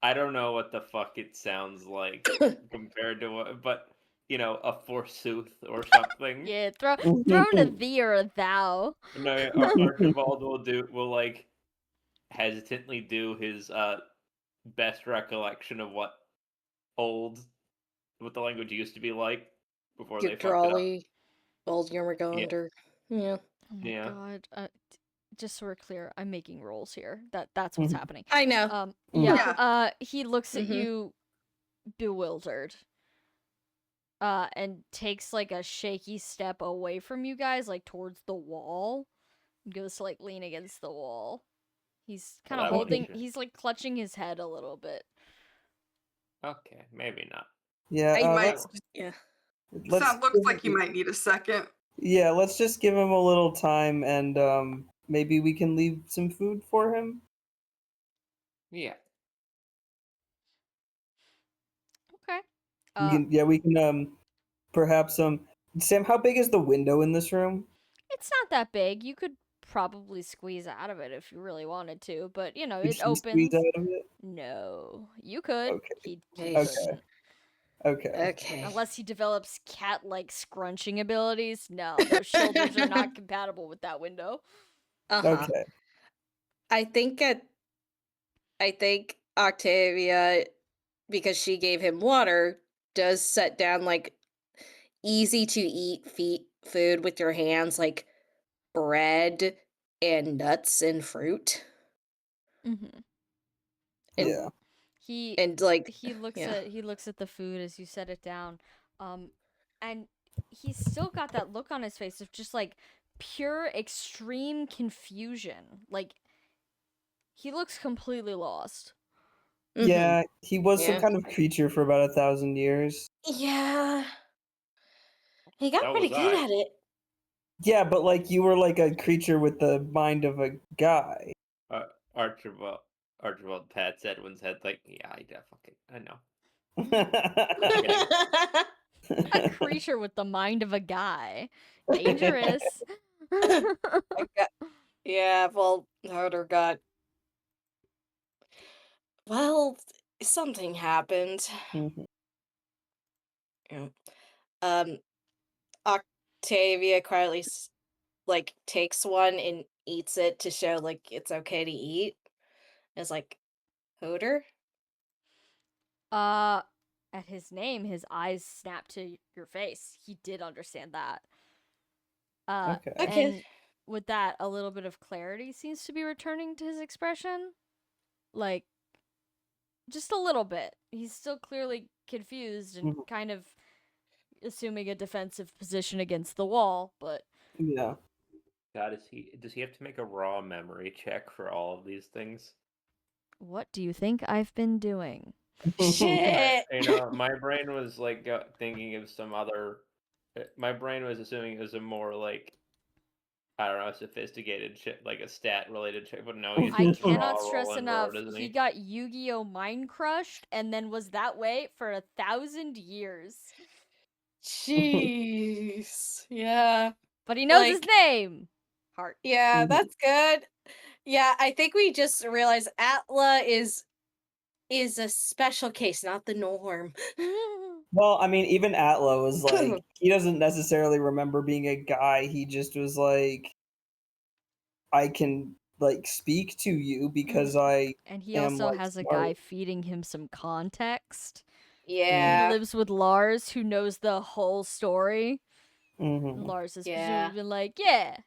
I don't know what the fuck it sounds like compared to what, but a forsooth or something. Yeah, throw in a thee or a thou. No, Archibald will like hesitantly do his best recollection of what the language used to be like before they fucked it up. Jugdral, old Yummergonder. Yeah. Oh my Yeah. god. Just so we're clear, I'm making rolls here. That's what's happening. I know. Yeah. He looks at Mhm. you bewildered. And takes like a shaky step away from you guys, like towards the wall. And goes to like lean against the wall. He's kind of that holding. wouldn't- He's like clutching his head a little bit. Okay, maybe not. Yeah. He might. let's Looks like you might need a second. Yeah, let's just give him a little time, and maybe we can leave some food for him. Yeah. Okay. We can perhaps Sam, how big is the window in this room? It's not that big. You could probably squeeze out of it if you really wanted to, but Could it she opens. squeeze out of it? No, you could. Okay. He Okay. couldn't. Okay. Okay. Unless he develops cat-like scrunching abilities. No, those shoulders are not compatible with that window. Okay. I think Octavia, because she gave him water, does set down like easy to eat food with your hands, like bread and nuts and fruit. Mm-hmm. And, Yeah. He like he looks yeah. at the food as you set it down, and he's still got that look on his face of just like pure extreme confusion. Like he looks completely lost. Mhm. Yeah, he was some Yeah. kind of creature for about 1,000 years. Yeah. He got That pretty was good I. at it. Yeah, but like you were like a creature with the mind of a guy. Archibald pats Edwin's head like, yeah, I know. A creature with the mind of a guy. Dangerous. Yeah, well, Hodor got. Well, something happened. Mhm. Yeah. Octavia quietly like takes one and eats it to show like it's okay to eat. It's like Hodor. At his name, his eyes snap to your face. He did understand that. Okay. And with that, a little bit of clarity seems to be returning to his expression. Like, just a little bit. He's still clearly confused and kind of assuming a defensive position against the wall, but Yeah. God, does he have to make a raw memory check for all of these things? what do you think I've been doing? Shit. My brain was like thinking of some other. My brain was assuming it was a more like I don't know, sophisticated shit, like a stat-related shit, but no, he's I just a raw cannot stress rolling enough. road, isn't He he? got Yu-Gi-Oh! Mind crushed and then was that way for 1,000 years. Jeez. Yeah. But he knows his Like, name. Heart. yeah, Mhm. that's good. Yeah, I think we just realized Atla is a special case, not the norm. Well, I mean, even Atla was like, he doesn't necessarily remember being a guy. He just was like, I can like speak to you because I And he am also like has a smart. guy feeding him some context. He Yeah. lives with Lars, who knows the whole story. Mhm. Lars has Yeah. presumably been like, yeah,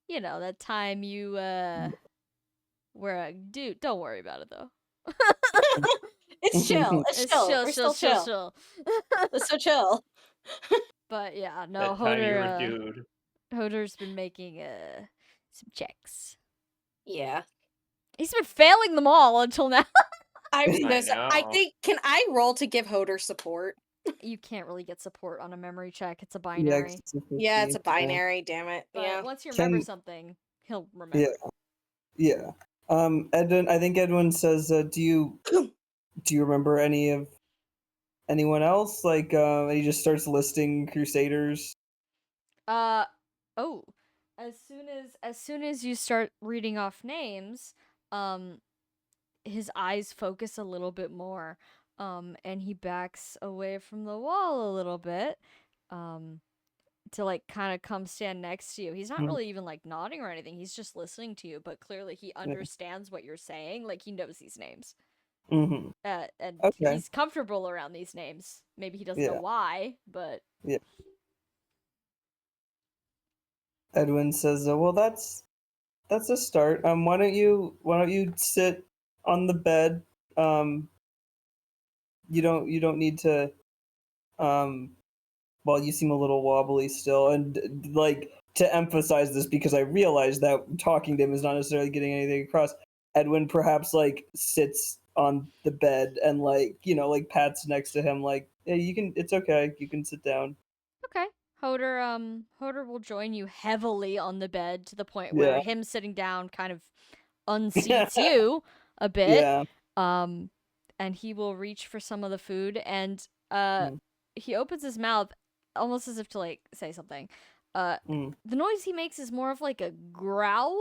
you know, that time you, were a dude. Don't worry about it, though. It's chill. It's It's chill. chill, We're chill, still chill, chill. chill. It's so chill. But yeah, no, That time you were a Hoder, dude. Hoder's been making, some checks. Yeah. He's been failing them all until now. I was I gonna say, I know. think, can I roll to give Hoder support? You can't really get support on a memory check. It's a Yeah, binary. 'cause it's a Yeah, it's a 50, yeah. binary, damn it. But Yeah. once you remember Can- something, he'll remember. Yeah, it. yeah. Edwin, I think Edwin says, do you remember anyone else? Like, and he just starts listing Crusaders. Oh, as soon as you start reading off names, his eyes focus a little bit more, and he backs away from the wall a little bit, to like kind of come stand next to you. He's not Mhm. really even like nodding or anything. He's just listening to you, but clearly he understands what you're saying. Like he knows these names. Mm-hmm. And Okay. he's comfortable around these names. Maybe he doesn't know Yeah. why, but Edwin says, well, that's a start. Why don't you sit on the bed? You don't need to. Well, you seem a little wobbly still, and like to emphasize this because I realize that talking to him is not necessarily getting anything across. Edwin perhaps like sits on the bed and like like pats next to him like, hey, you can. It's okay. You can sit down. okay. Hoder will join you heavily on the bed to the point Yeah. where him sitting down kind of unseats you a bit. Yeah. And he will reach for some of the food and Mm. he opens his mouth almost as if to like say something. Mm. The noise he makes is more of like a growl,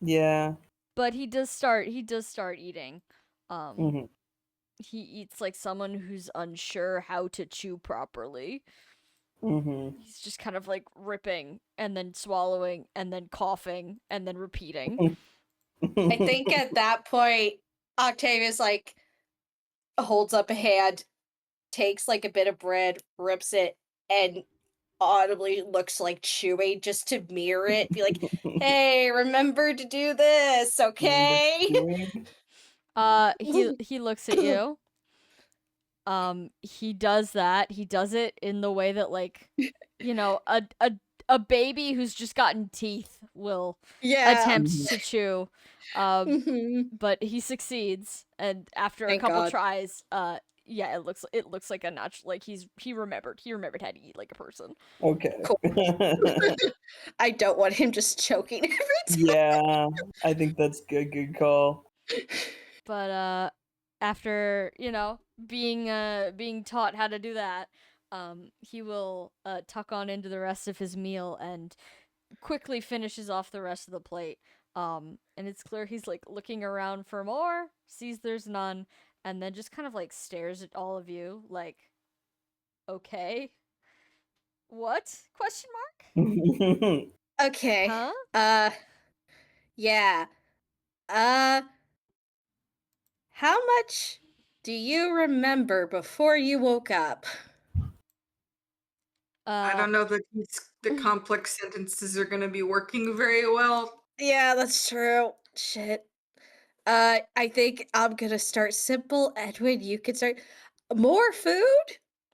Yeah. but he does start eating. Mm-hmm. He eats like someone who's unsure how to chew properly. Mm-hmm. He's just kind of like ripping and then swallowing and then coughing and then repeating. I think at that point, Octavius like holds up a hand, takes like a bit of bread, rips it, and audibly looks like chewing just to mirror it. Be like, hey, remember to do this, okay? He looks at you. He does that. He does it in the way that like, a baby who's just gotten teeth will Yeah. attempt to chew. Mhm. But he succeeds, and after Thank a couple God. tries, yeah, it looks like a natural, like he remembered how to eat like a person. Okay. Cool. I don't want him just choking every time. Yeah, I think that's good call. But after being taught how to do that, he will tuck on into the rest of his meal and quickly finishes off the rest of the plate. And it's clear he's like looking around for more, sees there's none, and then just kind of like stares at all of you like, okay, what? Question mark? Okay. Huh? Yeah. How much do you remember before you woke up? I don't know that the complex sentences are going to be working very well. Yeah, that's true. Shit. I think I'm gonna start simple. Edwin, you can start. More food?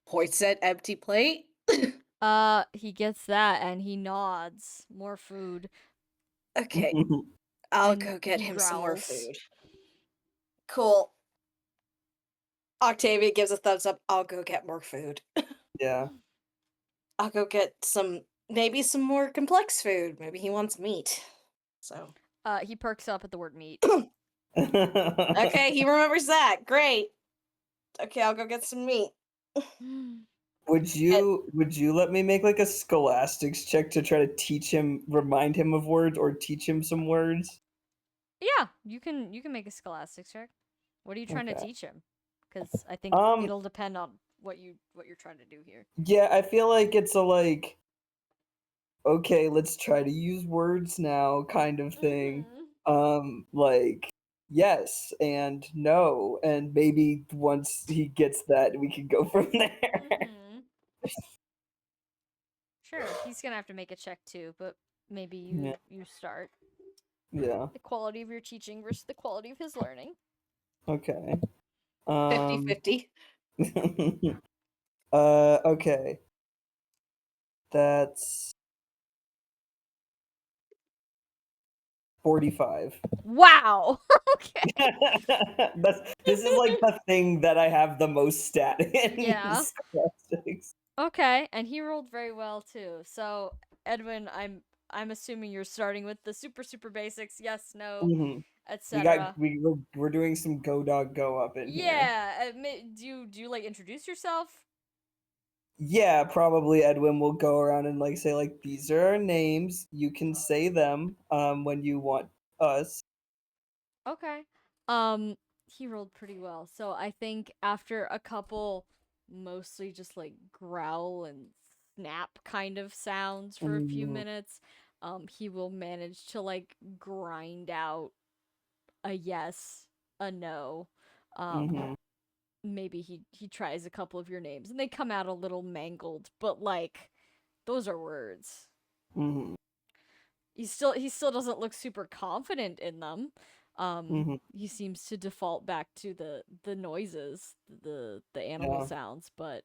Points at empty plate. He gets that and he nods. More food. Okay, I'll And go get he him some more growls. food. Cool. Octavia gives a thumbs up. I'll go get more food. Yeah. I'll go get some maybe some more complex food. Maybe he wants meat. So He perks up at the word meat. okay, he remembers that. Great. Okay, I'll go get some meat. Would you let me make like a scholastics check to try to remind him of words or teach him some words? Yeah, you can make a scholastics check. What are you trying to Okay. teach him? Because I think it'll depend on what you're trying to do here. Yeah, I feel like it's a like, okay, let's try to use words now kind of thing. Like yes and no, and maybe once he gets that, we can go from there. Sure, he's gonna have to make a check too, but maybe you start. Yeah. The quality of your teaching versus the quality of his learning. Okay. 50-50. Okay. That's 45. Wow. Okay. This is like the thing that I have the most stat in. Yeah. Scholastics. Okay, and he rolled very well too. So, Edwin, I'm assuming you're starting with the super basics. Yes, no, Mhm. etc. We're doing some go dog go up in here. Yeah. Do you like introduce yourself? Yeah, probably Edwin will go around and like say like these are our names. You can say them when you want us. Okay. He rolled pretty well. So I think after a couple mostly just like growl and snap kind of sounds for a few minutes, he will manage to like grind out a yes, a no. Maybe he tries a couple of your names and they come out a little mangled, but like those are words. He still doesn't look super confident in them. He seems to default back to the noises, the animal sounds, but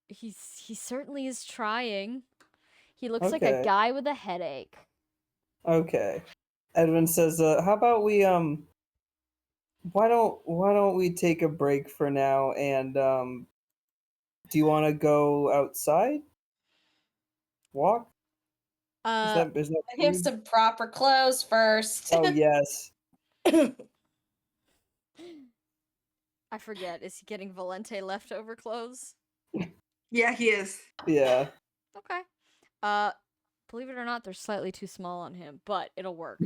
he certainly is trying. He looks like a guy with a headache. Okay. Edwin says, how about we why don't we take a break for now and do you want to go outside? Walk? Is that Get him food? some proper clothes first. Oh yes. I forget. Is he getting Valente leftover clothes? Yeah, he is. Yeah. Okay. Believe it or not, they're slightly too small on him, but it'll work.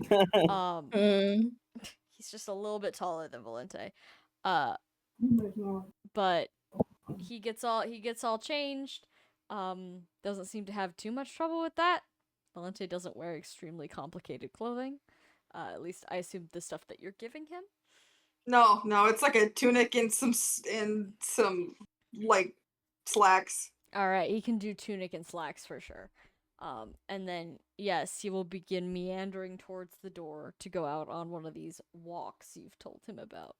He's just a little bit taller than Valente. But he gets all changed. Doesn't seem to have too much trouble with that. Valente doesn't wear extremely complicated clothing. At least I assume the stuff that you're giving him. No, it's like a tunic and some like slacks. All right, he can do tunic and slacks for sure. And then yes, he will begin meandering towards the door to go out on one of these walks you've told him about.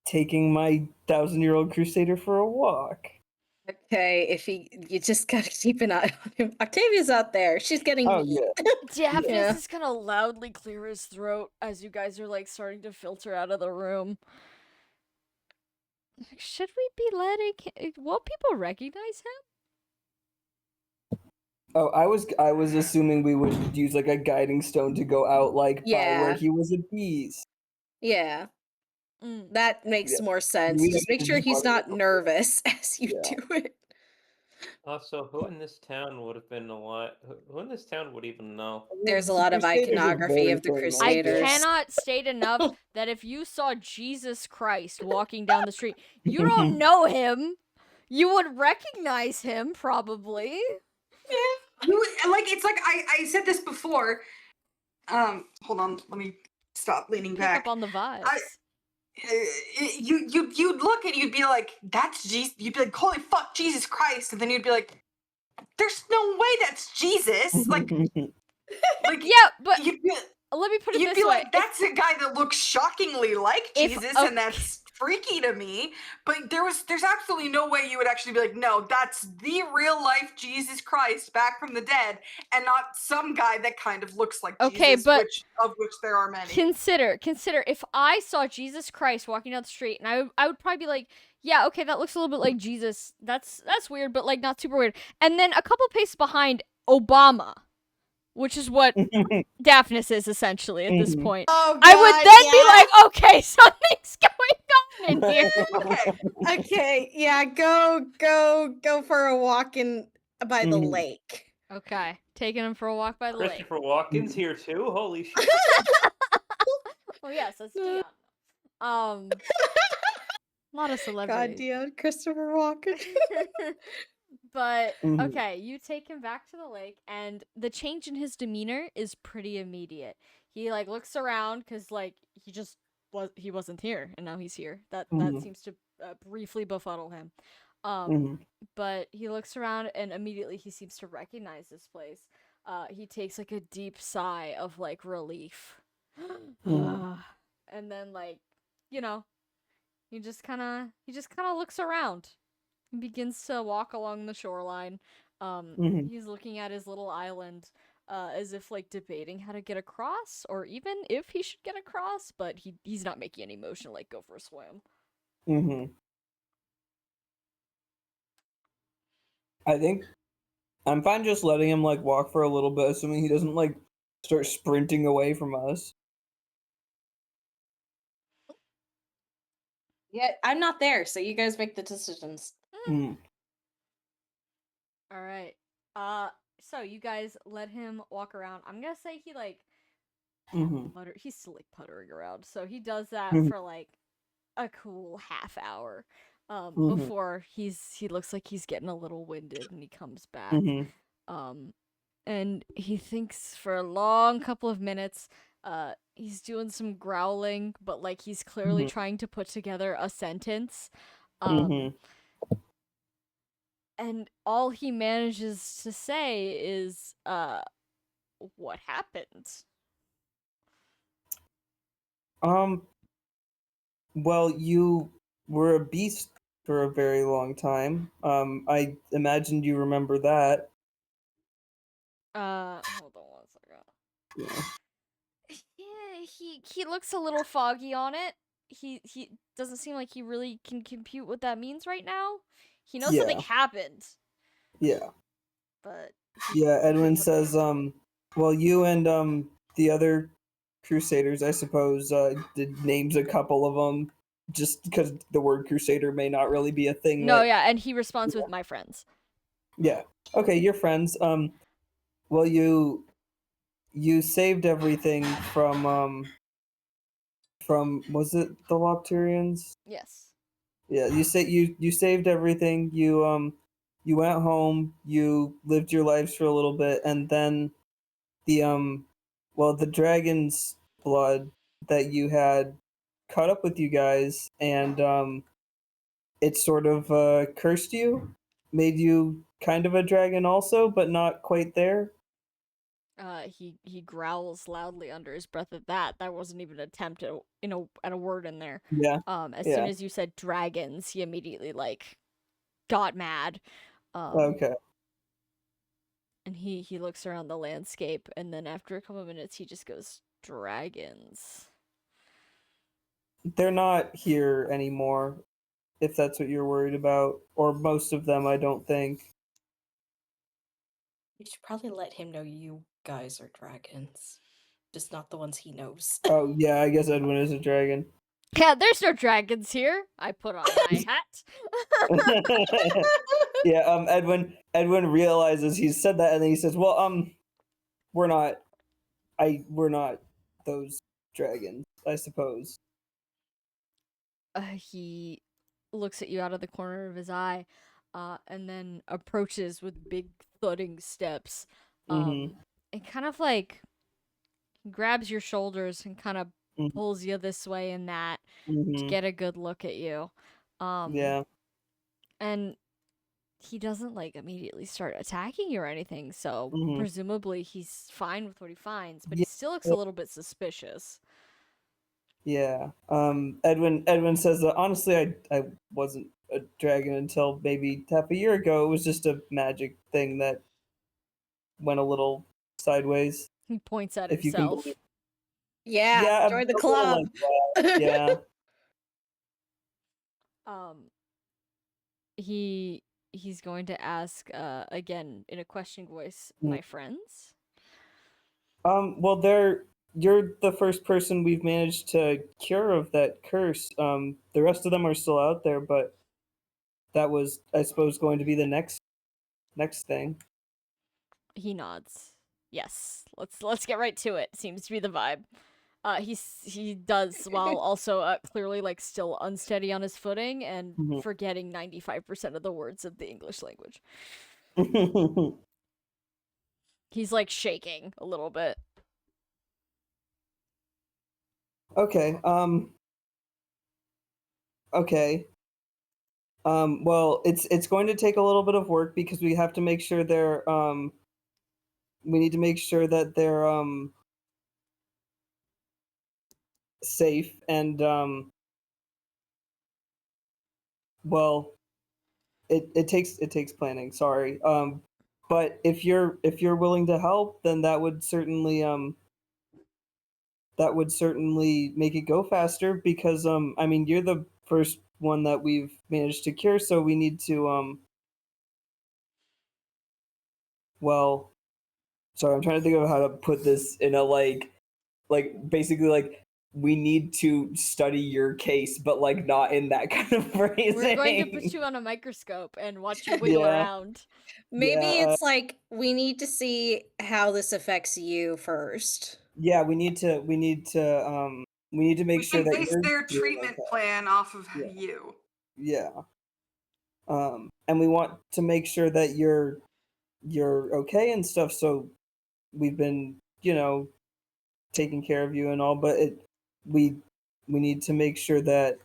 Taking my 1,000-year-old crusader for a walk. Okay, you just gotta keep an eye on him. Octavia's out there. She's getting meat. Daphnis Yeah. is gonna loudly clear his throat as you guys are like starting to filter out of the room. Should we be letting will people recognize him? Oh, I was assuming we would use like a guiding stone to go out like by where he was at bees. Yeah. That makes more sense. We Just make sure he's not nervous as you do it. Also, who in this town would have been alive? Who in this town would even know? There's a lot of iconography of the Crusaders. I cannot state enough that if you saw Jesus Christ walking down the street, you don't know him. You would recognize him, probably. Yeah. It's like I said this before. Hold on, let me stop leaning back. Pick up on the vibes. You'd look and you'd be like, that's Jesus. You'd be like, holy fuck, Jesus Christ, and then you'd be like, there's no way that's Jesus. Like yeah, but let me put it this way. You'd be like, that's a guy that looks shockingly like Jesus, and that's freaky to me, but there's absolutely no way you would actually be like, no, that's the real life Jesus Christ back from the dead, and not some guy that kind of looks like Okay, Jesus, but of which there are many. Consider if I saw Jesus Christ walking down the street, and I would probably be like, yeah, okay, that looks a little bit like Jesus. That's weird, but like not super weird. And then a couple paces behind, Obama, which is what Daphnis is essentially at this point. Oh God, I would then be like, okay, something's going on in here. Okay. okay, yeah, go for a walk by the lake. Okay, taking him for a walk by the lake. Christopher Walken's here too. Holy shit! Oh yes, that's Dion. Not a God, celebrity. Dion, Christopher Walken. But okay, you take him back to the lake, and the change in his demeanor is pretty immediate. He like looks around because like he wasn't here, and now he's here. That seems to briefly befuddle him. But he looks around, and immediately he seems to recognize this place. He takes like a deep sigh of like relief, and then like he just kind of looks around. He begins to walk along the shoreline. He's looking at his little island, as if like debating how to get across, or even if he should get across. But he's not making any motion like go for a swim. I think I'm fine just letting him like walk for a little bit, assuming he doesn't like start sprinting away from us. Yeah, I'm not there, so you guys make the decisions. All right. So you guys let him walk around. I'm gonna say he like he's still like puttering around. So he does that for like a cool half hour. Before he looks like he's getting a little winded, and he comes back. And he thinks for a long couple of minutes. He's doing some growling, but like he's clearly trying to put together a sentence. And all he manages to say is, what happened? Well, you were a beast for a very long time. I imagined you remember that. Hold on one second. Yeah. Yeah, he looks a little foggy on it. He doesn't seem like he really can compute what that means right now. He knows something happened. Yeah. But yeah, Edwin says, well, you and the other crusaders, I suppose, names a couple of them, just because the word crusader may not really be a thing. No, yeah, and he responds with my friends. Yeah. Okay, your friends. Well, you saved everything from was it the Lopturians? Yes. Yeah, you saved everything. You went home. You lived your lives for a little bit, and then the dragon's blood that you had caught up with you guys, and it sort of cursed you, made you kind of a dragon also, but not quite there. He growls loudly under his breath at that. That wasn't even an attempt at a word in there. Yeah. As soon as you said dragons, he immediately like got mad. Okay. And he looks around the landscape, and then after a couple of minutes, he just goes, dragons. They're not here anymore, if that's what you're worried about, or most of them, I don't think. You should probably let him know you guys are dragons, just not the ones he knows. Oh yeah, I guess Edwin is a dragon. Yeah, there's no dragons here. I put on my hat. Yeah, Edwin realizes he's said that, and then he says, "Well, we're not those dragons, I suppose." He looks at you out of the corner of his eye, and then approaches with big thudding steps, and kind of like grabs your shoulders and kind of pulls you this way and that to get a good look at you. Yeah. And he doesn't like immediately start attacking you or anything, so presumably he's fine with what he finds, but he still looks a little bit suspicious. Yeah. Edwin says that honestly, I wasn't a dragon until maybe half a year ago. It was just a magic thing that went a little sideways, He points at if you can himself. believe. Yeah, Yeah, join the a little club. like that. Yeah. He's going to ask again in a questioning voice, Mm. my friends? Well, you're the first person we've managed to cure of that curse. The rest of them are still out there, but that was, I suppose, going to be the next thing. He nods. Yes. Let's get right to it. Seems to be the vibe. He does, while also clearly like still unsteady on his footing and Mhm. forgetting 95% of the words of the English language. He's like shaking a little bit. Okay. Okay. Well, it's going to take a little bit of work because we have to make sure we need to make sure that they're safe and well, it takes planning. Sorry. But if you're willing to help, then that would certainly make it go faster because I mean, you're the first one that we've managed to cure, so we need to well, sorry, I'm trying to think of how to put this in a basically like we need to study your case, but like not in that kind of phrasing. We're going to put you on a microscope and watch you wiggle Yeah. around. Maybe Yeah, it's like we need to see how this affects you first. Yeah, we need to make We sure can that base you're their doing treatment okay. plan off of Yeah. you. Yeah. And we want to make sure that you're okay and stuff. So we've been, taking care of you and all, but we need to make sure that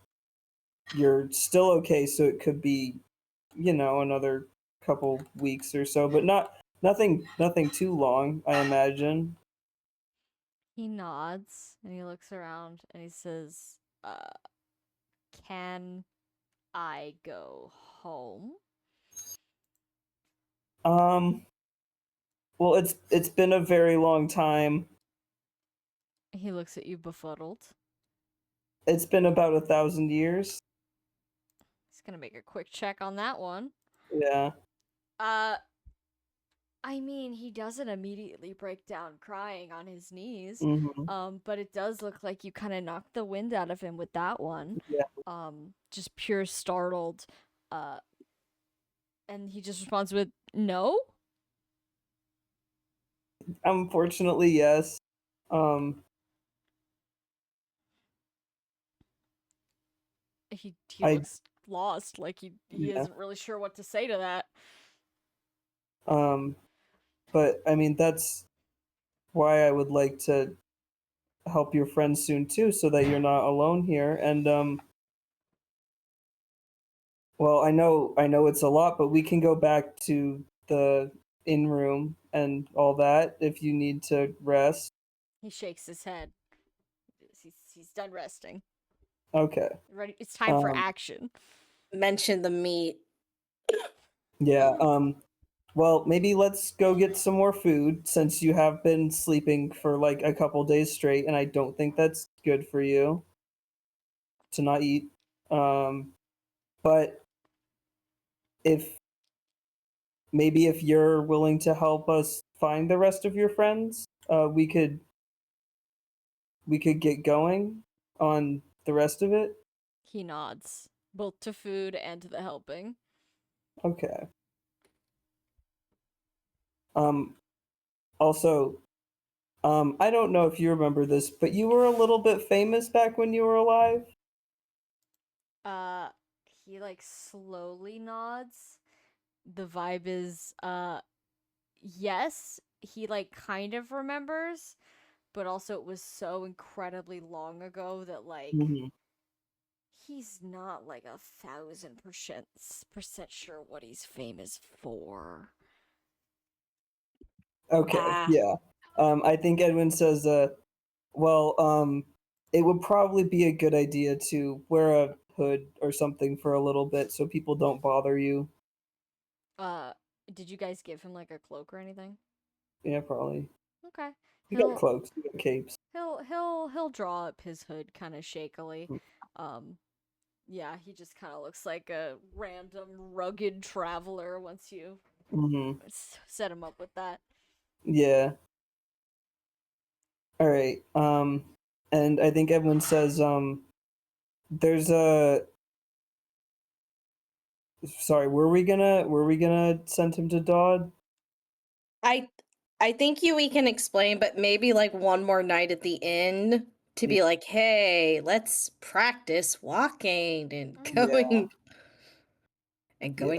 you're still okay. So it could be, another couple weeks or so, but nothing too long, I imagine. He nods and he looks around and he says, can I go home? Well, it's been a very long time. He looks at you befuddled. It's been about 1,000 years. He's gonna make a quick check on that one. Yeah. I mean, he doesn't immediately break down crying on his knees. Mm-hmm. But it does look like you kind of knocked the wind out of him with that one. Yeah. Just pure startled. And he just responds with no. Unfortunately, yes. He I looks lost, like he Yeah. isn't really sure what to say to that. But I mean that's why I would like to help your friends soon too, so that you're not alone here. And well, I know it's a lot, but we can go back to the in room and all that if you need to rest. He shakes his head. He's done resting. Okay. Ready? It's time for Um, action. Mention the meat. Yeah. Well, maybe let's go get some more food since you have been sleeping for like a couple days straight, and I don't think that's good for you to not eat. But if if you're willing to help us find the rest of your friends, we could get going on the rest of it. He nods, both to food and to the helping. Okay. Also, I don't know if you remember this, but you were a little bit famous back when you were alive. He like slowly nods. The vibe is, yes, he like kind of remembers, but also it was so incredibly long ago that like Mm-hmm. he's not like 1,000% sure what he's famous for. Okay, Ah. yeah. I think Edwin says, well, it would probably be a good idea to wear a hood or something for a little bit so people don't bother you. Did you guys give him like a cloak or anything? Yeah, probably. Okay. You got cloaks, you got capes. He'll draw up his hood kind of shakily. Yeah, he just kind of looks like a random rugged traveler once you set him up with that. Yeah. All right. And I think everyone says there's a. Sorry, were we gonna send him to Dodd? I think we can explain, but maybe like one more night at the inn to be like, hey, let's practice walking and going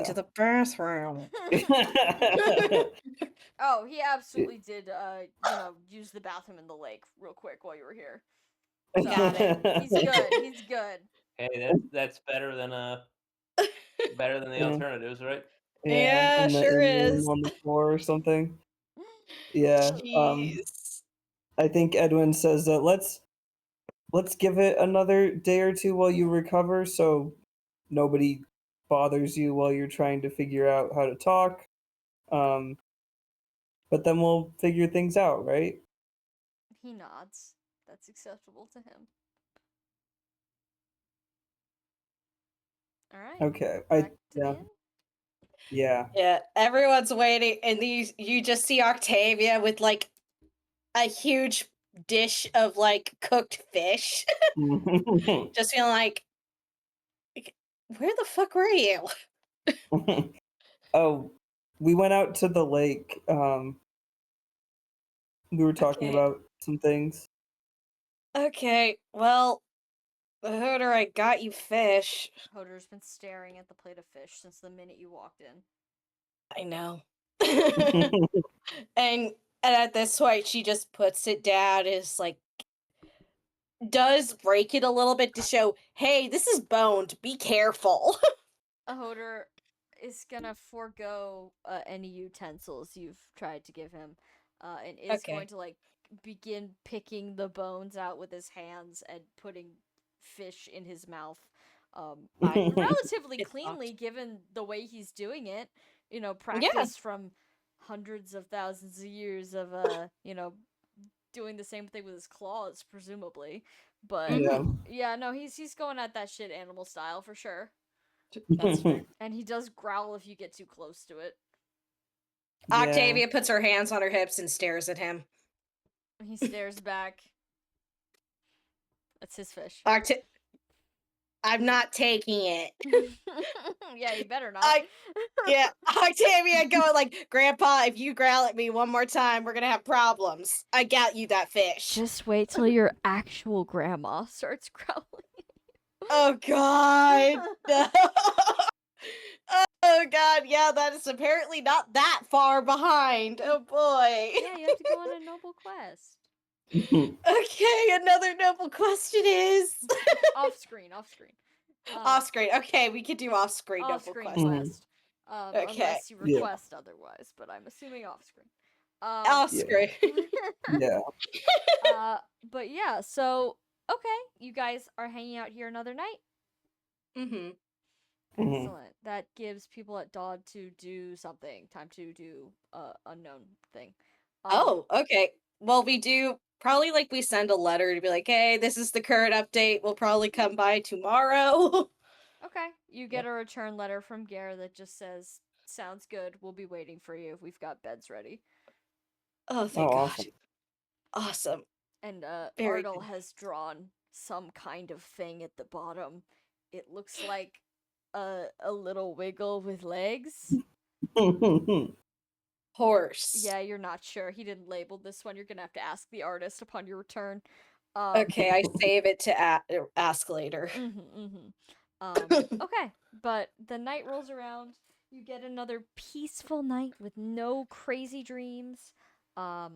to the bathroom. Oh, he absolutely did use the bathroom in the lake real quick while you were here. So, Got it. He's good. He's good. Hey, that's better than the alternatives, right? Yeah, sure in the room is. on the floor or something. Yeah. Jeez. I think Edwin says that let's give it another day or two while you recover, so nobody bothers you while you're trying to figure out how to talk. But then we'll figure things out, right? He nods. That's acceptable to him. All right. Okay. Back to the inn? Yeah. Yeah, everyone's waiting, and you just see Octavia with like a huge dish of like cooked fish. Just feeling like, where the fuck were you? Oh, we went out to the lake. We were talking Okay. about some things. Okay, well, Hodor, I got you fish. Hodor's been staring at the plate of fish since the minute you walked in. I know. and at this point, she just puts it down. Is like, does break it a little bit to show, hey, this is boned. Be careful. Hodor is gonna forego any utensils you've tried to give him, and is going to like begin picking the bones out with his hands and putting fish in his mouth. Relatively cleanly, given the way he's doing it. You know, practice from hundreds of thousands of years of doing the same thing with his claws, presumably. But yeah, no, he's going at that shit animal style for sure. That's fair. And he does growl if you get too close to it. Octavia puts her hands on her hips and stares at him. He stares back. That's his fish. I'm not taking it. Yeah, you better not. Yeah, Octavia going like, Grandpa, if you growl at me one more time, we're gonna have problems. I got you that fish. Just wait till your actual grandma starts growling. Oh God. No. Oh God, yeah, that is apparently not that far behind. Oh boy. Yeah, you have to go on a noble quest. Okay, another noble question is off screen. Off screen. Okay, we could do off screen noble quest. Okay. Unless you request otherwise, but I'm assuming off screen. Off screen. Yeah. But yeah, so okay, you guys are hanging out here another night. Excellent. That gives people at Dodd to do something. Time to do unknown thing. Oh, okay. Well, we do probably like we send a letter to be like, hey, this is the current update. We'll probably come by tomorrow. Okay. You get a return letter from Gare that just says, sounds good. We'll be waiting for you. We've got beds ready. Oh, thank God. Awesome. And Ardal has drawn some kind of thing at the bottom. It looks like a little wiggle with legs. Horse. Yeah, you're not sure. He didn't label this one. You're gonna have to ask the artist upon your return. Okay, I save it to ask later. Okay, but the night rolls around. You get another peaceful night with no crazy dreams. All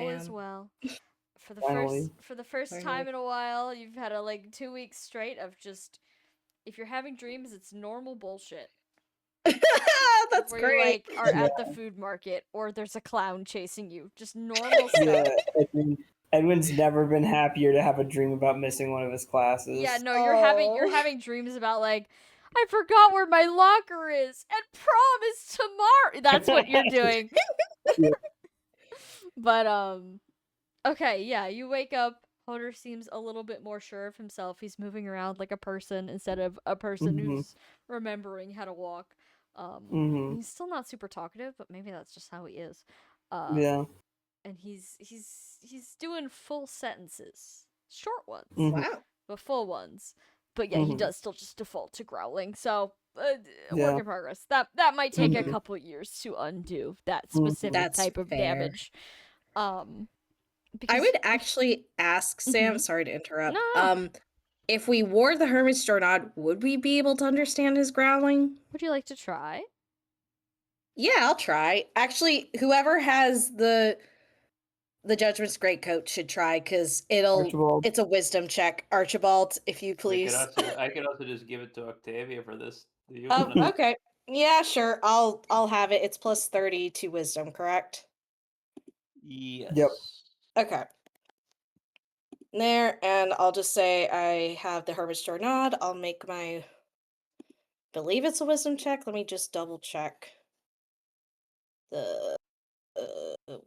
is well. For the first time in a while, you've had a 2 weeks straight of just, if you're having dreams, it's normal bullshit. That's where great. You are at the food market or there's a clown chasing you. Just normal stuff. Edwin's never been happier to have a dream about missing one of his classes. Yeah, no, you're having dreams about like, I forgot where my locker is, and prom is tomorrow. That's what you're doing. But okay, yeah, you wake up. Hodor seems a little bit more sure of himself. He's moving around like a person instead of a person who's remembering how to walk. He's still not super talkative, but maybe that's just how he is. Yeah. And he's doing full sentences, short ones, Wow. but full ones. But yeah, he does still just default to growling. So Yeah. work in progress. That might take a couple years to undo that specific That's type of fair. damage. Because I would actually ask Sam, Mhm. sorry to interrupt. No. If we wore the Hermit's Jornad, would we be able to understand his growling? Would you like to try? Yeah, I'll try. Actually, whoever has the Judgment's Greatcoat should try, because Archibald. it's a wisdom check. Archibald, if you I please. could also just give it to Octavia for this. Do you Oh, wanna- okay. Yeah, sure. I'll have it. It's plus 30 to wisdom, correct? Yes. Yep. Okay. There, and I'll just say I have the Hermit's Jornad. I'll make my believe it's a wisdom check. Let me just double check the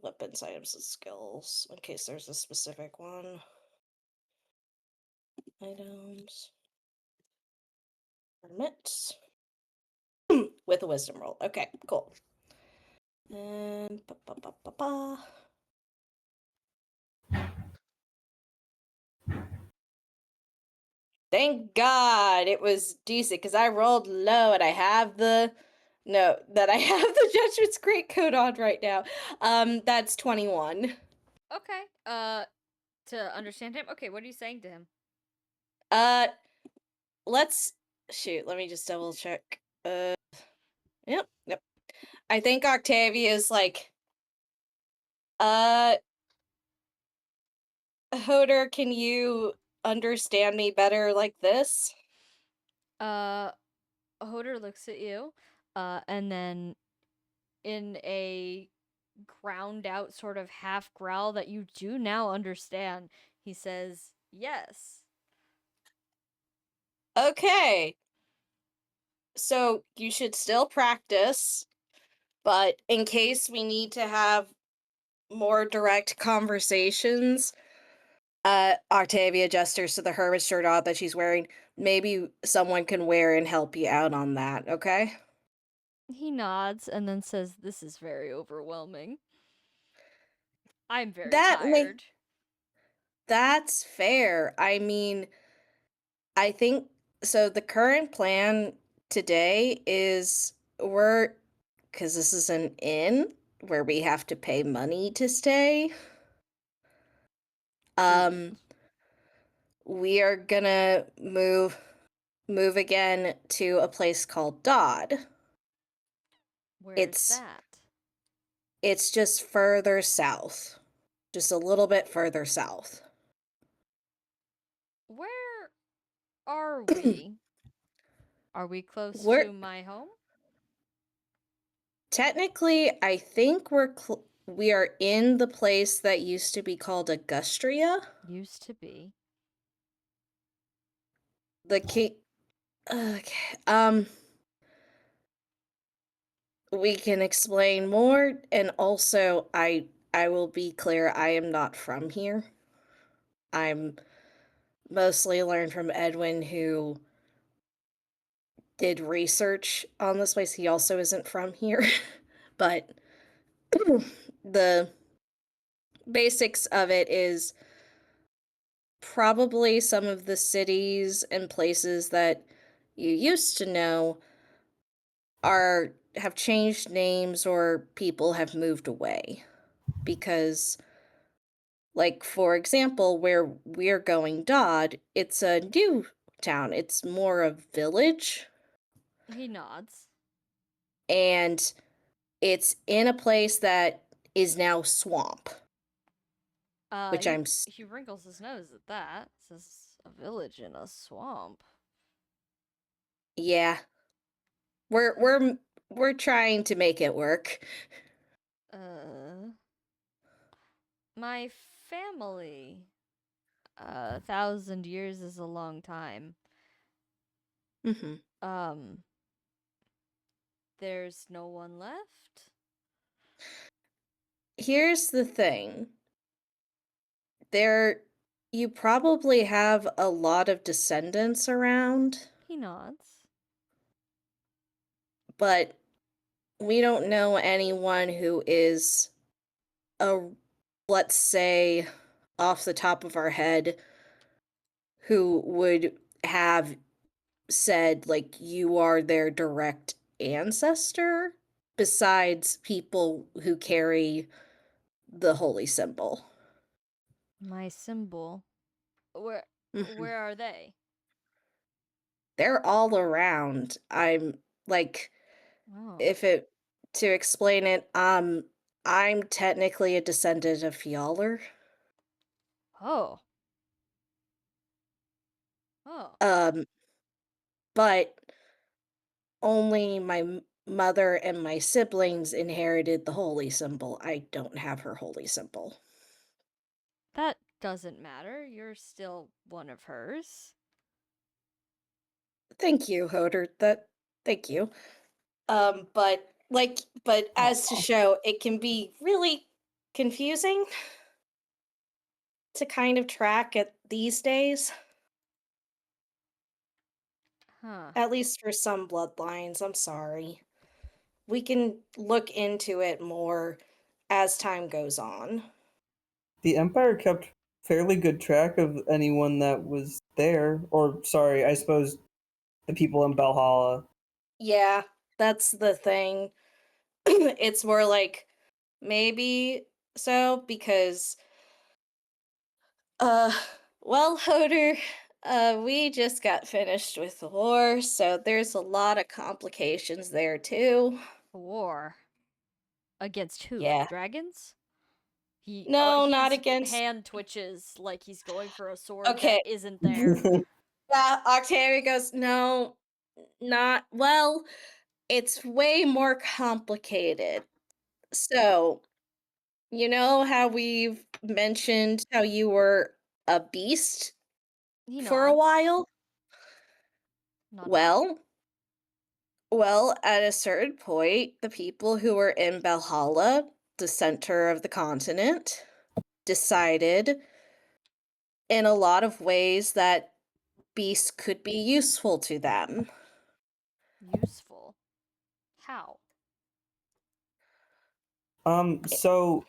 weapons, items, and skills in case there's a specific one. Items. Hermit. With a wisdom roll. Okay, cool. And thank God it was decent, because I rolled low and I have the Judgment's Greatcoat on right now. That's 21. Okay. To understand him. Okay, what are you saying to him? Let's shoot, let me just double check. Yep. I think Octavia's like, Hodor, can you understand me better like this? Hodor looks at you, and then in a ground out sort of half growl that you do now understand, he says, "Yes." Okay. So you should still practice, but in case we need to have more direct conversations, Octavia gestures to the hermit shirt off that she's wearing. Maybe someone can wear and help you out on that, okay? He nods and then says, "This is very overwhelming. I'm very That tired." That's fair. I mean, I think so. The current plan today is because this is an inn where we have to pay money to stay. We are gonna move again to a place called Dodd. Where's that? It's just further south. Just a little bit further south. Where are we? Are we close We're to my home? technically, I think we are in the place that used to be called Augustria. Used to be. The king. Okay. We can explain more, and also I will be clear, I am not from here. I'm mostly learned from Edwin, who did research on this place. He also isn't from here. But the basics of it is probably some of the cities and places that you used to know have changed names, or people have moved away. Because, like, for example, where we're going, Dodd, it's a new town. It's more a village, He nods. and it's in a place that is now swamp. Which he wrinkles his nose at that. Says, "A village in a swamp." Yeah. We're trying to make it work. My family. 1,000 years is a long time. Mm-hmm. There's no one left? Here's the thing. You probably have a lot of descendants around, He nods. but we don't know anyone who is let's say, off the top of our head, who would have said, like, you are their direct ancestor, besides people who carry the holy symbol. My symbol. Where Mhm. are they? They're all around. I'm like, Oh. if it to explain it, I'm technically a descendant of Fjaller. Oh. Oh. But only my mother and my siblings inherited the holy symbol. I don't have her holy symbol. That doesn't matter. You're still one of hers. Thank you, Hoder. Thank you. But as to Aw. show, it can be really confusing to kind of track it these days. Huh. At least for some bloodlines, I'm sorry. We can look into it more as time goes on. The Empire kept fairly good track of anyone that was there, or sorry, I suppose the people in Valhalla. Yeah, that's the thing. It's more like maybe so because uh well, Hoder, we just got finished with the war, so there's a lot of complications there too. A war. Against who? Yeah. Dragons? No, not His against. hand twitches like he's going for a sword Okay. that isn't there. Yeah, Octavia goes, no, not well, it's way more complicated. So, you know how we've mentioned how you were a beast He for a nods. while? Not at all. Well, at a certain point, the people who were in Valhalla, the center of the continent, decided in a lot of ways that beasts could be useful to them. Useful. How? So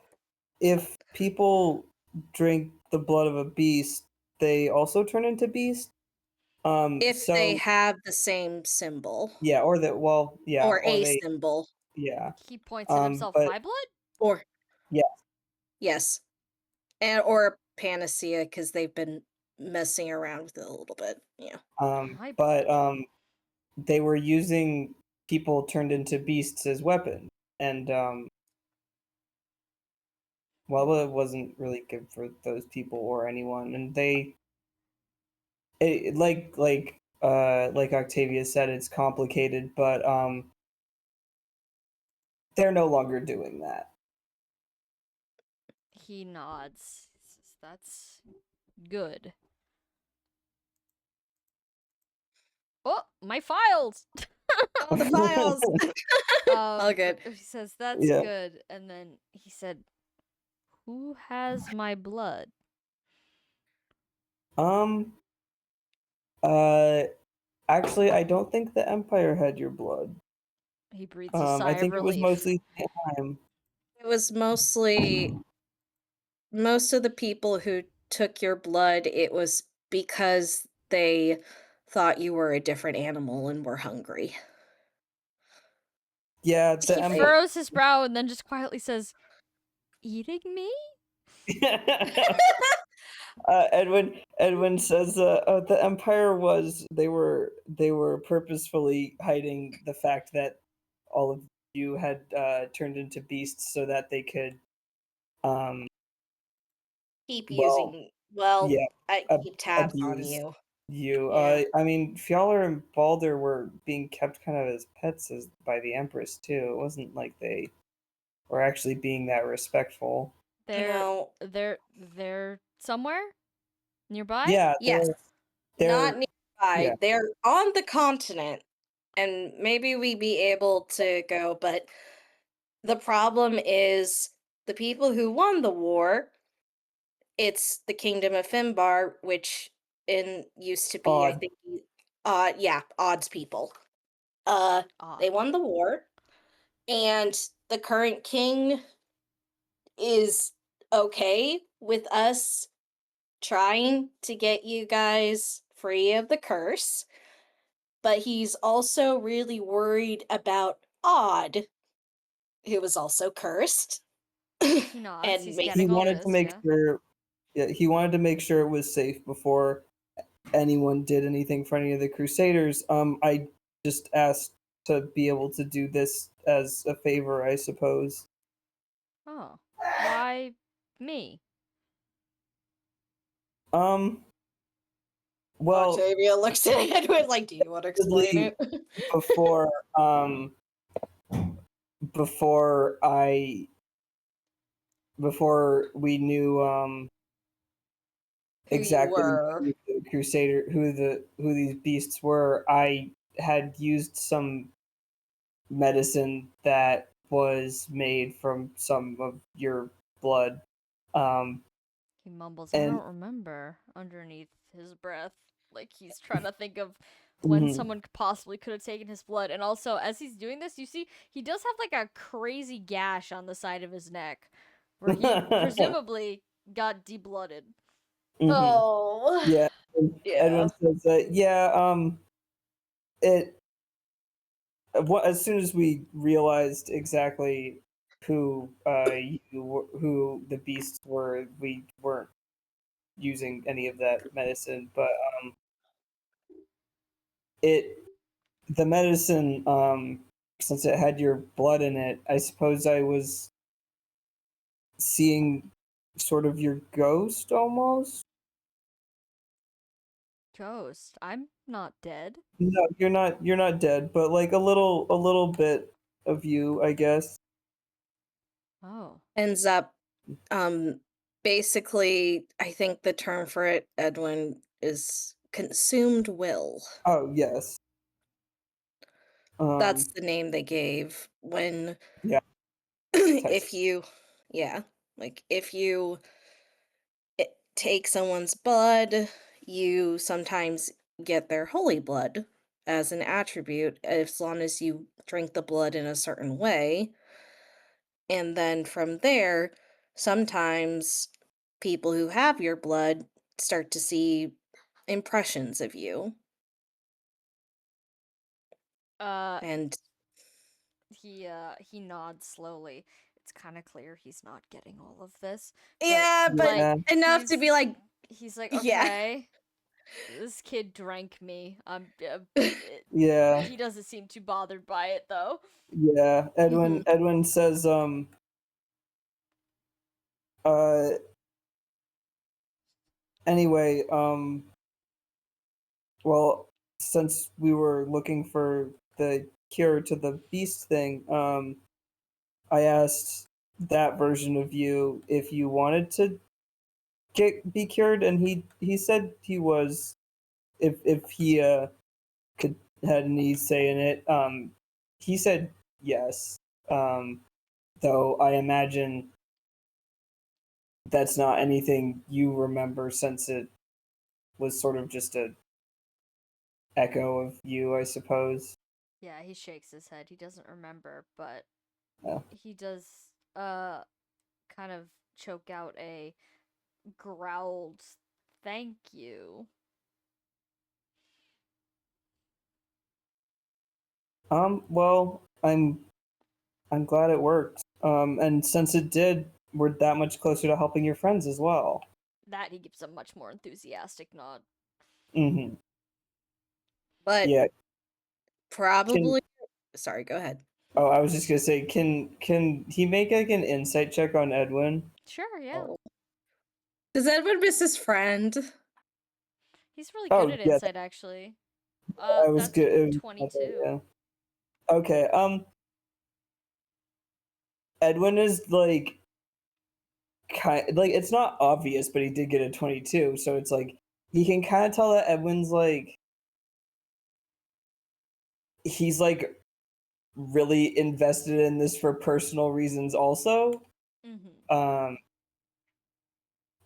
if people drink the blood of a beast, they also turn into beasts? If they So have the same symbol yeah, or that well, yeah, or or a they symbol, yeah. He points at himself. But My blood? or yeah, yes, and or a panacea because they've been messing around with it a little bit. Yeah. My but blood. they were using people turned into beasts as weapons, and well, it wasn't really good for those people or anyone, and like Octavia said, it's complicated, but they're no longer doing that. He nods. He says, that's good. Oh, my files! Oh, the files. All good. He says, that's Yeah. good. And then he said, who has my blood? Um. Uh. Actually, I don't think the Empire had your blood. He breathes a sigh I of think it was relief. mostly time. It was mostly most of the people who took your blood, it was because they thought you were a different animal and were hungry. Yeah, He the Empire. furrows his brow and then just quietly says, eating me? Edwin says the Empire was they were purposefully hiding the fact that all of you had turned into beasts so that they could um Keep well using, well, yeah I keep tabs on abuse you. you. Yeah. I mean, Fjaller and Balder were being kept kind of as pets as by the Empress too. It wasn't like they were actually being that respectful. No. They're somewhere nearby? Yeah, Yes. Not they're nearby. yeah. They're on the continent. And maybe we'd be able to go, but the problem is the people who won the war, it's the Kingdom of Finbar, which used to be, I odd. think, yeah, odds people. They Odd. won the war, and the current king is okay with us trying to get you guys free of the curse, but he's also really worried about Odd, who was also cursed. He nods. And He's maybe He getting all wanted to this, make yeah. sure. Yeah, he wanted to make sure it was safe before anyone did anything for any of the Crusaders. I just asked to be able to do this as a favor, I suppose. Oh. Why me? Um, well, Octavia looks at Edward like, do you want to explain supposedly it? before before I before we knew Who you exactly were. who the Crusader who these beasts were, I had used some medicine that was made from some of your blood. He mumbles, I And don't remember, underneath his breath. Like he's trying to think of when mhm. someone possibly could have taken his blood. And also, as he's doing this, you see he does have like a crazy gash on the side of his neck where he presumably got deblooded. Mhm. Oh. Yeah. And Yeah. Edwin says that, yeah, it as soon as we realized exactly who who the beasts were, we weren't using any of that medicine, but it the medicine, since it had your blood in it, I suppose I was seeing sort of your ghost almost. Ghost, I'm not dead. No, you're not dead, but like a little bit of you, I guess. Oh. Ends up, basically, I think the term for it, Edwin, is consumed will. Oh yes. That's the name they gave when Yeah. if you, yeah, like if you take someone's blood, you sometimes get their holy blood as an attribute as long as you drink the blood in a certain way. And then from there, sometimes people who have your blood start to see impressions of you. Uh, And he nods slowly. It's kind of clear he's not getting all of this, but yeah, but like Yeah. enough to be like, he's like, yeah. okay, this kid drank me. Yeah. He doesn't seem too bothered by it though. Yeah. Mhm. Edwin says uh anyway, well, since we were looking for the cure to the beast thing, I asked that version of you if you wanted to be cured, and he said he was, if he could had any say in it. He said yes. Though I imagine that's not anything you remember, since it was sort of just a echo of you, I suppose. Yeah, he shakes his head. He doesn't remember, but Yeah. he does kind of choke out a growled thank you. Well, I'm glad it worked. And since it did, we're that much closer to helping your friends as well. That he gives a much more enthusiastic nod. Mm-hmm. But Yeah. probably, sorry, go ahead. Oh, I was just gonna say, can he make like an insight check on Edwin? Sure, yeah. Oh. Does Edward miss his friend? He's really good Oh, at yeah, insight actually. I was That's good. 22. Yeah. Okay. Edwin is like like it's not obvious, but he did get a 22, so it's like you can kind of tell that Edwin's like he's like really invested in this for personal reasons also. Mm-hmm.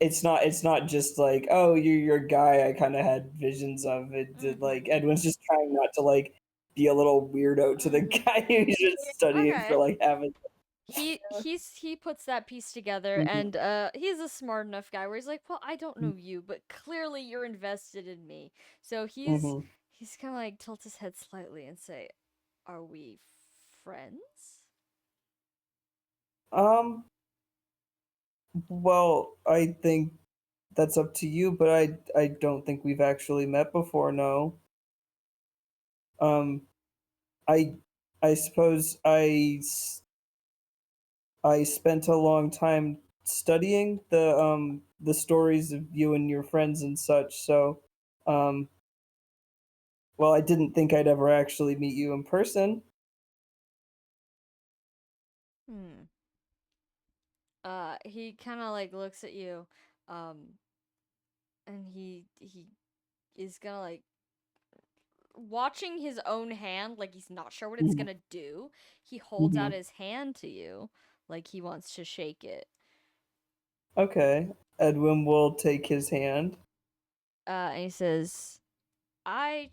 It's not just like, oh, you're your guy I kind of had visions of it. Like Edwin's just trying not to like be a little weirdo to the guy who's just studying for Okay. like having He puts that piece together, and he's a smart enough guy where he's like, well, I don't know you, but clearly you're invested in me. So he's kind of like tilt his head slightly and say, are we friends? Well, I think that's up to you, but I don't think we've actually met before, no. Um I I suppose I spent a long time studying the stories of you and your friends and such, so um well, I didn't think I'd ever actually meet you in person. He kind of like looks at you, and he is gonna like watching his own hand, like he's not sure what it's gonna do. He holds out his hand to you, like he wants to shake it. Okay. Edwin will take his hand. And he says, I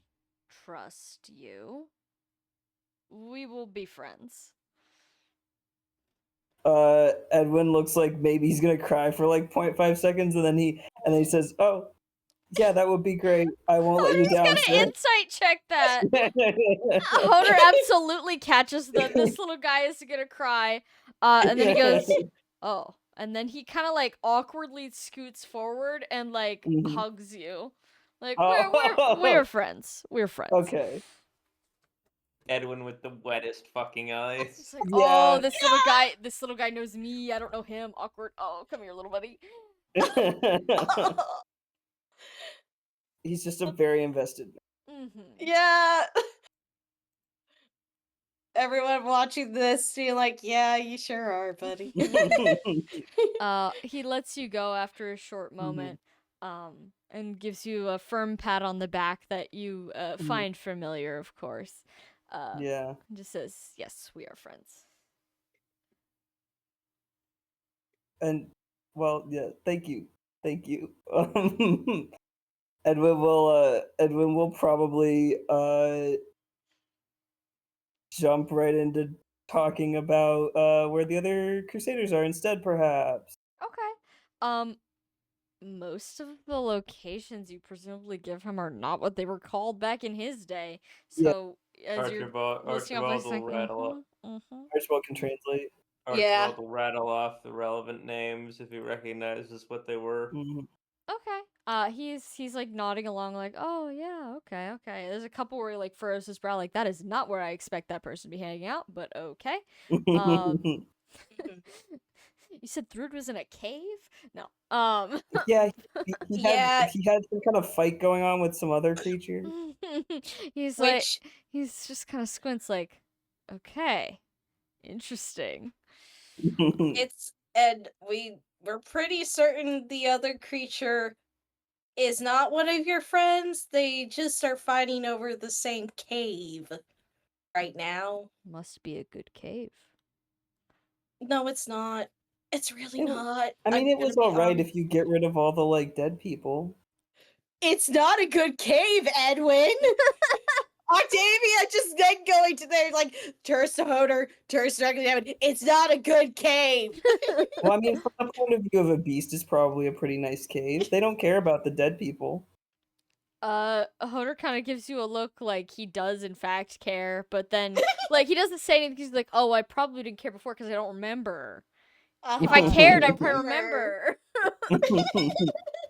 trust you. We will be friends. Edwin looks like maybe he's gonna cry for like 0.5 seconds, and then he says, "Oh, yeah, that would be great. I won't let you He's down, gonna sir." insight check that. Hodor absolutely catches that this little guy is gonna cry. And then he goes, oh. And then he kind of like awkwardly scoots forward and like hugs you. Like, we're friends. We're friends. Okay. Edwin with the wettest fucking eyes. It's like, Yeah. oh, this little guy knows me. I don't know him. Awkward. Oh, come here, little buddy. He's just a very invested Yeah. Everyone watching this being like, yeah, you sure are, buddy. He lets you go after a short moment, and gives you a firm pat on the back that you find familiar, of course. Yeah. And just says, yes, we are friends. And well, yeah, thank you. Thank you. Edwin will probably jump right into talking about where the other crusaders are instead, perhaps. Okay. Most of the locations you presumably give him are not what they were called back in his day. So as you're listing off, Archibald like, will rattle up. Archibald can translate. Archibald will rattle off the relevant names if he recognizes what they were. Okay. He's like nodding along, like, oh yeah, okay. There's a couple where he like furrows his brow, like that is not where I expect that person to be hanging out, but okay. You said Thrud was in a cave? No. Yeah, he had some kind of fight going on with some other creature. He's just kind of squints, like, okay, interesting. And we're pretty certain the other creature is not one of your friends. They just are fighting over the same cave right now. Must be a good cave. No, it's not. It's really not. I mean, I'm it gonna was be alright honest. if you get rid of all the like dead people. It's not a good cave, Edwin. Octavia just then going to there like Circe Hodor, Circe Dragon. It's not a good cave. Well, I mean, from the point of view of a beast, it's probably a pretty nice cave. They don't care about the dead people. Hodor kind of gives you a look like he does in fact care, but then like he doesn't say anything. He's like, "Oh, I probably didn't care before because I don't remember. If I cared, I'd probably remember."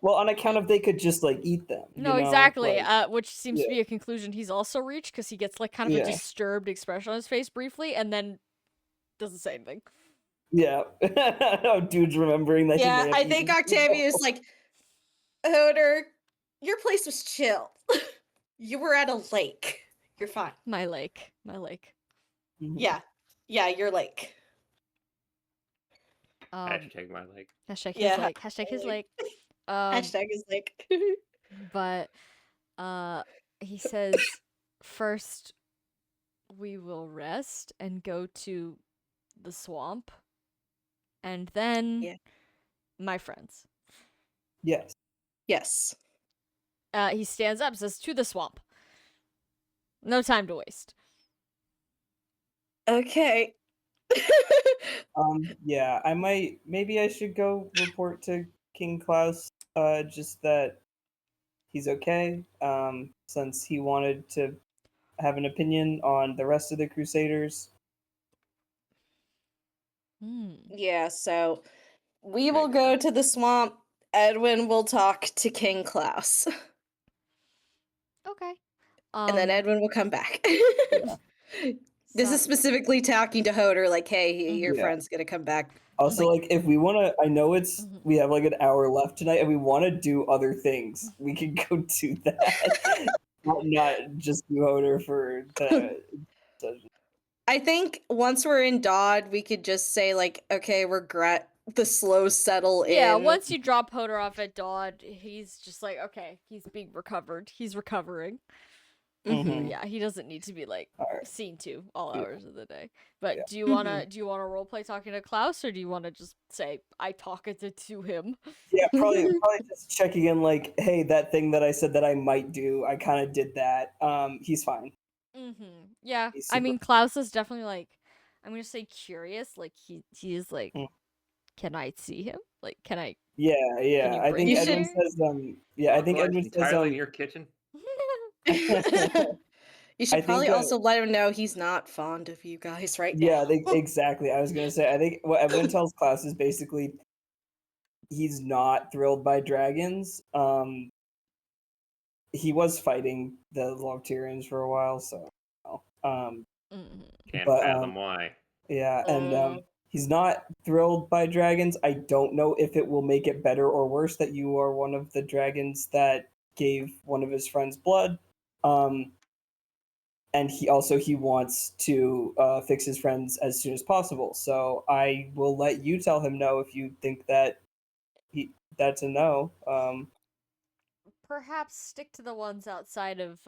Well, on account of they could just like eat them. No, you know? exactly. Like, Which seems to be a conclusion he's also reached because he gets like kind of a disturbed expression on his face briefly, and then doesn't say anything. Yeah. Oh, dude's remembering that. Yeah, I think Octavia's like, Hodor, your place was chill. You were at a lake. You're fine. My lake. Yeah, your lake. Hashtag my leg. Hashtag his Yeah, leg. Hashtag his leg. Hashtag is like. But he says first we will rest and go to the swamp, and then Yeah. my friends. Yes. Yes. He stands up, says to the swamp. No time to waste. Okay. Yeah, maybe I should go report to King Klaus, just that he's okay, since he wanted to have an opinion on the rest of the Crusaders. Yeah, so we will Makes go sense. to the swamp. Edwin will talk to King Klaus. Okay. And then Edwin will come back. This is so- specifically talking to Hoder, like, hey, your Yeah. friend's gonna come back. Also, like, if we want to, I know it's Mhm. we have like an hour left tonight, and we want to do other things. We could go do that, not just do Hoder for the. I think once we're in Dodd, we could just say, like, okay, regret the slow settle yeah, in. once you drop Hoder off at Dodd, he's just like, okay, he's being recovered. He's recovering. Mhm. Yeah, he doesn't need to be like Alright. seen to all Yeah. hours of the day. But Yeah. do you wanna roleplay talking to Klaus, or do you wanna just say I talked to him? Yeah, probably just checking in, like, hey, that thing that I said that I might do, I kind of did that. He's fine. Yeah, He's I super- mean Klaus is definitely like, I'm gonna say curious. Like he is like, Mm. can I see him? Like, can I? Yeah, you I bring think him Edwin here? says, yeah, I think Well, Edwin it's says, entirely in your kitchen. You should I probably think, also let him know he's not fond of you guys right yeah, now. exactly. I was gonna say, I think what Edwin tells Klaus is basically he's not thrilled by dragons. He was fighting the Loctarians for a while, so Mhm. Can't But, fathom why. yeah, and Mm. he's not thrilled by dragons. I don't know if it will make it better or worse that you are one of the dragons that gave one of his friends blood. And he wants to fix his friends as soon as possible. So I will let you tell him no if you think that that's a no. Perhaps stick to the ones outside of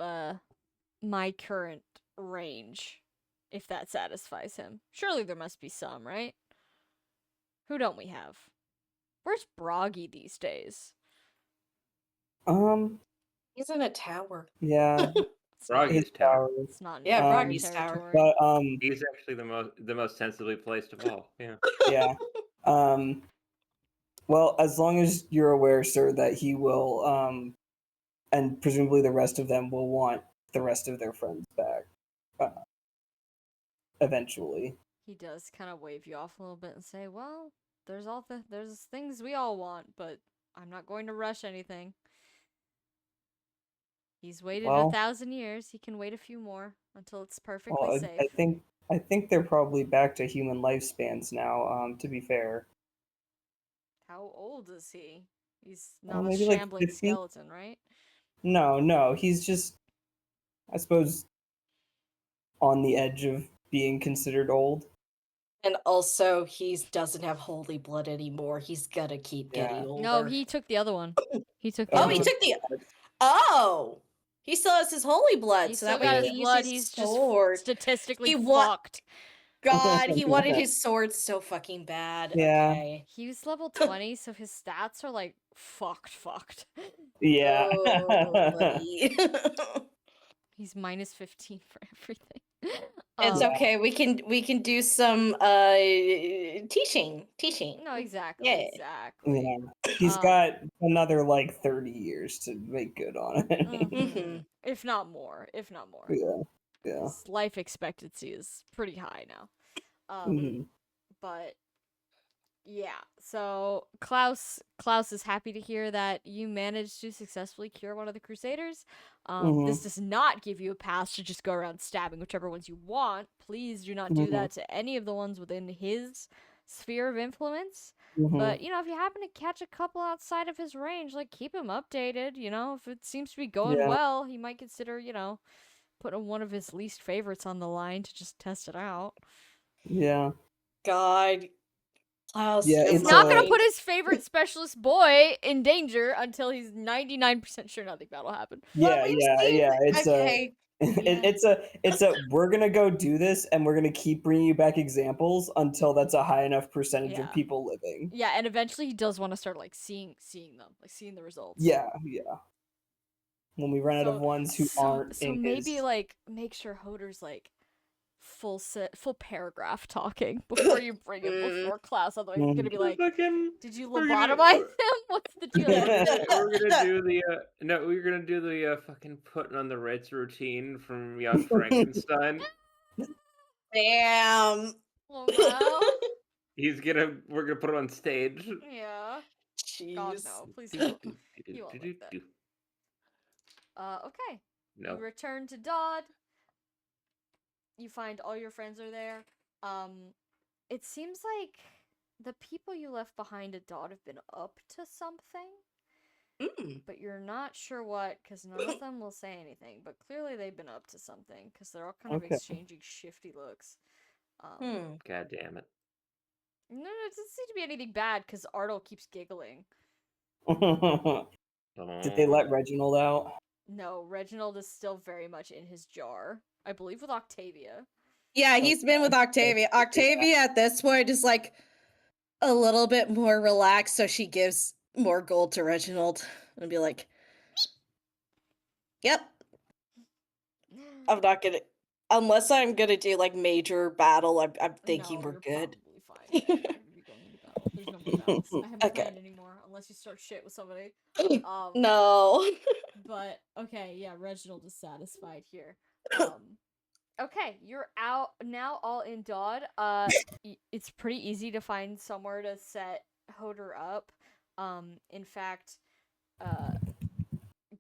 my current range, if that satisfies him. Surely there must be some, right? Who don't we have? Where's Broggy these days? He's in a tower. Yeah, It's not, his Froggy's tower. tower. it's not Yeah, in our Broggy's tower. territory. But He's actually the most sensibly placed of all. Yeah. yeah. Well, as long as you're aware, sir, that he will, and presumably the rest of them will want the rest of their friends back, eventually. He does kind of wave you off a little bit and say, "Well, there's things we all want, but I'm not going to rush anything." He's waited Well- 1,000 years. He can wait a few more until it's perfectly Well, safe. I think they're probably back to human lifespans now. To be fair, How old is he? He's not a maybe like shambling 50? skeleton, right? No, he's just, I suppose, on the edge of being considered old. And also, he doesn't have holy blood anymore. He's gonna keep getting Yeah. older. No, he took the other one. He took the Oh, other he one. took the. Oh, he still has his holy blood, He so still that way got he his can blood. use his He's just sword. statistically He wa- fucked. God, he wanted his sword so fucking bad. Yeah. Okay. He was level 20, so his stats are like fucked. Yeah. Oh, buddy. He's minus 15 for everything. It's Yeah. okay. We can do some teaching. No, exactly. Yeah. Exactly. Yeah. He's Um, got another like 30 years to make good on it. mhm. If not more. Yeah. Yeah. His life expectancy is pretty high now. Mhm. But yeah, so Klaus is happy to hear that you managed to successfully cure one of the Crusaders. This does not give you a pass to just go around stabbing whichever ones you want. Please do not do that to any of the ones within his sphere of influence. But, you know, if you happen to catch a couple outside of his range, like, keep him updated, you know? If it seems to be going Yeah. well, he might consider, you know, putting one of his least favorites on the line to just test it out. Yeah. God, Klaus, Yeah, He's it's not gonna a- put his favorite specialist boy in danger until he's 99% sure nothing bad will happen. Yeah, we've yeah, seen- yeah. It's okay. it's a we're gonna go do this, and we're gonna keep bringing you back examples until that's a high enough percentage Yeah. of people living. Yeah, and eventually he does want to start like seeing them, like seeing the results. Yeah, yeah. When we run out of ones who aren't So in maybe his... like make sure Hoder's like full paragraph talking before you bring him before class. Otherwise, it's gonna be like, did you we're gonna- lobotomize him? What's the deal? We're gonna do the no, we're gonna do the fucking putting on the Ritz routine from Young Frankenstein. Damn. Oh no. We're gonna put him on stage. Yeah. Jeez. God no, please don't. You won't like that. Okay. No. You return to Dodd. You find all your friends are there. It seems like the people you left behind at Dodd have been up to something, but you're not sure what, because none of them will say anything. But clearly they've been up to something, because they're all kind of Okay. exchanging shifty looks. God damn it. No, it doesn't seem to be anything bad, because Ardle keeps giggling. Did they let Reginald out? No, Reginald is still very much in his jar. I believe with Octavia. Yeah, he's been with Octavia. Octavia at this point is like a little bit more relaxed, so she gives more gold to Reginald and be like, "Yep, I'm not gonna, unless I'm gonna do like major battle. I'm thinking No, we're you're good." probably fine. Yeah, you're gonna be going into battle. There's no more battles. I haven't Okay. planned anymore unless you start shit with somebody. No. But okay, yeah, Reginald is satisfied here. Okay, you're out now, all in Dodd. It's pretty easy to find somewhere to set Hoder up. In fact,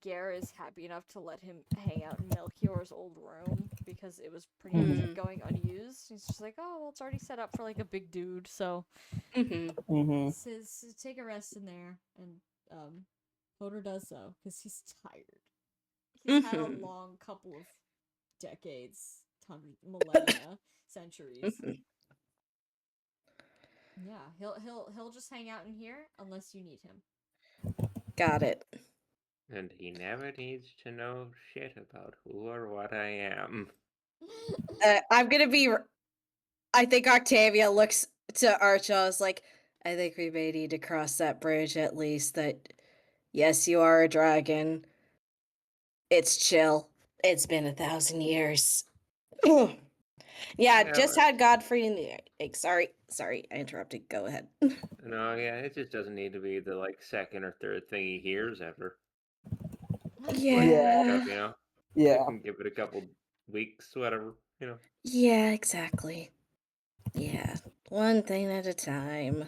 Gare is happy enough to let him hang out in Melchior's old room because it was pretty much going unused. He's just like, oh, well, it's already set up for like a big dude, so take a rest in there. And Hoder does so because he's tired. He's had a long couple of decades, millennia, centuries. Yeah, he'll just hang out in here unless you need him. Got it. And he never needs to know shit about who or what I am. I'm gonna be. I think Octavia looks to Archos like, I think we may need to cross that bridge at least. That, yes, you are a dragon. It's chill. It's been 1,000 years. Yeah, Yeah, just but- had Godfrey in the egg. Sorry, I interrupted. Go ahead. No, yeah, it just doesn't need to be the like second or third thing he hears ever. Yeah. Stuff, you know? Yeah. You can give it a couple weeks, whatever, you know. Yeah, exactly. Yeah, one thing at a time.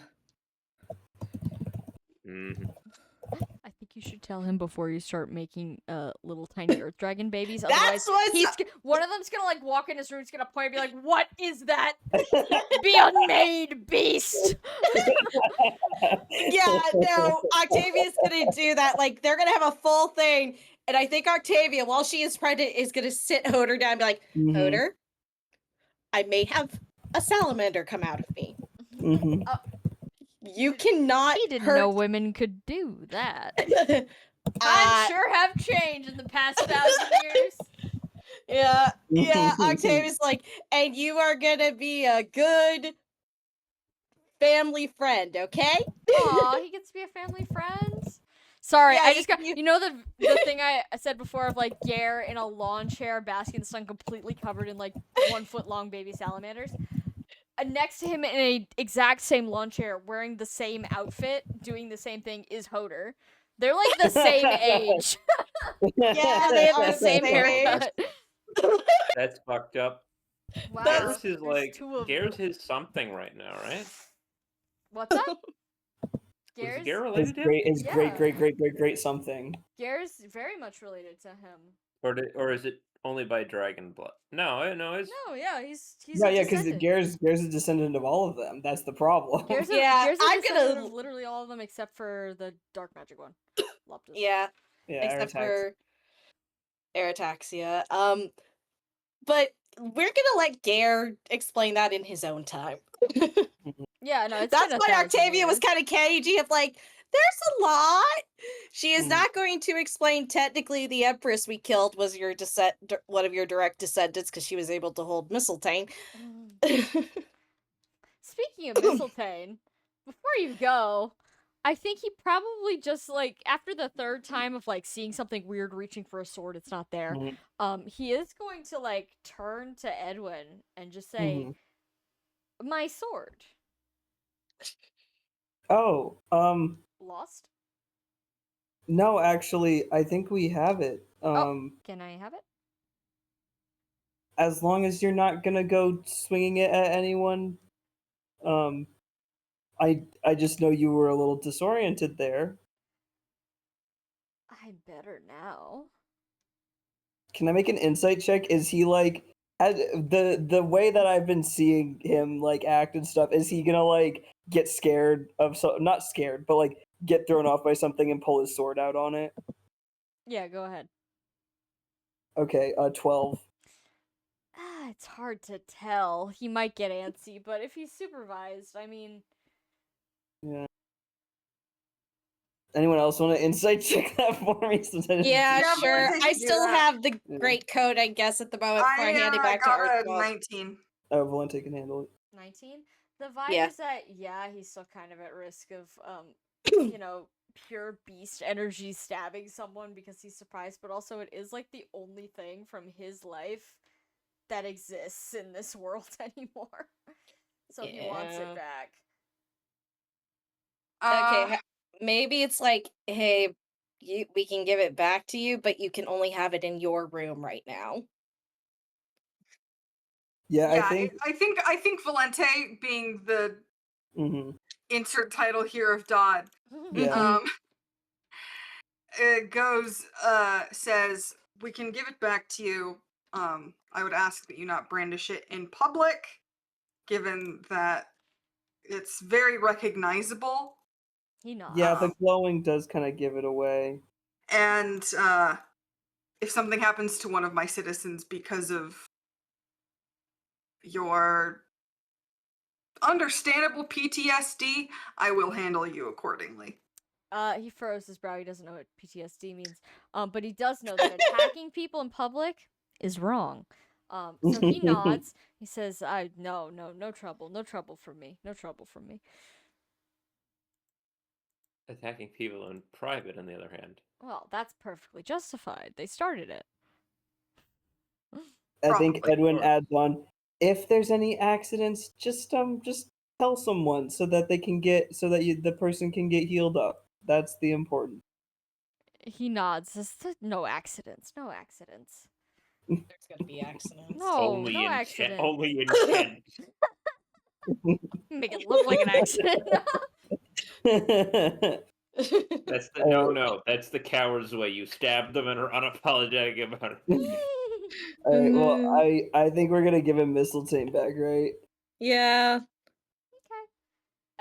I think you should tell him before you start making little tiny earth dragon babies. That's Otherwise, what's one of them's gonna like walk in his room. He's gonna point and be like, "What is that? Be unmade beast!" Yeah, no, Octavia's gonna do that. Like, they're gonna have a full thing, and I think Octavia, while she is pregnant, is gonna sit Hoder down and be like, Hoder, I may have a salamander come out of me. You cannot He didn't hurt. know women could do that. Times sure have changed in the past 1,000 years. Yeah, Octavia's like, and you are gonna be a good family friend, okay? Aw, he gets to be a family friend. Sorry, Yeah, I just got you know the thing I said before of like Gare in a lawn chair basking in the sun, completely covered in like 1 foot long baby salamanders. Next to him in a exact same lawn chair, wearing the same outfit, doing the same thing, is Hoder. They're like the same age. Yeah, They have are the same haircut. That's fucked up. Wow, Gare's is there's like, two of Gare's his something right now, right? What's up? Was Gare's Gare His related to him? great, his Yeah. great something. Gare's very much related to him. Or is it only by dragon blood? No, it's No, yeah, he's No, a yeah, because descendant. Gare's a descendant of all of them. That's the problem. Gare's a, Yeah, Gare's a I'm descendant gonna- of literally all of them except for the dark magic one. Loptus. Yeah, Yeah, except Aritax. for Aritaxia. But we're gonna let Gare explain that in his own time. Yeah, no, it's That's been why 1,000 Octavia was years. kind of cagey of like, there's a lot. She is Mm. not going to explain technically the empress we killed was your one of your direct descendants because she was able to hold mistletoe. Speaking of mistletoe, before you go, I think he probably just like after the third time of like seeing something weird reaching for a sword, it's not there. Mhm. He is going to like turn to Edwin and just say, Mhm. "My sword Oh, lost." no, actually, I think we have it. Can I have it? As long as you're not gonna go swinging it at anyone. Um, I just know you were a little disoriented there. I'm better now. Can I make an insight check? Is he like the way that I've been seeing him like act and stuff? Is he gonna like get scared of not scared, but like get thrown off by something and pull his sword out on it? Yeah, go ahead. Okay, 12. It's hard to tell. He might get antsy, but if he's supervised, I mean, Yeah. Anyone else want to insight check that for me? Since I didn't Yeah, Yeah, sure. Valente I can do still that. have the Yeah. great code, I guess, at the moment before I hand it I back to got a Archibald. 19. Oh, Valente can handle it. 19. The vibe Yeah. is that he's still kind of at risk of you know, pure beast energy stabbing someone because he's surprised, but also it is like the only thing from his life that exists in this world anymore. So he wants it Yeah. back. Okay, maybe it's like, hey, we can give it back to you, but you can only have it in your room right now. Yeah, Yeah, I think. I think Valente being the Mhm. insert title here of Dodd, Yeah. it says we can give it back to you. I would ask that you not brandish it in public, given that it's very recognizable. He nods. Yeah, the glowing does kind of give it away. And if something happens to one of my citizens because of your understandable PTSD, I will handle you accordingly. He furrows his brow. He doesn't know what PTSD means. But he does know that attacking people in public is wrong. So he nods. He says, no trouble for me. No trouble for me. Attacking people in private, on the other hand. Well, that's perfectly justified. They started it. I think Probably. Edwin Sure. adds on, if there's any accidents, just tell someone so that they can get the person can get healed up. That's the important. He nods. Says, no accidents. No accidents. There's gonna be accidents. No, only no in accident. only in Kent. Make it look like an accident. That's the no. That's the coward's way. You stab them and are unapologetic about it. All right. Well, Mhm. I think we're gonna give him Mistletoe back, right? Yeah. Okay.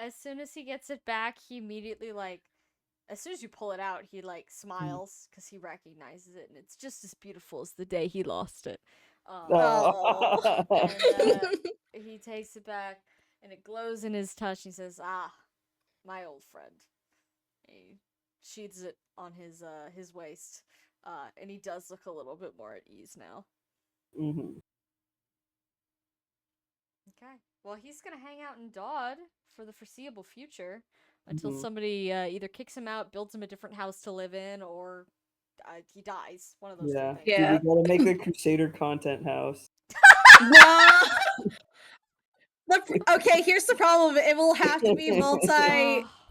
As soon as he gets it back, he immediately as soon as you pull it out, he smiles because he recognizes it, and it's just as beautiful as the day he lost it. Oh. And he takes it back, and it glows in his touch. And he says, "Ah, my old friend." He sheathes it on his waist, and he does look a little bit more at ease now. Mhm. Okay. Well, he's gonna hang out in Dodd for the foreseeable future until Mhm. somebody either kicks him out, builds him a different house to live in, or he dies. One of those Yeah. two things. Yeah. Dude, we gotta make the Crusader content house. No. Okay, here's the problem. It will have to be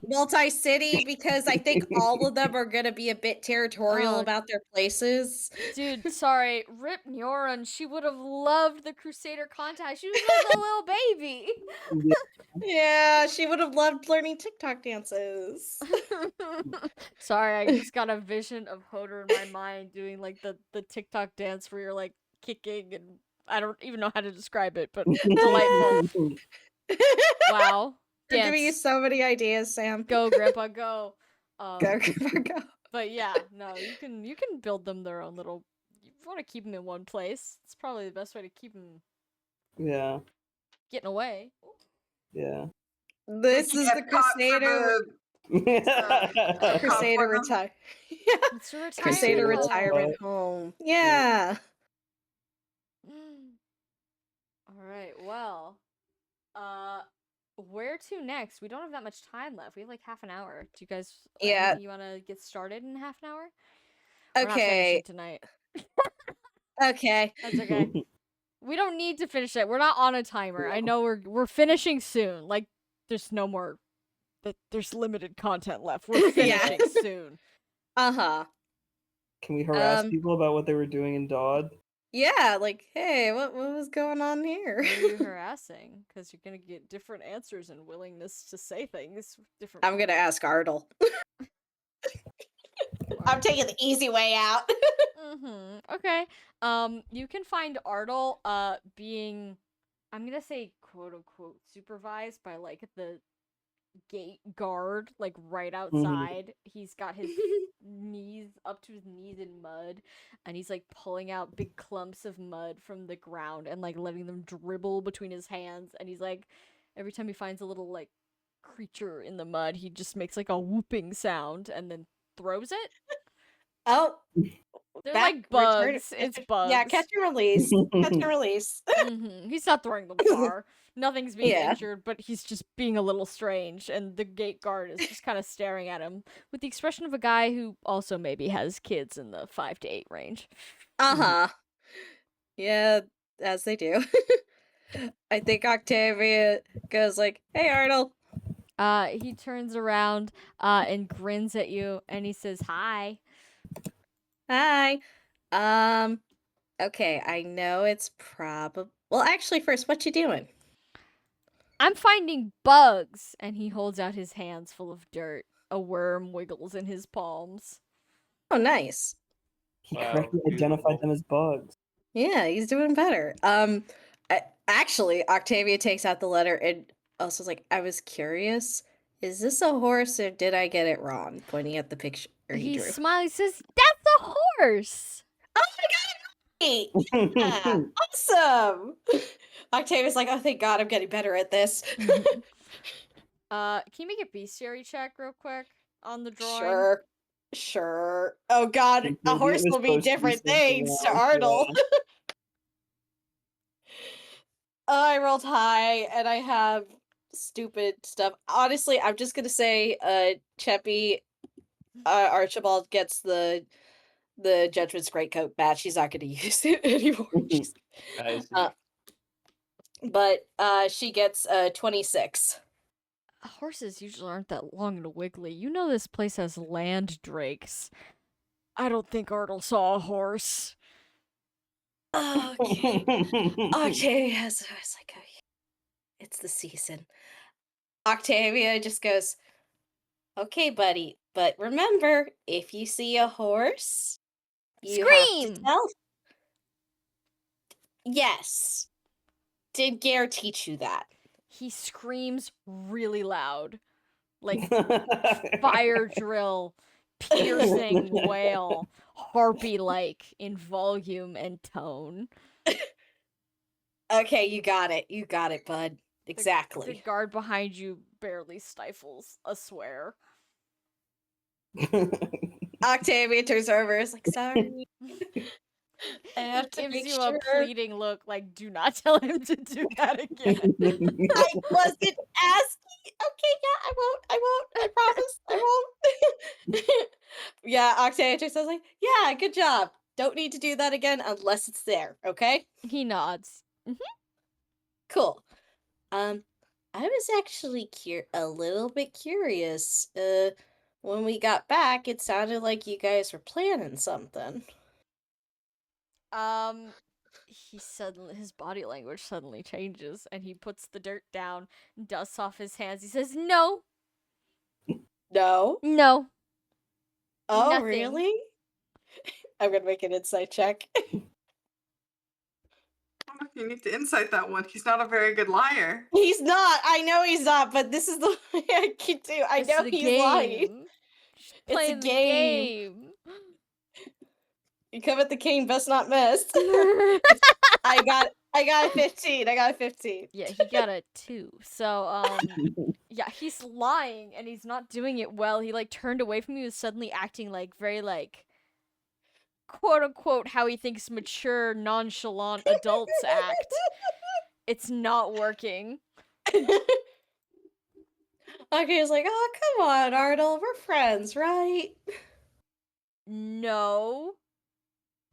multi-city because I think all of them are gonna be a bit territorial about their places. Dude, sorry. Rip Neuron, she would have loved the Crusader contact. She was like a little baby. Yeah. Yeah, she would have loved learning TikTok dances. Sorry, I just got a vision of Hodor in my mind doing the TikTok dance where you're kicking and I don't even know how to describe it, but delightful. Wow. You're giving you Dance. so many ideas, Sam. Go, Grandpa, go. Go, Grandpa, go. But yeah, no, you can build them their own little. You want to keep them in one place. It's probably the best way to keep them Yeah. getting away. Yeah. This They is get the caught for Crusader. the Crusader for them. retire. It's a retirement Crusader Crusader home. retirement home. Yeah. All right. Well, where to next? We don't have that much time left. We have like half an hour. Do you guys Yeah. anything you want to get started in half an hour? We're not finishing Okay. tonight. Okay. That's okay. We don't need to finish it. We're not on a timer. I know we're finishing soon. Like there's no more there's limited content left. We're Yeah. finishing soon. Uh-huh. Can we harass Um, people about what they were doing in Dodd? Yeah, like, hey, what was going on here? Who are you harassing? Because you're gonna get different answers and willingness to say things. Different. I'm gonna ask Ardle. I'm taking the easy way out. Okay. You can find Ardle being, I'm gonna say quote unquote supervised by like the gate guard, like right outside. He's got his knees up to his knees in mud, and he's like pulling out big clumps of mud from the ground and like letting them dribble between his hands. And he's like, every time he finds a little like creature in the mud, he just makes like a whooping sound and then throws it. Oh, They're back, like bugs. return- It's bugs. Yeah, catch and release. Catch and release. He's not throwing them far. Nothing's being Yeah. injured, but he's just being a little strange, and the gate guard is just kind of staring at him with the expression of a guy who also maybe has kids in the 5 to 8 range. Uh-huh. Yeah, as they do. I think Octavia goes like, hey, Ardle. He turns around and grins at you, and he says, "Hi." Hi. Okay, I know it's probably... Well, actually, first, what you doing? "I'm finding bugs," and he holds out his hands full of dirt. A worm wiggles in his palms. Oh, nice. He Wow, correctly beautiful. identified them as bugs. Yeah, he's doing better. Actually, Octavia takes out the letter and also is like, I was curious. Is this a horse or did I get it wrong? Pointing at the picture he He drew. smiles. He says, "That's a horse." Oh my god, yeah, awesome! Octavia's like, oh, thank God, I'm getting better at this. Can you make a bestiary check real quick on the drawing? Sure. Oh God, Maybe a it horse was will be supposed to be different something things to else, Ardle. yeah. I rolled high, and I have stupid stuff. Honestly, I'm just gonna say, Cheppy, Archibald gets the Judgment's Greatcoat badge. She's not gonna use it anymore. I see. But she gets 26. Horses usually aren't that long and wiggly. You know this place has land drakes. I don't think Ardle saw a horse. Okay. Octavia, I was like, okay, it's the season. Octavia just goes, okay, buddy, but remember, if you see a horse, you have to Scream! tell. Yes. Did Gare teach you that? He screams really loud. Like fire drill, piercing wail, harpy-like in volume and tone. Okay, you got it. You got it, bud. The Exactly. guard behind you barely stifles a swear. Octavia turns over, is like, sorry. I have to Gives make you sure. a pleading look like, do not tell him to do that again. I wasn't asking. Okay, yeah, I promise, I won't. Yeah, Octavia just says like, yeah, good job. Don't need to do that again unless it's there, okay? He nods. Cool. I was actually a little bit curious. When we got back, it sounded like you guys were planning something. His body language suddenly changes, and he puts the dirt down, dusts off his hands. He says, "No, No? no, Oh, nothing." really? I'm gonna make an insight check. I don't know if you need to insight that one. He's not a very good liar. He's not. I know he's not, but this is the way I can do. I It's know the he's lying. game. Just It's a playing the game. game. You come at the king, best not miss. I got a 15. I got a 15. Yeah, he got a 2. So, yeah, he's lying and he's not doing it well. He like turned away from you and suddenly acting like very like quote unquote how he thinks mature, nonchalant adults act. It's not working. Okay, he's like, oh, come on, Arnold, we're friends, right? No.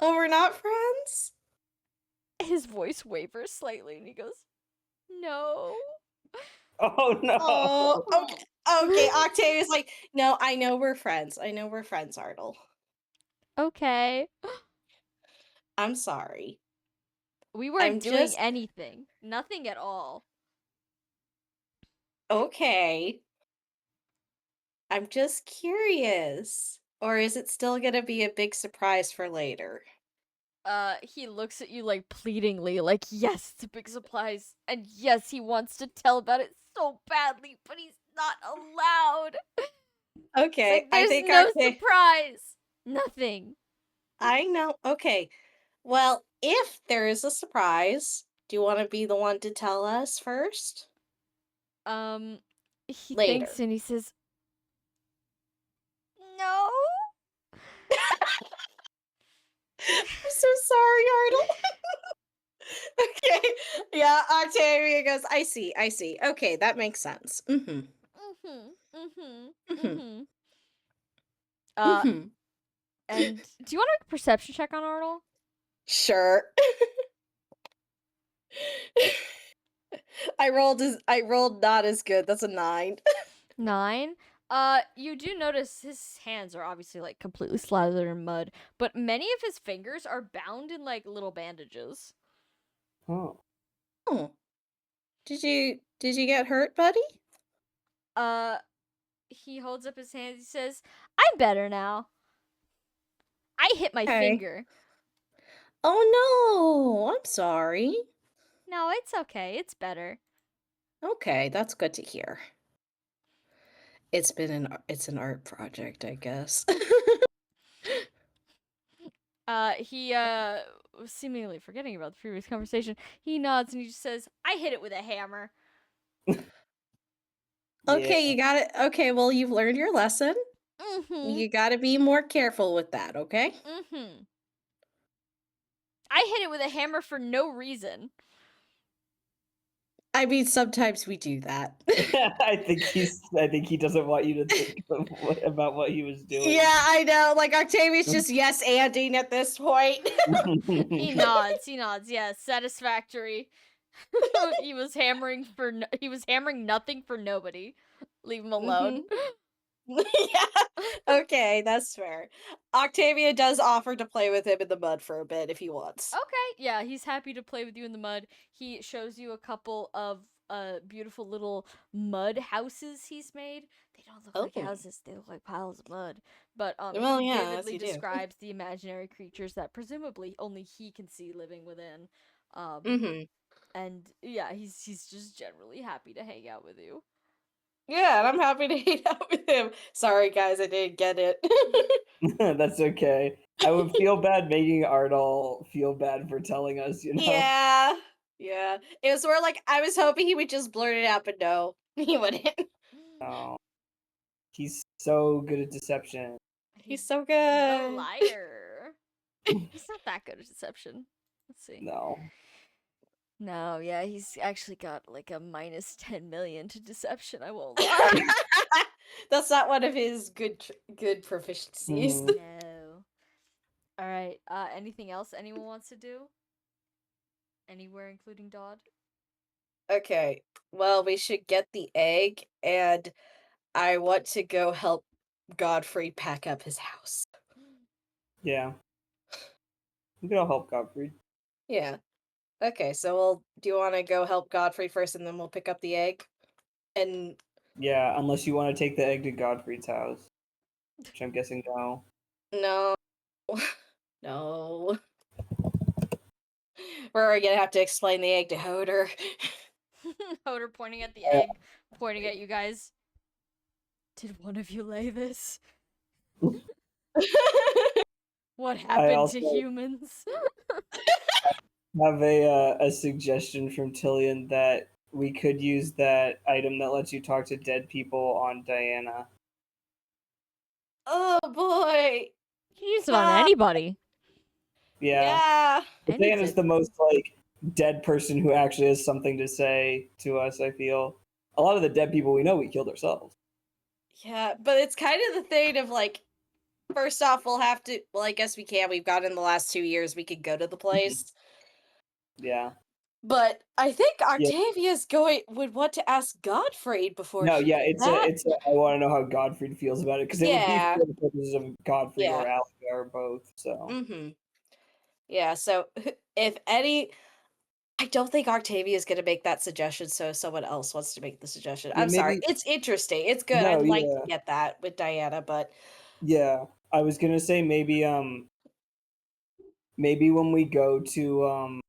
Oh, we're not friends? His voice wavers slightly and he goes, "No." Oh no. Oh, okay. Okay, Octavia's like, no, I know we're friends. I know we're friends, Arnold. Okay. I'm sorry. We weren't I'm doing just anything. Nothing at all. okay. I'm just curious. Or is it still gonna be a big surprise for later? He looks at you like pleadingly, like, yes, it's a big surprise. And yes, he wants to tell about it so badly, but he's not allowed. It's Okay, like, I there's think no surprise. Nothing. I know. Okay. Well, if there is a surprise, do you want to be the one to tell us first? He Later. thinks and he says, "No." I'm so sorry, Arnold. Okay. Yeah, Octavia goes, I see. Okay, that makes sense. Mm-hmm. Mm-hmm. Uh, Mm-hmm. and do you want to make a perception check on Arnold? Sure. I rolled not as good. That's a 9. 9. You do notice his hands are obviously like completely slathered in mud, but many of his fingers are bound in like little bandages. Oh. Oh. Did you get hurt, buddy? He holds up his hands. He says, "I'm better now. I hit my Okay. finger." Oh no, I'm sorry. No, it's okay. It's better. Okay, that's good to hear. It's an art project, I guess. He seemingly forgetting about the previous conversation. He nods and he just says, "I hit it with a hammer." Okay, Yeah. you got it. Okay, well, you've learned your lesson. Mm-hmm. You got to be more careful with that, okay? Mm-hmm. I hit it with a hammer for no reason. I mean, sometimes we do that. I think he doesn't want you to think about what he was doing. Yeah, I know. Like Octavia's just yes anding at this point. He nods. Yes, satisfactory. He was hammering nothing for nobody. Leave him alone. Yeah. Okay, that's fair. Octavia does offer to play with him in the mud for a bit if he wants. Okay, yeah, he's happy to play with you in the mud. He shows you a couple of beautiful little mud houses he's made. They don't look like Oh. houses; they look like piles of mud. But Well, he yeah, as vividly you do. describes the imaginary creatures that presumably only he can see living within. Mm-hmm. And yeah, he's just generally happy to hang out with you. Yeah, and I'm happy to hang out with him. Sorry, guys, I didn't get it. That's okay. I would feel bad making Ardal feel bad for telling us, you know? Yeah. Yeah. It was more like I was hoping he would just blurt it out, but no, he wouldn't. Oh. He's so good at deception. He's so The good. liar. He's not that good at deception. Let's see. No. No, yeah, he's actually got like a minus 10 million to deception. I won't lie. That's not one of his good proficiencies. Mhm. No. All right. Anything else anyone wants to do? Anywhere, including Dodd? Okay. Well, we should get the egg, and I want to go help Godfrey pack up his house. Yeah. We could all help Godfrey. Yeah. Okay, so do you want to go help Godfrey first, and then we'll pick up the egg? And Yeah, unless you want to take the egg to Godfrey's house. Which I'm guessing no. no. No. We're gonna have to explain the egg to Hoder. Hoder pointing at the egg, pointing at you guys. Did one of you lay this? What happened also to humans? have a suggestion from Tillian that we could use that item that lets you talk to dead people on Diana. Oh boy. You can use it on Ah. anybody. Yeah. But Diana's the most like dead person who actually has something to say to us, I feel. A lot of the dead people we know we killed ourselves. Yeah, but it's kind of the thing of like, first off, we'll have to. Well, I guess we can. We've got in the last 2 years. We could go to the place. Yeah. But I think Yeah. Octavia's would want to ask Godfrey before. No, she yeah, did it's that. I want to know how Godfrey feels about it because it Yeah. would be for the purposes of Godfrey Yeah. or Alka or both. So Mm-hmm. Yeah. So if any, I don't think Octavia is going to make that suggestion. So someone else wants to make the suggestion. yeah, I'm sorry. maybe It's interesting. It's good. no, I'd like to yeah, get that with Diana, but yeah. I was gonna say maybe when we go to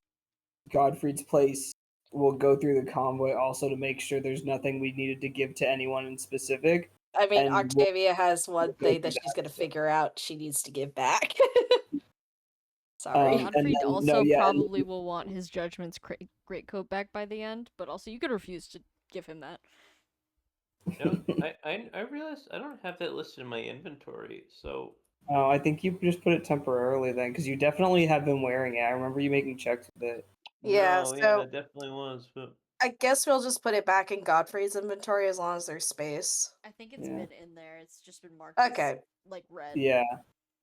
Godfrey's place, we'll go through the convoy also to make sure there's nothing we needed to give to anyone in specific. I mean, And we'll Octavia has one go thing through that she's that, going to so. figure out she needs to give back. Sorry. And Godfrey then, also no, yeah, probably will want his judgment's greatcoat back by the end, but also you could refuse to give him that. No, I realized I don't have that listed in my inventory, so oh, I think you just put it temporarily then, because you definitely have been wearing it. I remember you making checks with it. Yeah, no, yeah, so it definitely was, but I guess we'll just put it back in Godfrey's inventory as long as there's space. I think it's Yeah. been in there. It's just been marked as, Okay. like red. Yeah,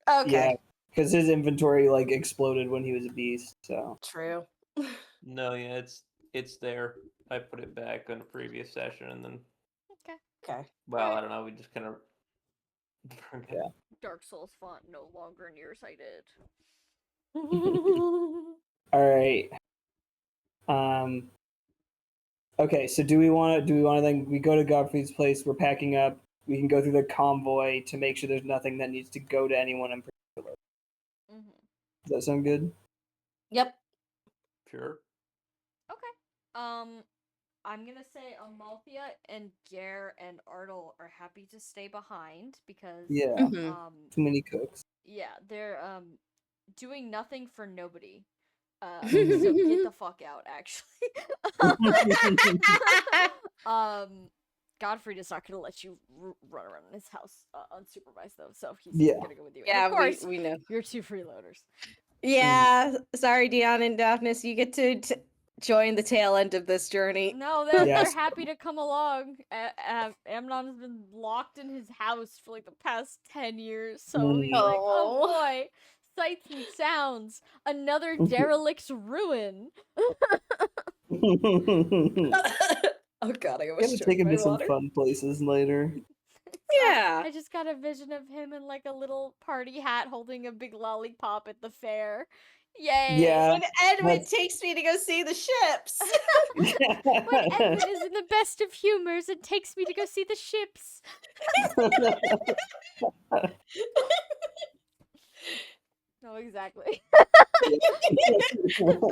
Okay. yeah, because his inventory like exploded when he was a beast. So True. no, yeah, it's there. I put it back on a previous session, and then Okay. Okay. well, Alright. I don't know, we just kind of yeah. Dark Souls font no longer nearsighted. All right. Okay, so do we want to then we go to Godfrey's place, we're packing up, we can go through the convoy to make sure there's nothing that needs to go to anyone in particular. Mm-hmm. Does that sound good? Yep. sure. Okay. I'm gonna say Amalthea and Gare and Artel are happy to stay behind because Yeah. Mhm. Too many cooks. yeah, they're doing nothing for nobody. So get the fuck out, actually. Godfrey is not gonna let you run around in his house unsupervised though, so he's Yeah. gonna go with you. And Yeah, of course, we know. you're two freeloaders. Yeah, sorry, Dion and Daphnis, you get to join the tail end of this journey. No, they're Yes. happy to come along. Amnon has been locked in his house for like the past 10 years, so he's like, oh Oh. boy, sights and sounds, another derelict's ruin. Oh god, I We almost have to choked take him my to some water. fun places later. Yeah. I just got a vision of him in like a little party hat holding a big lollipop at the fair. Yay! Yeah. When Edwin that's- takes me to go see the ships. When Edwin is in the best of humors and takes me to go see the ships. No, exactly.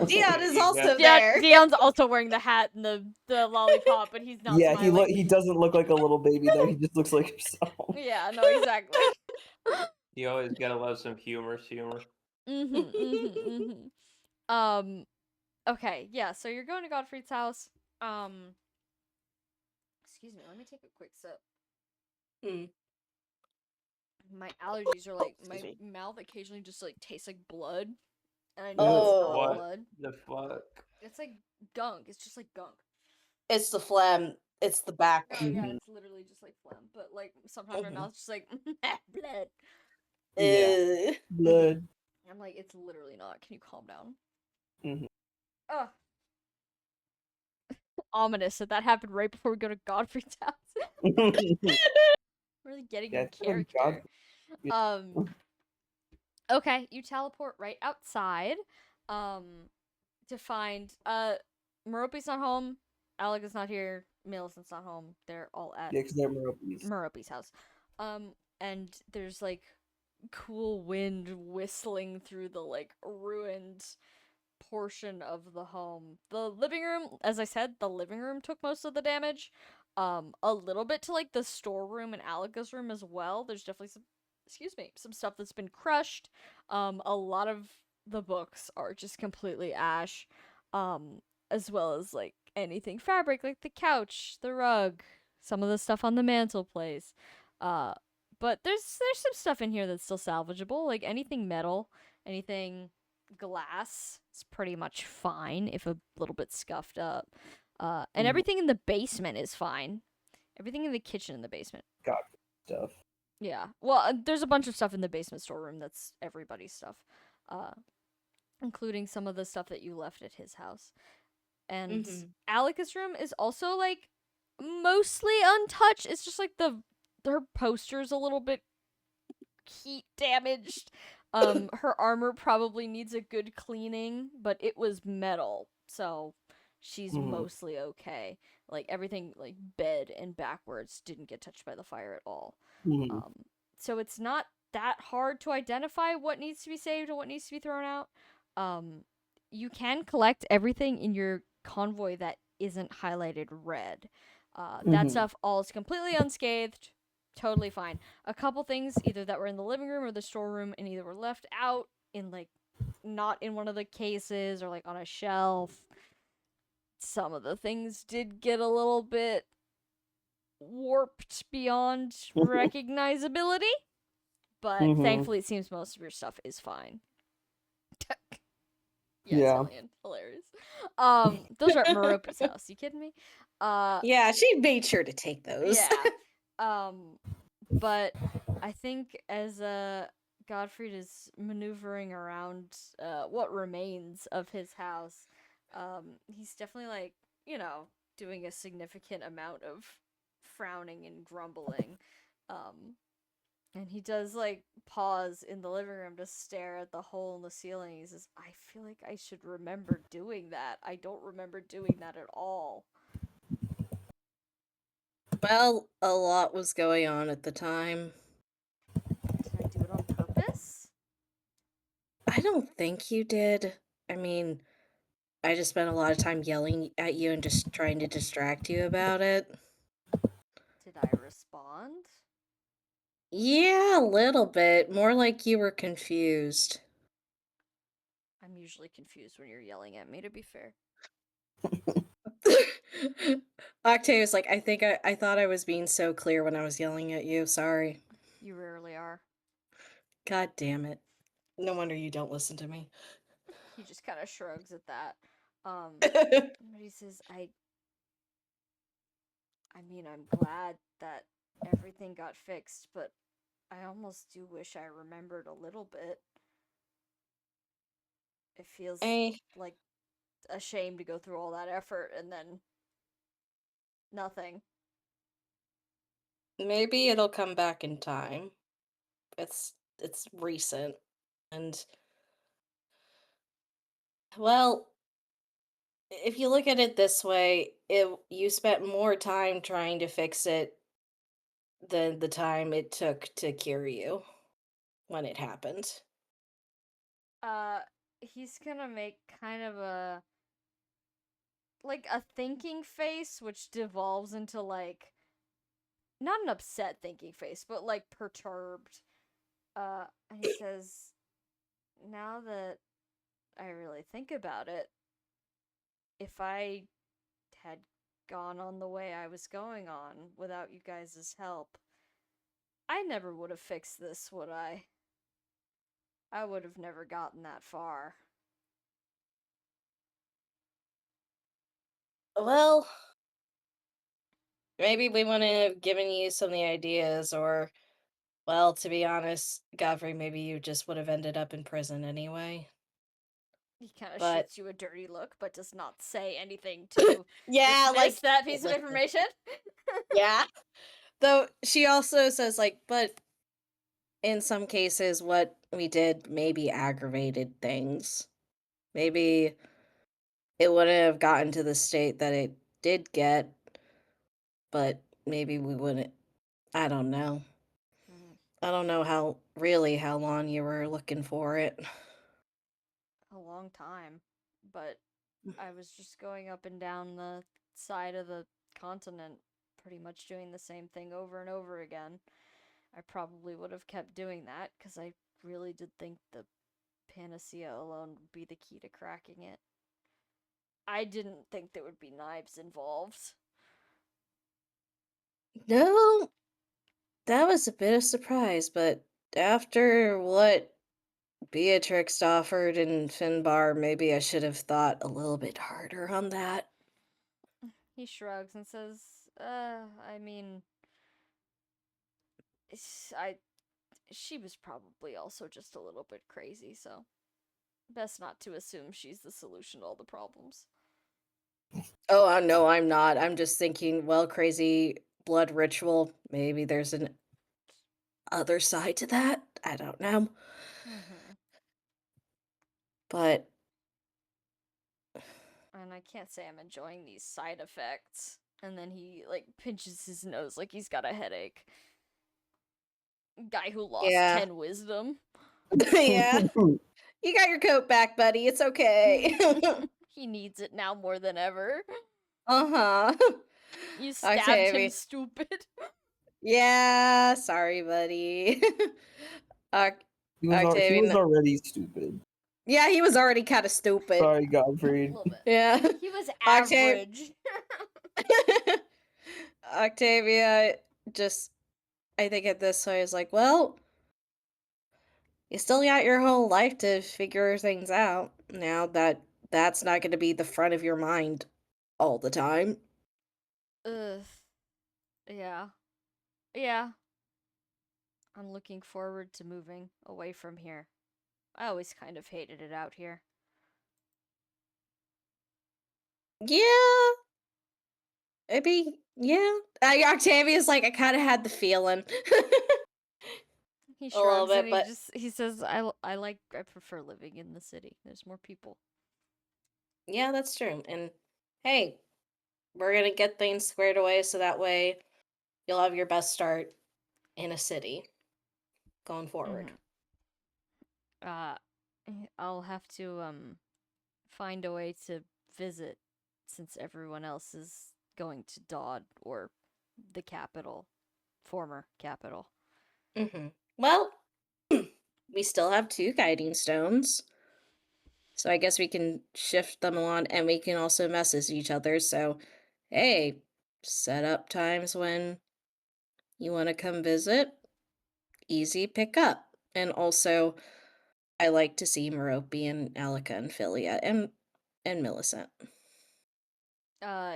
Dion is also Yeah. there. Dion's also wearing the hat and the lollipop, but he's not Yeah, smiling. he doesn't look like a little baby though. He just looks like himself. Yeah, no, exactly. You always gotta love some humor. Okay, yeah, so you're going to Godfrey's house. Excuse me, let me take a quick sip. Hmm. My allergies are like, my Excuse mouth occasionally just like tastes like blood. And I Oh. know it's not What blood. the fuck? It's like gunk. It's just like gunk. It's the phlegm. It's the back. No, yeah, Mhm. it's literally just like phlegm. But like sometimes my Mhm. mouth's just like blood. Yeah. Ugh. Blood. I'm like, it's literally not. Can you calm down? Mhm. Ugh. Ominous that happened right before we go to Godfrey's house. Really getting Yeah, in I feel like character. Yeah. Okay, you teleport right outside. To find Merope's not home, Alec is not here, Millicent's not home. They're all at Yeah, because they're Merope's. Merope's house. And there's like cool wind whistling through the like ruined portion of the home. The living room, as I said, the living room took most of the damage. A little bit to like the storeroom and Alika's room as well. There's definitely some some stuff that's been crushed. A lot of the books are just completely ash, as well as like anything fabric, like the couch, the rug, some of the stuff on the mantelpiece. But there's some stuff in here that's still salvageable, like anything metal, anything glass. It's pretty much fine if a little bit scuffed up. And everything in the basement is fine. Everything in the kitchen and the basement. Got stuff. Yeah. Well, there's a bunch of stuff in the basement storeroom that's everybody's stuff, including some of the stuff that you left at his house. And Alika's room is also like mostly untouched. It's just like her poster's a little bit heat damaged. Her armor probably needs a good cleaning, but it was metal, so she's mostly okay. Like everything, like bed and backwards, didn't get touched by the fire at all. So it's not that hard to identify what needs to be saved and what needs to be thrown out. You can collect everything in your convoy that isn't highlighted red. That stuff all is completely unscathed, totally fine. A couple things either that were in the living room or the storeroom and either were left out in like not in one of the cases or like on a shelf. Some of the things did get a little bit warped beyond recognizability, but thankfully it seems most of your stuff is fine. Yeah. Zillion. Hilarious. Those are at Merope's house. You kidding me? Yeah, she made sure to take those. Yeah. But I think as Godfrey is maneuvering around what remains of his house, he's definitely like, doing a significant amount of frowning and grumbling. And he does like pause in the living room to stare at the hole in the ceiling. He says, I feel like I should remember doing that. I don't remember doing that at all. Well, a lot was going on at the time. Did I do it on purpose? I don't think you did. I mean, I just spent a lot of time yelling at you and just trying to distract you about it. Did I respond? Yeah, a little bit. More like you were confused. I'm usually confused when you're yelling at me, to be fair. Octavia's like, I thought I was being so clear when I was yelling at you. Sorry. You rarely are. God damn it. No wonder you don't listen to me. He just kind of shrugs at that. But he says, I mean, I'm glad that everything got fixed, but I almost do wish I remembered a little bit. It feels like a shame to go through all that effort and then nothing. Maybe it'll come back in time. It's recent. And well, if you look at it this way, you spent more time trying to fix it than the time it took to cure you when it happened. He's gonna make kind of a thinking face, which devolves into like not an upset thinking face, but like perturbed. And he says, now that I really think about it, if I had gone on the way I was going on without you guys' help, I never would have fixed this, would I? I would have never gotten that far. Well, maybe we wouldn't have given you some of the ideas, or, well, to be honest, Godfrey, maybe you just would have ended up in prison anyway. He kind of But shoots you a dirty look, but does not say anything to yeah, dismiss that piece of listen. information. Yeah. Though she also says, like, but in some cases, what we did maybe aggravated things. Maybe it wouldn't have gotten to the state that it did get, but maybe we wouldn't. I don't know. I don't know how long you were looking for it. A long time, but I was just going up and down the side of the continent, pretty much doing the same thing over and over again. I probably would have kept doing that because I really did think the panacea alone would be the key to cracking it. I didn't think there would be knives involved. No, that was a bit of surprise, but after what Beatrix offered in Finbar, maybe I should have thought a little bit harder on that. He shrugs and says, I mean, she was probably also just a little bit crazy, so best not to assume she's the solution to all the problems. Oh, no, I'm not. I'm just thinking, well, crazy blood ritual. Maybe there's an other side to that. I don't know. Mm-hmm. But And I can't say I'm enjoying these side effects. And then he, like, pinches his nose like he's got a headache. Guy who lost yeah. 10 wisdom. Yeah. You got your coat back, buddy. It's okay. He needs it now more than ever. Uh-huh. You stabbed Octavia. him, stupid. Yeah, sorry, buddy. He was Octavian. already stupid. Yeah, he was already kind of stupid. Sorry, A Godfrey. little bit. Yeah. He was Octave- average. Octavia just, I think at this point is like, well, you still got your whole life to figure things out. Now that's not going to be the front of your mind all the time. Ugh. Yeah. Yeah. I'm looking forward to moving away from here. I always kind of hated it out here. Yeah. Maybe, yeah. Octavia's like, I kind of had the feeling. He A little shrugs bit, and but he says, I prefer living in the city. There's more people. yeah, that's true. And hey, we're gonna get things squared away so that way you'll have your best start in a city going forward. I'll have to find a way to visit since everyone else is going to Dodd or the capital, former capital. Mm-hmm. Well, we still have 2 guiding stones. So I guess we can shift them along and we can also message each other. So, hey, set up times when you want to come visit. Easy pickup. And also, I like to see Merope and Alika and Philia and Millicent.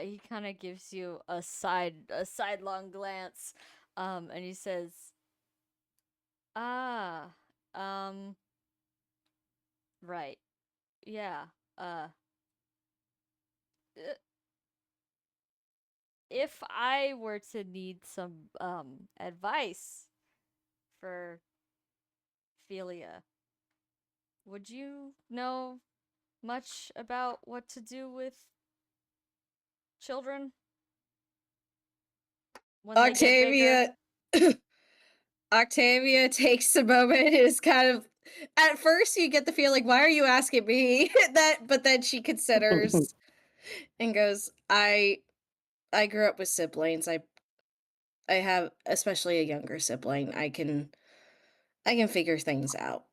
He kind of gives you a sidelong glance, and he says, right, yeah, if I were to need some, advice for Philia, would you know much about what to do with children when they get bigger? Octavia takes a moment and is kind of, at first you get the feeling, why are you asking me that? But then she considers and goes, I grew up with siblings. I have, especially a younger sibling. I can figure things out.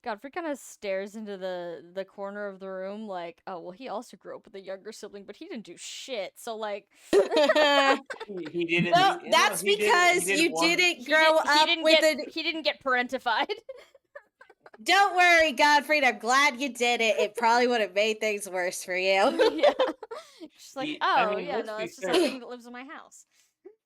Godfrey kind of stares into the corner of the room like, oh, well, he also grew up with a younger sibling, but he didn't do shit. So, like... He didn't. Well, he- no, that's he because did you one- didn't grow up with a... He didn't get parentified. Don't worry, Godfrey. I'm glad you did it. It probably would have made things worse for you. Yeah. She's like, I oh, mean, yeah, let's no, be that's just fair. a thing that lives in my house.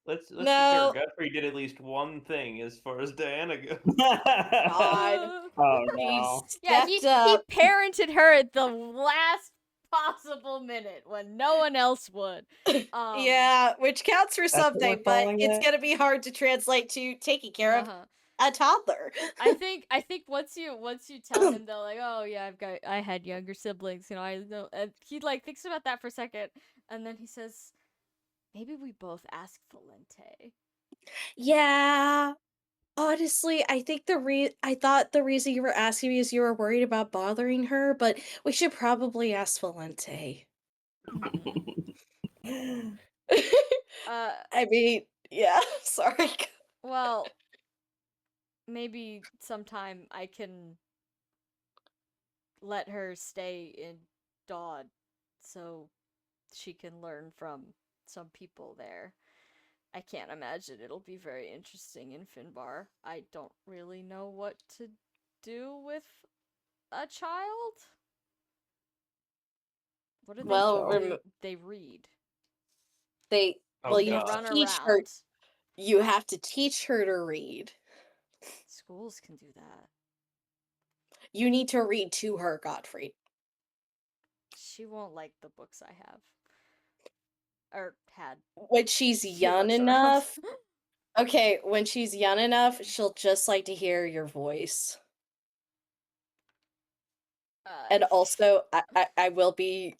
Let's be No. fair. Godfrey did at least one thing as far as Diana goes. God. Oh no. Yeah, he Stepped up. parented her at the last possible minute when no one else would. Yeah, which counts for what something, we're but calling it's it? gonna be hard to translate to taking care of a toddler. I think once you tell him though, like, oh yeah, I had younger siblings, you know, I know, and he like thinks about that for a second, and then he says, maybe we both ask Valente. Yeah. Honestly, I think I thought the reason you were asking me is you were worried about bothering her, but we should probably ask Valente. I mean, Yeah, sorry. Well, maybe sometime I can let her stay in Dawn so she can learn from some people there. I can't imagine it'll be very interesting in Finbar. I don't really know what to do with a child. What do they Well, do? They read. they Oh, well, They you have to God. run teach her. around. You have to teach her to read. Schools can do that. You need to read to her, Godfrey. She won't like the books I have. Or had. When she's She young looks around. enough. Okay, when she's young enough, she'll just like to hear your voice. And also, I will be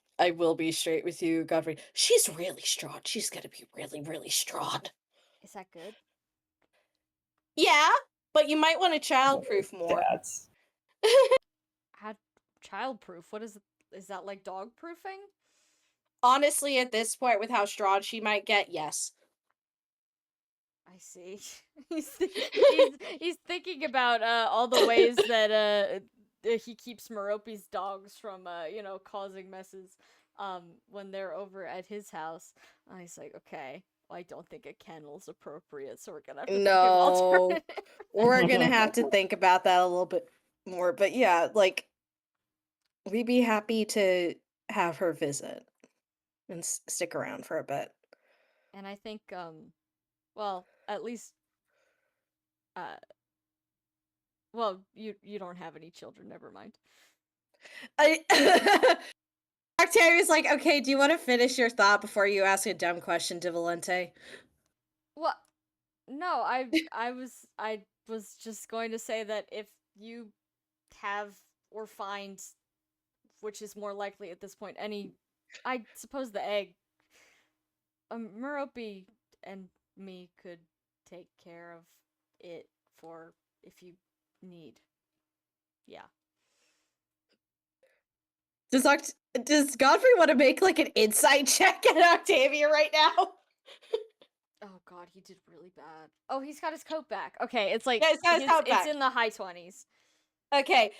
straight with you, Godfrey. She's really strong. She's gonna be really, really strong. Is that good? Yeah, but you might want to childproof more. That's How childproof? What is that like dog proofing? Honestly, at this point, with how strong she might get, yes. I see. He's thinking about all the ways that he keeps Merope's dogs from causing messes when they're over at his house. And he's like, okay, well, I don't think a kennel's appropriate, so we're gonna have to think of No, alternative. we're gonna have to think about that a little bit more. But yeah, like we'd be happy to have her visit and stick around for a bit. And I think well, at least well, you don't have any children, never mind. Octavia's like, okay, do you want to finish your thought before you ask a dumb question to Valente? Well, no, I was just going to say that if you have or find, which is more likely at this point, I suppose the egg, Merope and me could take care of it for if you need. Yeah. Does Godfrey want to make like an insight check at Octavia right now? Oh god, he did really bad. Oh, he's got his coat back. Okay, it's like Yeah, he's got his coat back. it's in the high 20s. Okay,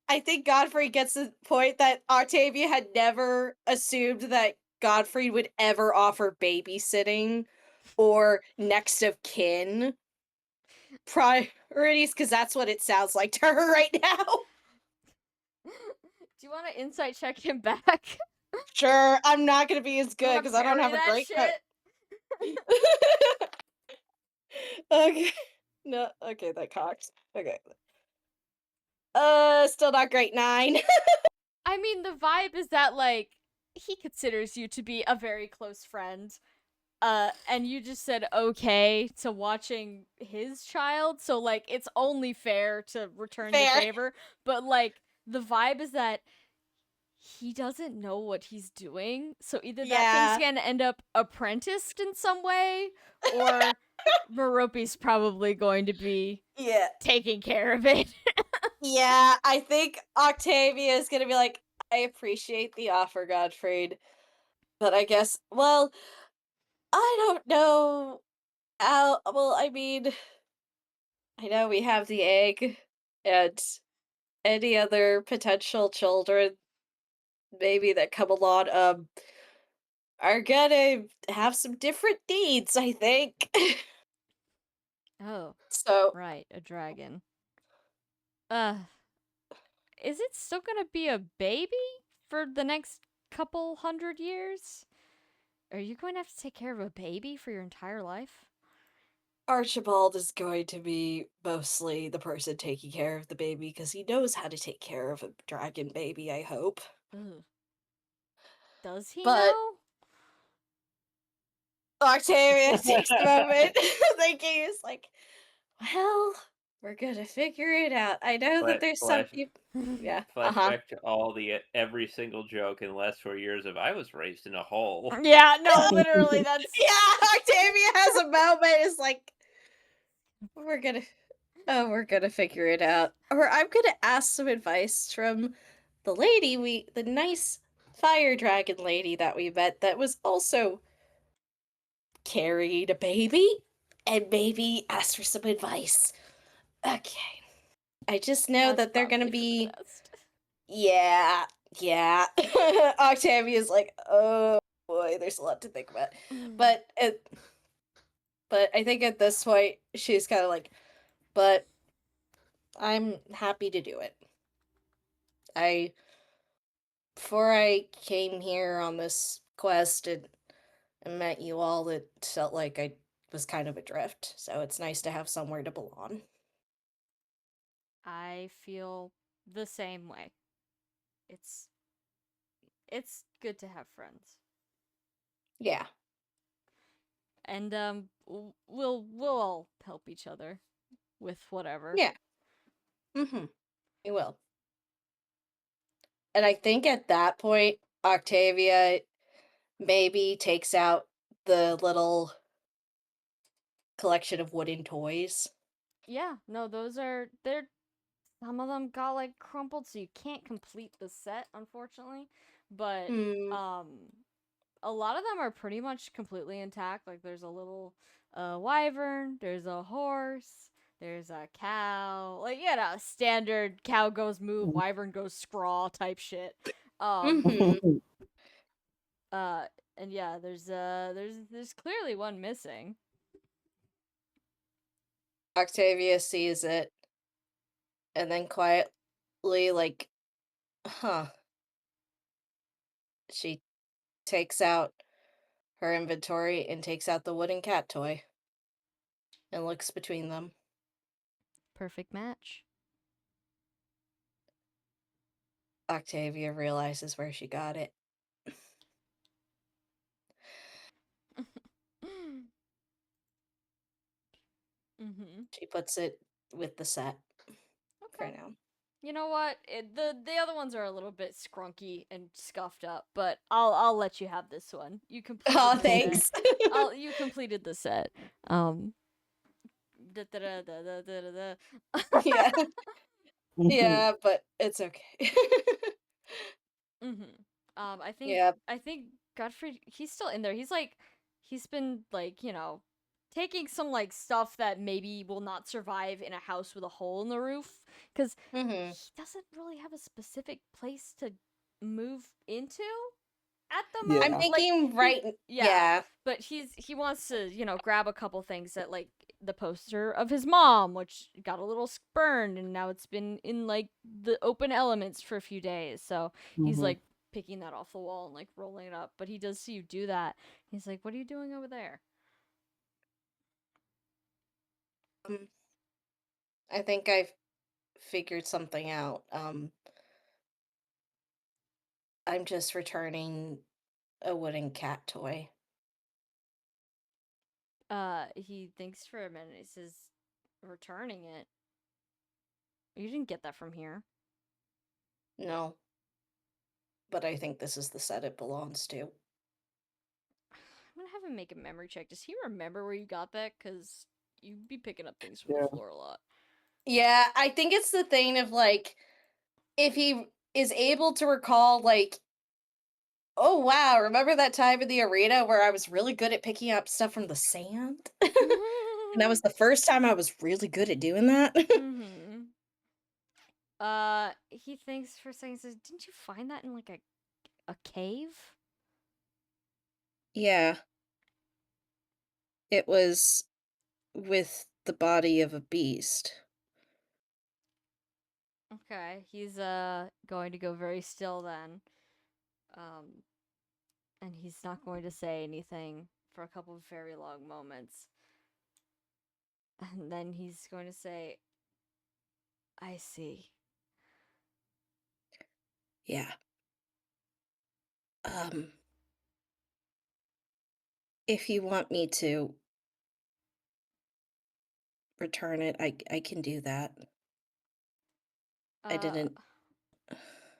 I think Godfrey gets the point that Octavia had never assumed that Godfrey would ever offer babysitting or next of kin priorities, because that's what it sounds like to her right now. Do you want to insight check him back? Sure, I'm not gonna be as You wanna good because I don't parry have a that great shit? Okay. No, okay, that cocked. Okay. Still not great. 9. I mean, the vibe is that, like, he considers you to be a very close friend. And you just said okay to watching his child, so, like, it's only fair to return the Fair. favor. But, like, the vibe is that he doesn't know what he's doing, so either that Yeah. thing's gonna end up apprenticed in some way, or Merope's probably going to be Yeah. taking care of it. Yeah, I think Octavia is gonna be like, I appreciate the offer, Godfrey, but I guess, well, I don't know how, well, I mean, I know we have the egg and any other potential children maybe that come along, are gonna have some different needs, I think. Oh, So, right, a dragon. Is it still gonna be a baby for the next couple 100 years? Are you going to have to take care of a baby for your entire life? Archibald is going to be mostly the person taking care of the baby because he knows how to take care of a dragon baby, I hope. Ugh. Does he But know? Octavia takes a moment thinking, it's like, well, we're gonna figure it out. I know that there's some people. Yeah. Flashback to all every single joke in the last 4 years of I was raised in a hole. Yeah, no, literally, that's. Yeah, Octavia has a moment. It's like, we're gonna figure it out. Or I'm gonna ask some advice from the nice fire dragon lady that we met that was also carried a baby and maybe ask for some advice. Okay. I just know That's that they're gonna probably for the be. best. Yeah, yeah. Octavia's like, oh boy, there's a lot to think about. But I think at this point she's kind of like, but I'm happy to do it. Before I came here on this quest and met you all, it felt like I was kind of adrift. So it's nice to have somewhere to belong. I feel the same way. It's good to have friends. Yeah. And we'll all help each other with whatever. Yeah. Mm-hmm. We will. And I think at that point, Octavia maybe takes out the little collection of wooden toys. Yeah, no, they're some of them got like crumpled so you can't complete the set unfortunately, but Hmm. a lot of them are pretty much completely intact. Like there's a little wyvern, there's a horse, there's a cow. Like standard cow goes moo, wyvern goes scrawl type shit. Mm-hmm. Uh and yeah, there's clearly one missing. Octavia sees it and then quietly, like, huh. She takes out her inventory and takes out the wooden cat toy and looks between them. Perfect match. Octavia realizes where she got it. Mm-hmm. She puts it with the set for Okay. now. You know what? The other ones are a little bit scrunky and scuffed up, but I'll let you have this one. You completed Oh, the set. thanks. You completed the set. Da, da, da, da, da, da, da. Yeah. Yeah, but it's okay. Mm-hmm. I think Yeah. Godfrey, he's still in there. He's been like, taking some like stuff that maybe will not survive in a house with a hole in the roof, because Mm-hmm. he doesn't really have a specific place to move into at the Yeah. I'm moment. Like, thinking right. Yeah. but he wants to, grab a couple things that like the poster of his mom, which got a little burned, and now it's been in like the open elements for a few days. So he's like picking that off the wall and like rolling it up. But he does see you do that. He's like, "What are you doing over there?" I think I've figured something out. I'm just returning a wooden cat toy. He thinks for a minute. He says, "Returning it? You didn't get that from here." No, but I think this is the set it belongs to. I'm gonna have him make a memory check. Does he remember where you got that? Because you'd be picking up things from Yeah. the floor a lot. Yeah, I think it's the thing of like, if he is able to recall, like, oh wow, remember that time in the arena where I was really good at picking up stuff from the sand? And that was the first time I was really good at doing that. Mm-hmm. He thinks for a second. Says, "Didn't you find that in like a cave?" Yeah, it was with the body of a beast. Okay, he's going to go very still then. Um, and he's not going to say anything for a couple of very long moments. And then he's going to say, "I see." Yeah. Um, if you want me to return it, I can do that. I Uh, didn't.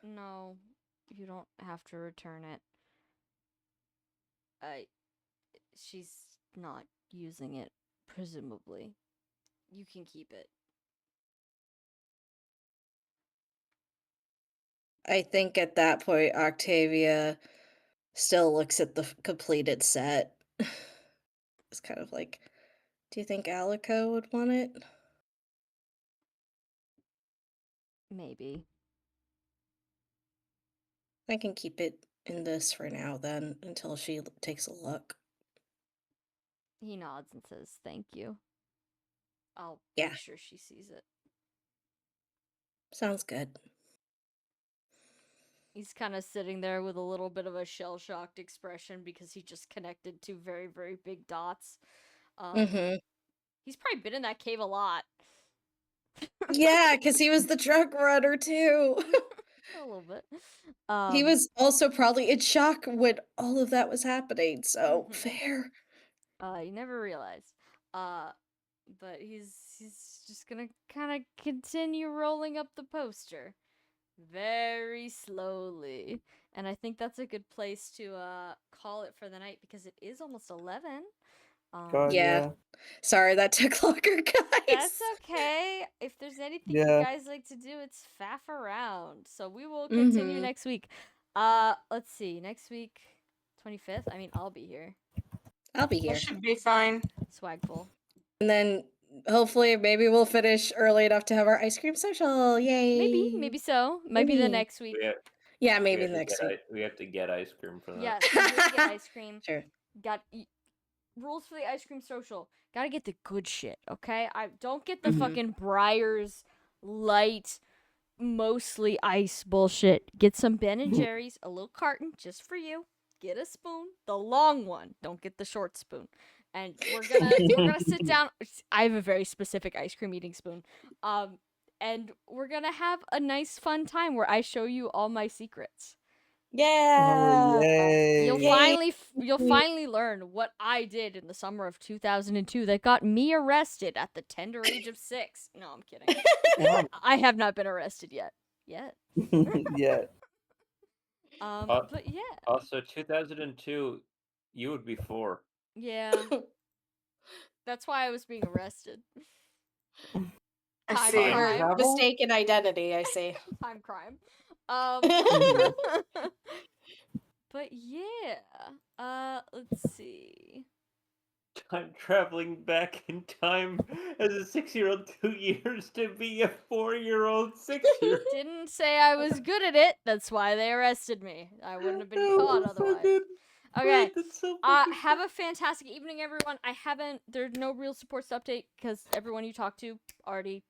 no, you don't have to return it. I She's not using it, presumably. You can keep it. I think at that point, Octavia still looks at the completed set. It's kind of like, do you think Alico would want it? Maybe. I can keep it in this for now then until she takes a look. He nods and says, "Thank you. I'll Yeah. make sure she sees it." Sounds good. He's kind of sitting there with a little bit of a shell-shocked expression because he just connected two very, very big dots. Mm-hmm. He's probably been in that cave a lot. Yeah, because he was the drug runner too. A little bit. He was also probably in shock when all of that was happening, so Mhm. fair. You never realized. But he's just gonna kind of continue rolling up the poster very slowly. And I think that's a good place to call it for the night because it is almost 11. God, Yeah. yeah. Sorry that took longer, guys. That's okay. If there's anything you Yeah. guys like to do, it's faff around. So we will continue Mhm. next week. Let's see. Next week, 25th. I mean, I'll be here. I'll be here. That should be fine. Swagful. And then hopefully maybe we'll finish early enough to have our ice cream social. Yay. Maybe so. Might be the Maybe. next week. Yeah, We maybe have to next get week. we have to get ice cream for that. Yeah, so we have to get ice cream. Sure. Rules for the ice cream social. Gotta get the good shit, okay? I don't get the Mhm. fucking Briar's light, mostly ice bullshit. Get some Ben and Jerry's, a little carton just for you. Get a spoon, the long one. Don't get the short spoon. And we're gonna sit down. I have a very specific ice cream eating spoon. And we're gonna have a nice fun time where I show you all my secrets. Yeah. Oh, yay. You'll Yay. finally learn what I did in the summer of 2002 that got me arrested at the tender age of 6. No, I'm kidding. Wow. I have not been arrested yet. Yeah. But yeah. Also, 2002, you would be 4. Yeah. That's why I was being arrested. I Time see. crime. Travel? Mistaken identity, I see. Time crime. Yeah. But yeah. Let's see. I'm traveling back in time as a 6-year-old 2 years to be a 4-year-old 6-year-old. Didn't say I was good at it. That's why they arrested me. I wouldn't have been caught otherwise. Okay. That's so Have a fantastic evening, everyone. There's no real supports to update because everyone you talked to already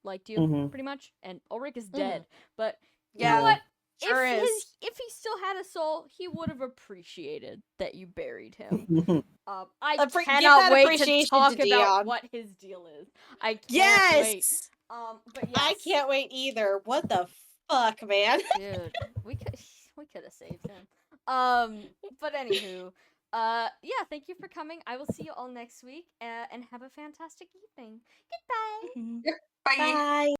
liked you, Mhm. pretty much. And Ulrich is dead. But you Yeah, know what? sure is. If he still had a soul, he would have appreciated that you buried him. I Give cannot that wait to appreciation talk to about Dion. what his deal is. I can't wait. Yes. But yes. I can't wait either. What the fuck, man? Dude, we could have saved him. But anywho, yeah, thank you for coming. I will see you all next week, and have a fantastic evening. Goodbye. Bye. Bye.